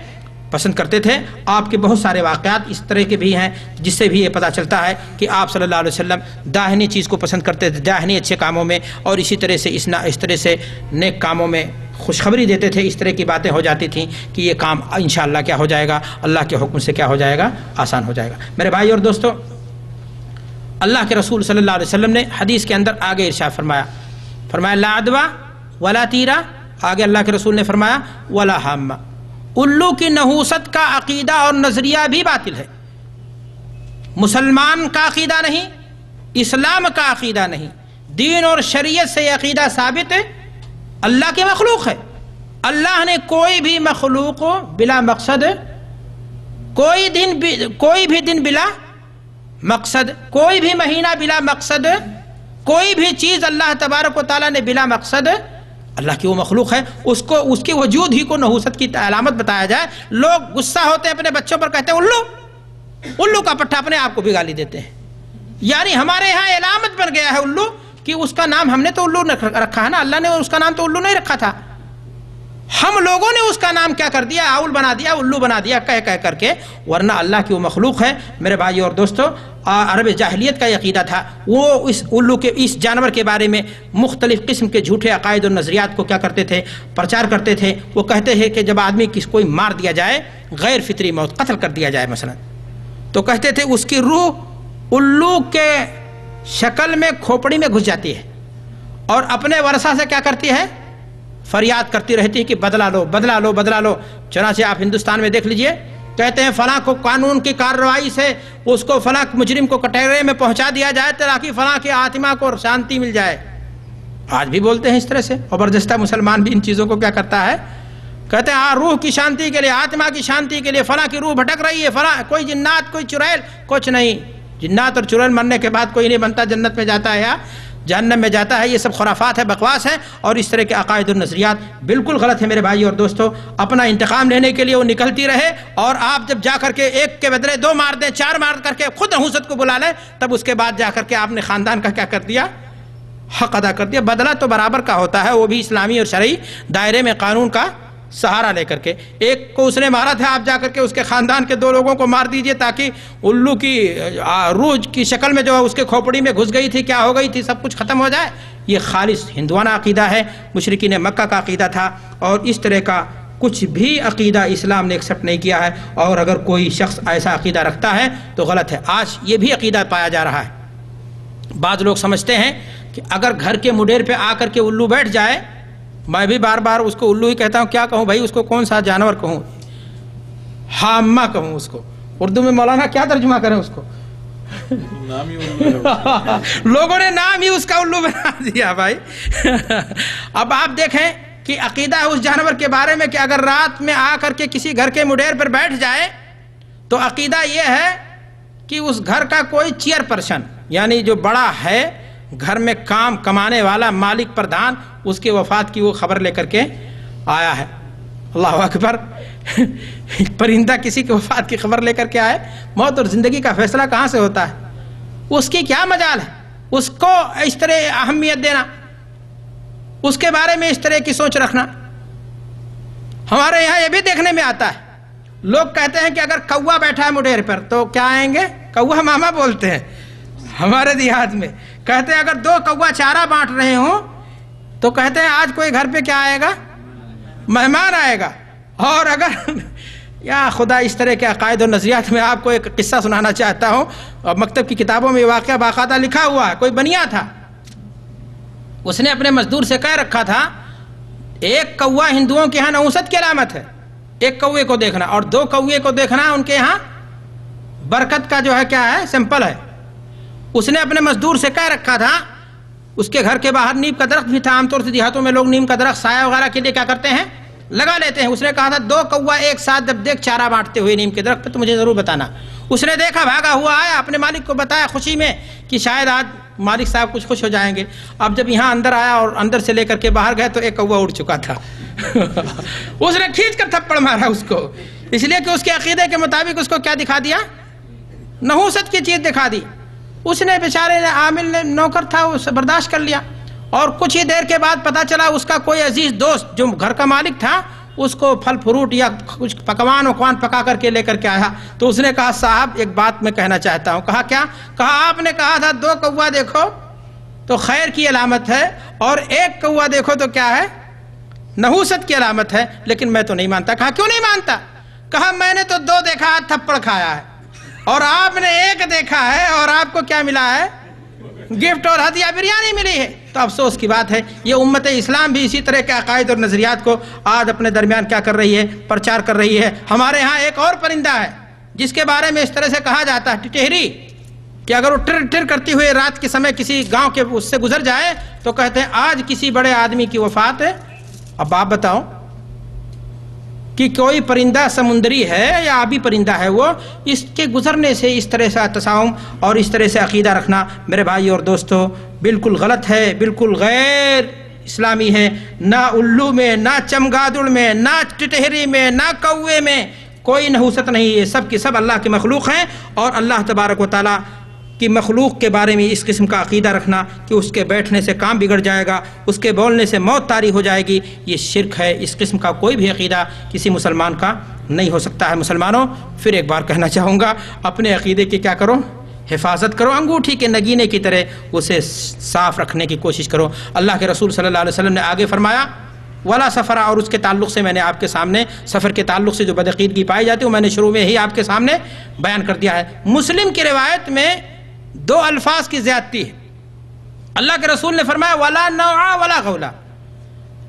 پسند کرتے تھے۔ آپ کے بہت سارے واقعات اس طرح کے بھی ہیں جس سے بھی یہ پتہ چلتا ہے کہ آپ صلی اللہ علیہ وسلم داہنی چیز کو پسند کرتے تھے، داہنی اچھے کاموں میں، اور اسی طرح سے اس طرح سے نیک کاموں میں خوشخبری دیتے تھے۔ اس طرح کی باتیں ہو جاتی تھیں کہ یہ کام انشاءاللہ کیا ہو جائے گا؟ اللہ کے حکم سے کیا ہو جائے گا؟ آسان ہو جائے گا۔ میرے بھائی اور دوستو، اللہ کے رسول صلی اللہ علیہ وسلم نے حدیث کے اندر آگے ارشاد فرمایا لا عدوہ ولا تیرہ، آگے اللہ کے رسول نے فرمایا ولا ہامہ، الو کی نحوست کا عقیدہ اور نظریہ بھی باطل ہے۔ مسلمان کا عقیدہ نہیں، اسلام کا عقیدہ نہیں، دین اور شریعت سے یہ عقیدہ ثابت ہے، اللہ کی مخلوق ہے۔ اللہ نے کوئی بھی مخلوق کو بلا مقصد، کوئی بھی دن بلا مقصد، کوئی بھی مہینہ بلا مقصد، کوئی بھی چیز اللہ تبارک و تعالیٰ نے بلا مقصد، اللہ کی وہ مخلوق ہے، اس کے وجود ہی کو نحوست کی علامت بتایا جائے۔ لوگ غصہ ہوتے ہیں اپنے بچوں پر، کہتے ہیں الو کا پٹھا، اپنے آپ کو بھی گالی دیتے ہیں۔ یعنی ہمارے ہاں علامت بن گیا ہے الو، کہ اس کا نام ہم نے تو الو رکھا ہے نا، اللہ نے اس کا نام تو الو نہیں رکھا تھا، ہم لوگوں نے اس کا نام کیا کر دیا؟ آؤل بنا دیا، الو بنا دیا، کہہ کر کے، ورنہ اللہ کی وہ مخلوق ہے۔ میرے بھائی اور دوستو، عرب جاہلیت کا عقیدہ تھا، وہ اس الو کے، اس جانور کے بارے میں مختلف قسم کے جھوٹے عقائد اور نظریات کو کیا کرتے تھے؟ پرچار کرتے تھے۔ وہ کہتے ہیں کہ جب آدمی کوئی مار دیا جائے، غیر فطری موت، قتل کر دیا جائے مثلا، تو کہتے تھے اس کی روح الو کے شکل میں کھوپڑی میں گھس جاتی ہے اور اپنے ورثہ سے کیا کرتی ہے؟ فریاد کرتی رہتی ہے کہ بدلہ لو، بدلہ لو، بدلہ لو۔ چنانچہ آپ ہندوستان میں دیکھ لیجئے، کہتے ہیں فلاں کو قانون کی کارروائی سے اس کو فلاں مجرم کو کٹہرے میں پہنچا دیا جائے تاکہ فلاں کی آتما کو شانتی مل جائے۔ آج بھی بولتے ہیں اس طرح سے، اور برجستہ مسلمان بھی ان چیزوں کو کیا کرتا ہے؟ کہتے ہیں روح کی شانتی کے لیے، آتما کی شانتی کے لیے فلاں کی روح بھٹک رہی ہے، فلاں کوئی جنات، کوئی چڑیل، کچھ نہیں۔ جنات اور چڑیل مرنے کے بعد کوئی نہیں بنتا، جنت میں جاتا ہے یا جہنم میں جاتا ہے۔ یہ سب خرافات ہے، بکواس ہے، اور اس طرح کے عقائد اور نظریات بالکل غلط ہے۔ میرے بھائی اور دوستو، اپنا انتقام لینے کے لیے وہ نکلتی رہے، اور آپ جب جا کر کے ایک کے بدلے 2 مار دیں، 4 مار کر کے خود نحوست کو بلا لیں، تب اس کے بعد جا کر کے آپ نے خاندان کا کیا کر دیا؟ حق ادا کر دیا۔ بدلہ تو برابر کا ہوتا ہے، وہ بھی اسلامی اور شرعی دائرے میں قانون کا سہارا لے کر کے۔ ایک کو اس نے مارا تھا، آپ جا کر کے اس کے خاندان کے 2 لوگوں کو مار دیجئے تاکہ الو کی روح کی شکل میں جو اس کے کھوپڑی میں گھس گئی تھی، کیا ہو گئی تھی، سب کچھ ختم ہو جائے۔ یہ خالص ہندوانہ عقیدہ ہے، مشرکین مکہ کا عقیدہ تھا، اور اس طرح کا کچھ بھی عقیدہ اسلام نے ایکسپٹ نہیں کیا ہے، اور اگر کوئی شخص ایسا عقیدہ رکھتا ہے تو غلط ہے۔ آج یہ بھی عقیدہ پایا جا رہا ہے، بعض لوگ سمجھتے ہیں کہ اگر گھر کے مڈیر پہ آ کر کے الو بیٹھ جائے، میں بھی بار بار اس کو الو ہی کہتا ہوں، کیا کہوں بھائی، اس کو کون سا جانور کہوں؟ حامہ کہوں اس کو؟ اردو میں مولانا کیا ترجمہ کریں اس کو؟ لوگوں نے نام ہی اس کا الو بنا دیا بھائی۔ اب آپ دیکھیں کہ عقیدہ ہے اس جانور کے بارے میں کہ اگر رات میں آ کر کے کسی گھر کے مڈیر پر بیٹھ جائے تو عقیدہ یہ ہے کہ اس گھر کا کوئی چیئر پرسن، یعنی جو بڑا ہے گھر میں کام کمانے والا مالک پردھان، اس کی وفات کی وہ خبر لے کر کے آیا ہے۔ اللہ اکبر، پرندہ کسی کی وفات کی خبر لے کر کے آئے۔ موت اور زندگی کا فیصلہ کہاں سے ہوتا ہے؟ اس کی کیا مجال ہے؟ اس کو اس طرح اہمیت دینا، اس کے بارے میں اس طرح کی سوچ رکھنا۔ ہمارے یہاں یہ بھی دیکھنے میں آتا ہے، لوگ کہتے ہیں کہ اگر کوا بیٹھا ہے مڈیر پر تو کیا آئیں گے؟ کوا ماما بولتے ہیں ہمارے دیہات میں، کہتے ہیں اگر 2 کوا چارہ بانٹ رہے ہوں تو کہتے ہیں آج کوئی گھر پہ کیا آئے گا؟ مہمان آئے گا۔ اور اگر یا خدا اس طرح کے عقائد و نظریات میں آپ کو ایک قصہ سنانا چاہتا ہوں، اور مکتب کی کتابوں میں واقعہ باقاعدہ لکھا ہوا ہے۔ کوئی بنیا تھا، اس نے اپنے مزدور سے کہہ رکھا تھا ایک کوا ہندوؤں کے ہاں نحوست کی علامت ہے، ایک کوے کو دیکھنا، اور 2 کوے کو دیکھنا ان کے ہاں برکت کا جو ہے کیا ہے سمپل ہے۔ اس نے اپنے مزدور سے کہہ رکھا تھا، اس کے گھر کے باہر نیم کا درخت بھی تھا، عام طور سے دیہاتوں میں لوگ نیم کا درخت سایہ وغیرہ کے لیے کیا کرتے ہیں لگا لیتے ہیں۔ اس نے کہا تھا 2 کوا ایک ساتھ جب دیکھ چارہ بانٹتے ہوئے نیم کے درخت پہ تو مجھے ضرور بتانا۔ اس نے دیکھا، بھاگا ہوا آیا، اپنے مالک کو بتایا خوشی میں کہ شاید آج مالک صاحب کچھ خوش ہو جائیں گے۔ اب جب یہاں اندر آیا اور اندر سے لے کر کے باہر گئے تو ایک کوا اڑ چکا تھا۔ اس نے کھینچ کر تھپڑ مارا اس کو، اس لیے کہ اس کے عقیدے کے مطابق اس کو کیا دکھا دیا، نحوست کی چیز دکھا دی۔ اس نے بیچارے عامل نے، نوکر تھا، اسے برداشت کر لیا، اور کچھ ہی دیر کے بعد پتا چلا اس کا کوئی عزیز دوست جو گھر کا مالک تھا اس کو پھل فروٹ یا کچھ پکوان وکوان پکا کر کے لے کر کے آیا۔ تو اس نے کہا صاحب ایک بات میں کہنا چاہتا ہوں۔ کہا کیا؟ کہا آپ نے کہا تھا 2 کوا دیکھو تو خیر کی علامت ہے، اور 1 کوا دیکھو تو کیا ہے نحوست کی علامت ہے، لیکن میں تو نہیں مانتا۔ کہا کیوں نہیں مانتا؟ کہا میں نے تو 2 دیکھا تھپڑ کھایا ہے، اور آپ نے 1 دیکھا ہے اور آپ کو کیا ملا ہے گفٹ اور ہدیہ بریانی ملی ہے۔ تو افسوس کی بات ہے یہ امت اسلام بھی اسی طرح کے عقائد اور نظریات کو آج اپنے درمیان کیا کر رہی ہے، پرچار کر رہی ہے۔ ہمارے ہاں ایک اور پرندہ ہے جس کے بارے میں اس طرح سے کہا جاتا ہے ٹٹہری، کہ اگر وہ ٹر ٹر کرتی ہوئے رات کے سمے کسی گاؤں کے اس سے گزر جائے تو کہتے ہیں آج کسی بڑے آدمی کی وفات ہے۔ اب آپ بتاؤ کہ کوئی پرندہ سمندری ہے یا آبی پرندہ ہے، وہ اس کے گزرنے سے اس طرح سے تصاؤم اور اس طرح سے عقیدہ رکھنا میرے بھائی اور دوستو بالکل غلط ہے، بالکل غیر اسلامی ہے۔ نہ الو میں، نہ چمگادڑ میں، نہ ٹٹہری میں، نہ کوے میں کوئی نحوست نہیں ہے، سب کی سب اللہ کی مخلوق ہیں، اور اللہ تبارک و تعالیٰ کی مخلوق کے بارے میں اس قسم کا عقیدہ رکھنا کہ اس کے بیٹھنے سے کام بگڑ جائے گا، اس کے بولنے سے موت طاری ہو جائے گی، یہ شرک ہے۔ اس قسم کا کوئی بھی عقیدہ کسی مسلمان کا نہیں ہو سکتا ہے۔ مسلمانوں پھر ایک بار کہنا چاہوں گا اپنے عقیدے کی کیا کرو، حفاظت کرو، انگوٹھی کے نگینے کی طرح اسے صاف رکھنے کی کوشش کرو۔ اللہ کے رسول صلی اللہ علیہ وسلم نے آگے فرمایا ولا سفر، اور اس کے تعلق سے میں نے آپ کے سامنے سفر کے تعلق سے جو بدعقیدگی پائی جاتی ہے وہ میں نے شروع میں ہی آپ کے سامنے بیان کر دیا ہے۔ مسلم کی روایت میں 2 الفاظ کی زیادتی ہے۔ اللہ کے رسول نے فرمایا ولا نوع ولا غولا،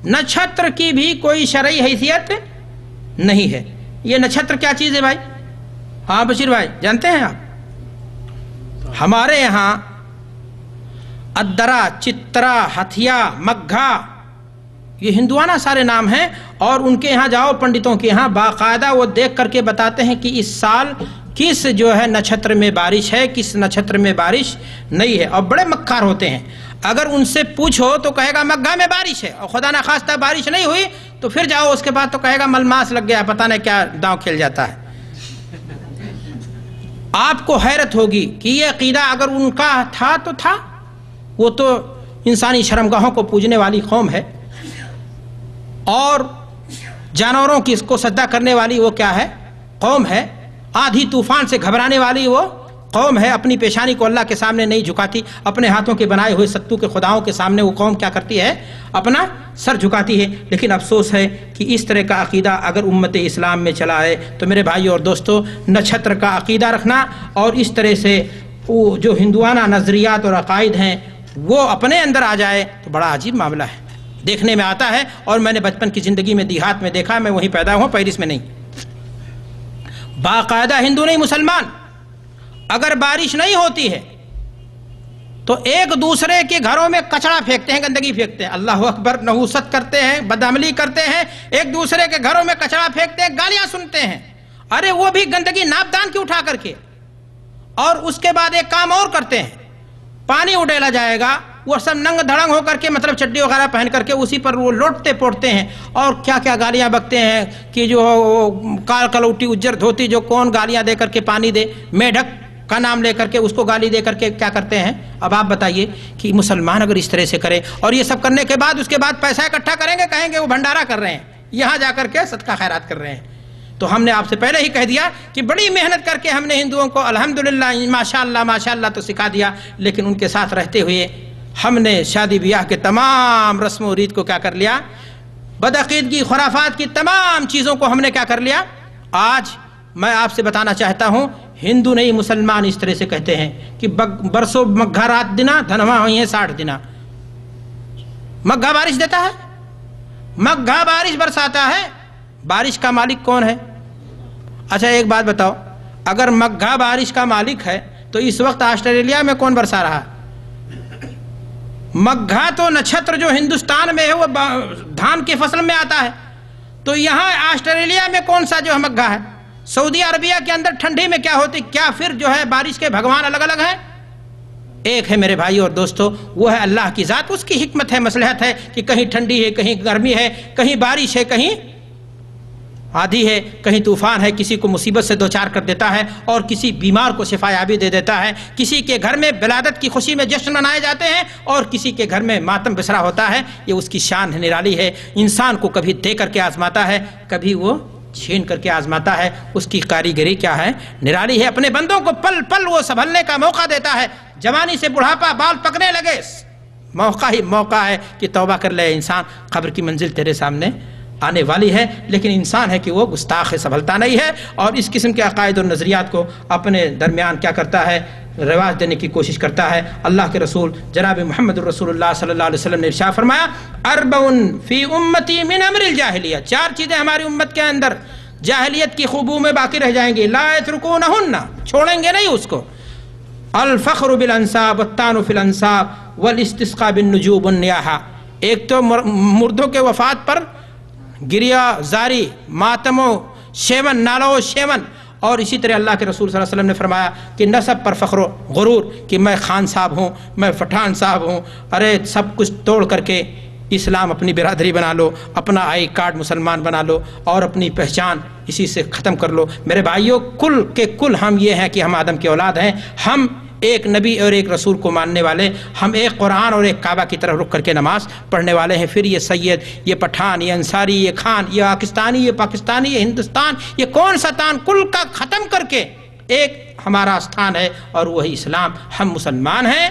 نچھتر کی بھی کوئی شرعی حیثیت نہیں ہے۔ یہ نچھتر کیا چیز ہے بھائی؟ ہاں بشیر بھائی جانتے ہیں آپ؟ ہمارے یہاں ادرا، چترا، ہتھیا، مگھا، یہ ہندوانہ سارے نام ہیں، اور ان کے یہاں جاؤ پنڈتوں کے یہاں باقاعدہ وہ دیکھ کر کے بتاتے ہیں کہ اس سال کس جو ہے نچھتر میں بارش ہے، کس نچھتر میں بارش نہیں ہے، اور بڑے مکار ہوتے ہیں۔ اگر ان سے پوچھو تو کہے گا مگھا میں بارش ہے، اور خدا نخواستہ بارش نہیں ہوئی تو پھر جاؤ اس کے بعد تو کہے گا ملماس لگ گیا، پتہ نہیں کیا داؤں کھیل جاتا ہے۔ آپ کو حیرت ہوگی کہ یہ عقیدہ اگر ان کا تھا تو تھا، وہ تو انسانی شرمگاہوں کو پوجنے والی قوم ہے، اور جانوروں کی اس کو سجدہ کرنے والی وہ کیا ہے قوم ہے، آدھی طوفان سے گھبرانے والی وہ قوم ہے، اپنی پیشانی کو اللہ کے سامنے نہیں جھکاتی، اپنے ہاتھوں کے بنائے ہوئے ستو کے خداؤں کے سامنے وہ قوم کیا کرتی ہے اپنا سر جھکاتی ہے۔ لیکن افسوس ہے کہ اس طرح کا عقیدہ اگر امت اسلام میں چلا ہے تو میرے بھائیو اور دوستو نچھتر کا عقیدہ رکھنا اور اس طرح سے وہ جو ہندوانہ نظریات اور عقائد ہیں وہ اپنے اندر آ جائے تو بڑا عجیب معاملہ ہے، دیکھنے میں آتا ہے، اور میں نے بچپن کی زندگی میں دیہات میں دیکھا، میں وہیں پیدا ہوں، پیرس میں نہیں۔ باقاعدہ ہندو نہیں مسلمان اگر بارش نہیں ہوتی ہے تو ایک دوسرے کے گھروں میں کچڑا پھینکتے ہیں، گندگی پھینکتے ہیں، اللہ اکبر، نحوست کرتے ہیں، بدعملی کرتے ہیں، ایک دوسرے کے گھروں میں کچڑا پھینکتے ہیں، گالیاں سنتے ہیں، ارے وہ بھی گندگی ناپدان کی اٹھا کر کے، اور اس کے بعد ایک کام اور کرتے ہیں، پانی اڈیلا جائے گا، وہ سب ننگ دھڑنگ ہو کر کے مطلب چڈی وغیرہ پہن کر کے اسی پر وہ لوٹتے پوٹتے ہیں، اور کیا کیا گالیاں بکتے ہیں کہ جو کال کلوٹی اجر دھوتی، جو کون گالیاں دے کر کے پانی دے، میڈک کا نام لے کر کے اس کو گالی دے کر کے کیا کرتے ہیں۔ اب آپ بتائیے کہ مسلمان اگر اس طرح سے کرے اور یہ سب کرنے کے بعد اس کے بعد پیسہ اکٹھا کریں گے، کہیں گے وہ بھنڈارا کر رہے ہیں، یہاں جا کر کے صدقہ خیرات کر رہے ہیں، تو ہم نے آپ سے پہلے ہی کہہ دیا کہ بڑی محنت کر کے ہم نے ہندوؤں کو الحمدللہ ماشاءاللہ تو سکھا دیا، لیکن ان کے ساتھ رہتے ہوئے ہم نے شادی بیاہ کے تمام رسم و ریت کو کیا کر لیا، بدعقیدگی خرافات کی تمام چیزوں کو ہم نے کیا کر لیا، آج میں آپ سے بتانا چاہتا ہوں، ہندو نہیں مسلمان اس طرح سے کہتے ہیں کہ برسوں مگھا رات دنا دھنوا ہوئی ہیں 60 دنا۔ مگھا بارش دیتا ہے، مگھا بارش برساتا ہے، بارش کا مالک کون ہے؟ اچھا ایک بات بتاؤ، اگر مگھا بارش کا مالک ہے تو اس وقت آسٹریلیا میں کون برسا رہا ہے؟ مگھا تو نچھتر جو ہندوستان میں ہے وہ دھان کی فصل میں آتا ہے، تو یہاں آسٹریلیا میں کون سا جو ہے مگھا ہے؟ سعودی عربیہ کے اندر ٹھنڈی میں کیا ہوتی؟ کیا پھر جو ہے بارش کے بھگوان الگ الگ ہیں؟ ایک ہے میرے بھائی اور دوستو، وہ ہے اللہ کی ذات، اس کی حکمت ہے، مصلحت ہے کہ کہیں ٹھنڈی ہے، کہیں گرمی ہے، کہیں بارش ہے، کہیں آدھی ہے، کہیں طوفان ہے، کسی کو مصیبت سے دوچار کر دیتا ہے اور کسی بیمار کو شفا یابی دے دیتا ہے، کسی کے گھر میں ولادت کی خوشی میں جشن منائے جاتے ہیں اور کسی کے گھر میں ماتم بسرا ہوتا ہے۔ یہ اس کی شان ہے، نرالی ہے، انسان کو کبھی دے کر کے آزماتا ہے، کبھی وہ چھین کر کے آزماتا ہے، اس کی کاریگری کیا ہے؟ نرالی ہے۔ اپنے بندوں کو پل پل وہ سنبھلنے کا موقع دیتا ہے، جوانی سے بڑھاپا بال پکنے لگے موقع ہی موقع ہے کہ توبہ کر لے انسان، قبر کی منزل تیرے سامنے آنے والی ہے، لیکن انسان ہے کہ وہ گستاخ ہے، سنبھلتا نہیں ہے اور اس قسم کے عقائد اور نظریات کو اپنے درمیان کیا کرتا ہے؟ رواج دینے کی کوشش کرتا ہے۔ اللہ کے رسول جناب محمد الرسول اللہ صلی اللہ علیہ وسلم نے ارشاد فرمایا، اربعن فی امتی من امر الجاہلیہ، 4 چیزیں ہماری امت کے اندر جاہلیت کی خوبوں میں باقی رہ جائیں گی، لا یترکونہن، چھوڑیں گے نہیں اس کو، الفخر بالانساب والطعن فی الانساب والاستسقاء بالنجوم والنیاحہ، ایک تو مردوں کے وفات پر گریہ زاری، ماتم و شیون، نالو و شیون، اور اسی طرح اللہ کے رسول صلی اللہ علیہ وسلم نے فرمایا کہ نسب پر فخر و غرور، کہ میں خان صاحب ہوں، میں پٹھان صاحب ہوں، ارے سب کچھ توڑ کر کے اسلام اپنی برادری بنا لو، اپنا آئی کارڈ مسلمان بنا لو اور اپنی پہچان اسی سے ختم کر لو۔ میرے بھائیوں، کل کے کل ہم یہ ہیں کہ ہم آدم کی اولاد ہیں، ہم ایک نبی اور ایک رسول کو ماننے والے، ہم ایک قرآن اور ایک کعبہ کی طرف رخ کر کے نماز پڑھنے والے ہیں۔ پھر یہ سید، یہ پٹھان، یہ انصاری، یہ خان، یہ پاکستانی، یہ پاکستانی، یہ ہندوستان، یہ کون سا تان، کل کا ختم کر کے ایک ہمارا استھان ہے اور وہی اسلام۔ ہم مسلمان ہیں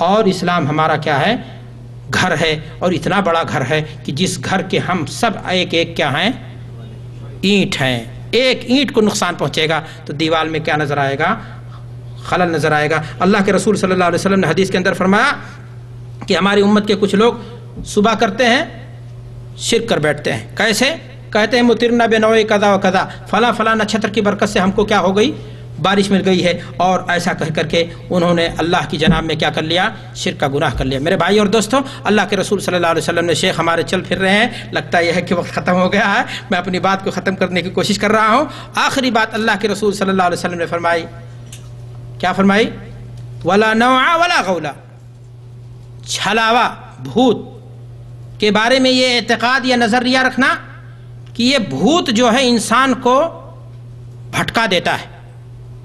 اور اسلام ہمارا کیا ہے؟ گھر ہے، اور اتنا بڑا گھر ہے کہ جس گھر کے ہم سب ایک ایک کیا ہیں؟ اینٹ ہیں۔ ایک اینٹ کو نقصان پہنچے گا تو دیوار میں کیا نظر آئے گا؟ خلل نظر آئے گا۔ اللہ کے رسول صلی اللہ علیہ وسلم نے حدیث کے اندر فرمایا کہ ہماری امت کے کچھ لوگ صبح کرتے ہیں، شرک کر بیٹھتے ہیں۔ کیسے؟ کہتے ہیں مطرنا بنوع کذا و کذا، فلاں فلاں نچھتر کی برکت سے ہم کو کیا ہو گئی؟ بارش مل گئی ہے، اور ایسا کہہ کر کے انہوں نے اللہ کی جناب میں کیا کر لیا؟ شرک کا گناہ کر لیا۔ میرے بھائی اور دوستوں، اللہ کے رسول صلی اللہ علیہ وسلم نے، شیخ ہمارے چل پھر رہے ہیں، لگتا یہ ہے کہ وقت ختم ہو گیا ہے، میں اپنی بات کو ختم کرنے کی کوشش کر رہا ہوں۔ آخری بات اللہ کے رسول صلی اللہ علیہ وسلم نے فرمائی، کیا فرمائی؟ ولا نوع ولا غولا، چھلاوا، بھوت کے بارے میں یہ اعتقاد یا نظریہ رکھنا کہ یہ بھوت جو ہے انسان کو بھٹکا دیتا ہے،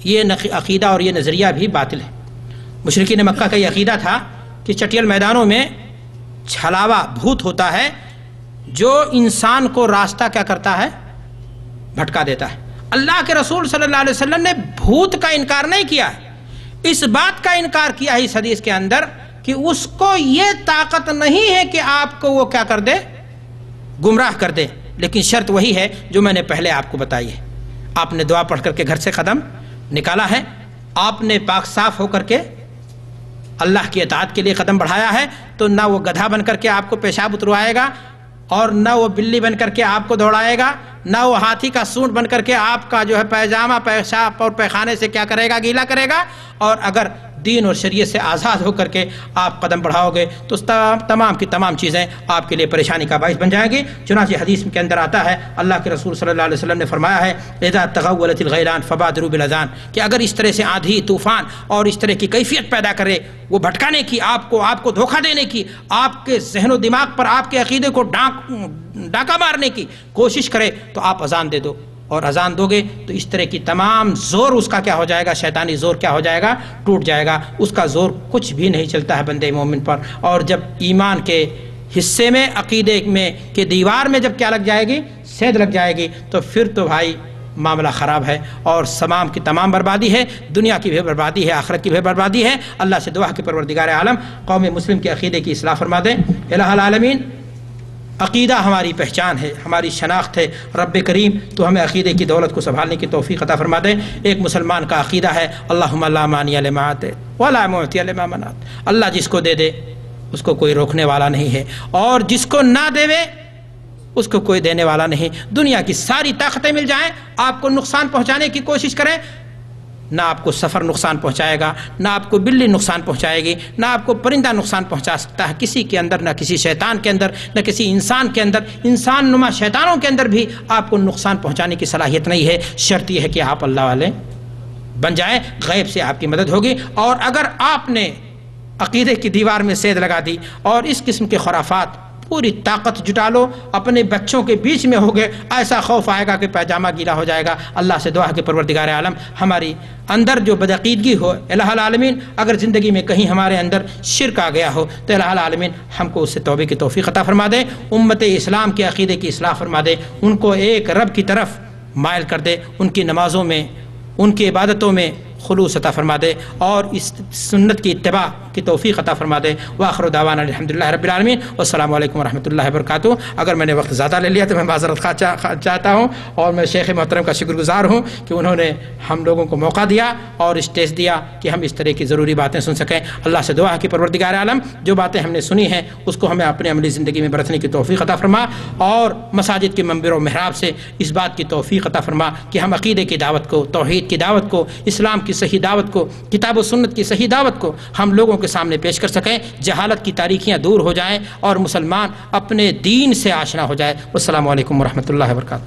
یہ عقیدہ اور یہ نظریہ بھی باطل ہے۔ مشرکین مکہ کا یہ عقیدہ تھا کہ چٹیل میدانوں میں چھلاوا، بھوت ہوتا ہے جو انسان کو راستہ کیا کرتا ہے؟ بھٹکا دیتا ہے۔ اللہ کے رسول صلی اللہ علیہ وسلم نے بھوت کا انکار نہیں کیا ہے، اس بات کا انکار کیا ہے اس حدیث کے اندر کہ اس کو یہ طاقت نہیں ہے کہ آپ کو وہ کیا کر دے؟ گمراہ کر دے، لیکن شرط وہی ہے جو میں نے پہلے آپ کو بتائی ہے۔ آپ نے دعا پڑھ کر کے گھر سے قدم نکالا ہے، آپ نے پاک صاف ہو کر کے اللہ کی اطاعت کے لیے قدم بڑھایا ہے، تو نہ وہ گدھا بن کر کے آپ کو پیشاب اتروائے گا، اور نہ وہ بلی بن کر کے آپ کو دوڑائے گا، نہ وہ ہاتھی کا سونٹ بن کر کے آپ کا جو ہے پیجامہ، پیشاب اور پیخانے سے کیا کرے گا؟ گیلا کرے گا۔ اور اگر دین اور شریعت سے آزاد ہو کر کے آپ قدم بڑھاؤ گے تو تمام کی تمام چیزیں آپ کے لیے پریشانی کا باعث بن جائیں گی۔ چنانچہ حدیث کے اندر آتا ہے، اللہ کے رسول صلی اللہ علیہ وسلم نے فرمایا ہے، اذا تغولت الغیلان فبادروا بالاذان، کہ اگر اس طرح سے آندھی، طوفان اور اس طرح کی کیفیت پیدا کرے، وہ بھٹکانے کی، آپ کو دھوکہ دینے کی، آپ کے ذہن و دماغ پر آپ کے عقیدے کو ڈاکہ مارنے کی کوشش کرے، تو آپ اذان دے دو، اور اذان دو گے تو اس طرح کی تمام زور اس کا کیا ہو جائے گا؟ شیطانی زور کیا ہو جائے گا؟ ٹوٹ جائے گا۔ اس کا زور کچھ بھی نہیں چلتا ہے بندے مومن پر۔ اور جب ایمان کے حصے میں، عقیدے میں کہ دیوار میں جب کیا لگ جائے گی؟ سید لگ جائے گی، تو پھر تو بھائی معاملہ خراب ہے، اور تمام کی تمام بربادی ہے، دنیا کی بھی بربادی ہے، آخرت کی بھی بربادی ہے۔ اللہ سے دعا کہ پروردگار عالم قوم مسلم کے عقیدے کی اصلاح فرما دیں۔ الہ العالمین عقیدہ ہماری پہچان ہے، ہماری شناخت ہے۔ رب کریم تو ہمیں عقیدے کی دولت کو سنبھالنے کی توفیق عطا فرما دے۔ ایک مسلمان کا عقیدہ ہے اللہم لا مانع لما اعطیت ولا معطی لما منعت، اللہ جس کو دے دے اس کو کوئی روکنے والا نہیں ہے، اور جس کو نہ دے اس کو کوئی دینے والا نہیں۔ دنیا کی ساری طاقتیں مل جائیں، آپ کو نقصان پہنچانے کی کوشش کریں، نہ آپ کو سفر نقصان پہنچائے گا، نہ آپ کو بلی نقصان پہنچائے گی، نہ آپ کو پرندہ نقصان پہنچا سکتا ہے کسی کے اندر، نہ کسی شیطان کے اندر، نہ کسی انسان کے اندر۔ انسان نما شیطانوں کے اندر بھی آپ کو نقصان پہنچانے کی صلاحیت نہیں ہے۔ شرط یہ ہے کہ آپ اللہ والے بن جائیں، غیب سے آپ کی مدد ہوگی۔ اور اگر آپ نے عقیدے کی دیوار میں سید لگا دی اور اس قسم کے خرافات، پوری طاقت جٹا لو، اپنے بچوں کے بیچ میں ہو گئے، ایسا خوف آئے گا کہ پیجامہ گیلا ہو جائے گا۔ اللہ سے دعا ہے کہ پروردگار عالم ہماری اندر جو بدعقیدگی ہو، الہ العالمین اگر زندگی میں کہیں ہمارے اندر شرک آ گیا ہو تو الہ العالمین ہم کو اس سے توبے کی توفیق عطا فرما دے، امت اسلام کے عقیدے کی اصلاح فرما دے، ان کو ایک رب کی طرف مائل کر دے، ان کی نمازوں میں، ان کی عبادتوں میں خلوص عطا فرما دے، اور اس سنت کی اتباع کی توفیق عطا فرما دے۔ وآخر دعوانا الحمدللہ رب العالمین، والسلام علیکم ورحمۃ اللہ وبرکاتہ۔ اگر میں نے وقت زیادہ لے لیا تو میں معذرت چاہتا ہوں، اور میں شیخ محترم کا شکر گزار ہوں کہ انہوں نے ہم لوگوں کو موقع دیا اور اسٹیج دیا کہ ہم اس طرح کی ضروری باتیں سن سکیں۔ اللہ سے دعا ہے کہ پروردگار عالم جو باتیں ہم نے سنی ہیں اس کو ہمیں اپنے عملی زندگی میں برتنے کی توفیق عطا فرما، اور مساجد کے منبر و محراب سے اس بات کی توفیق عطا فرما کہ ہم عقیدے کی دعوت کو، توحید کی دعوت کو، اسلام کی صحیح دعوت کو، کتاب و سنت کی صحیح دعوت کو ہم لوگوں کے سامنے پیش کر سکیں، جہالت کی تاریکیاں دور ہو جائیں اور مسلمان اپنے دین سے آشنا ہو جائے۔ والسلام علیکم ورحمۃ اللہ وبرکاتہ۔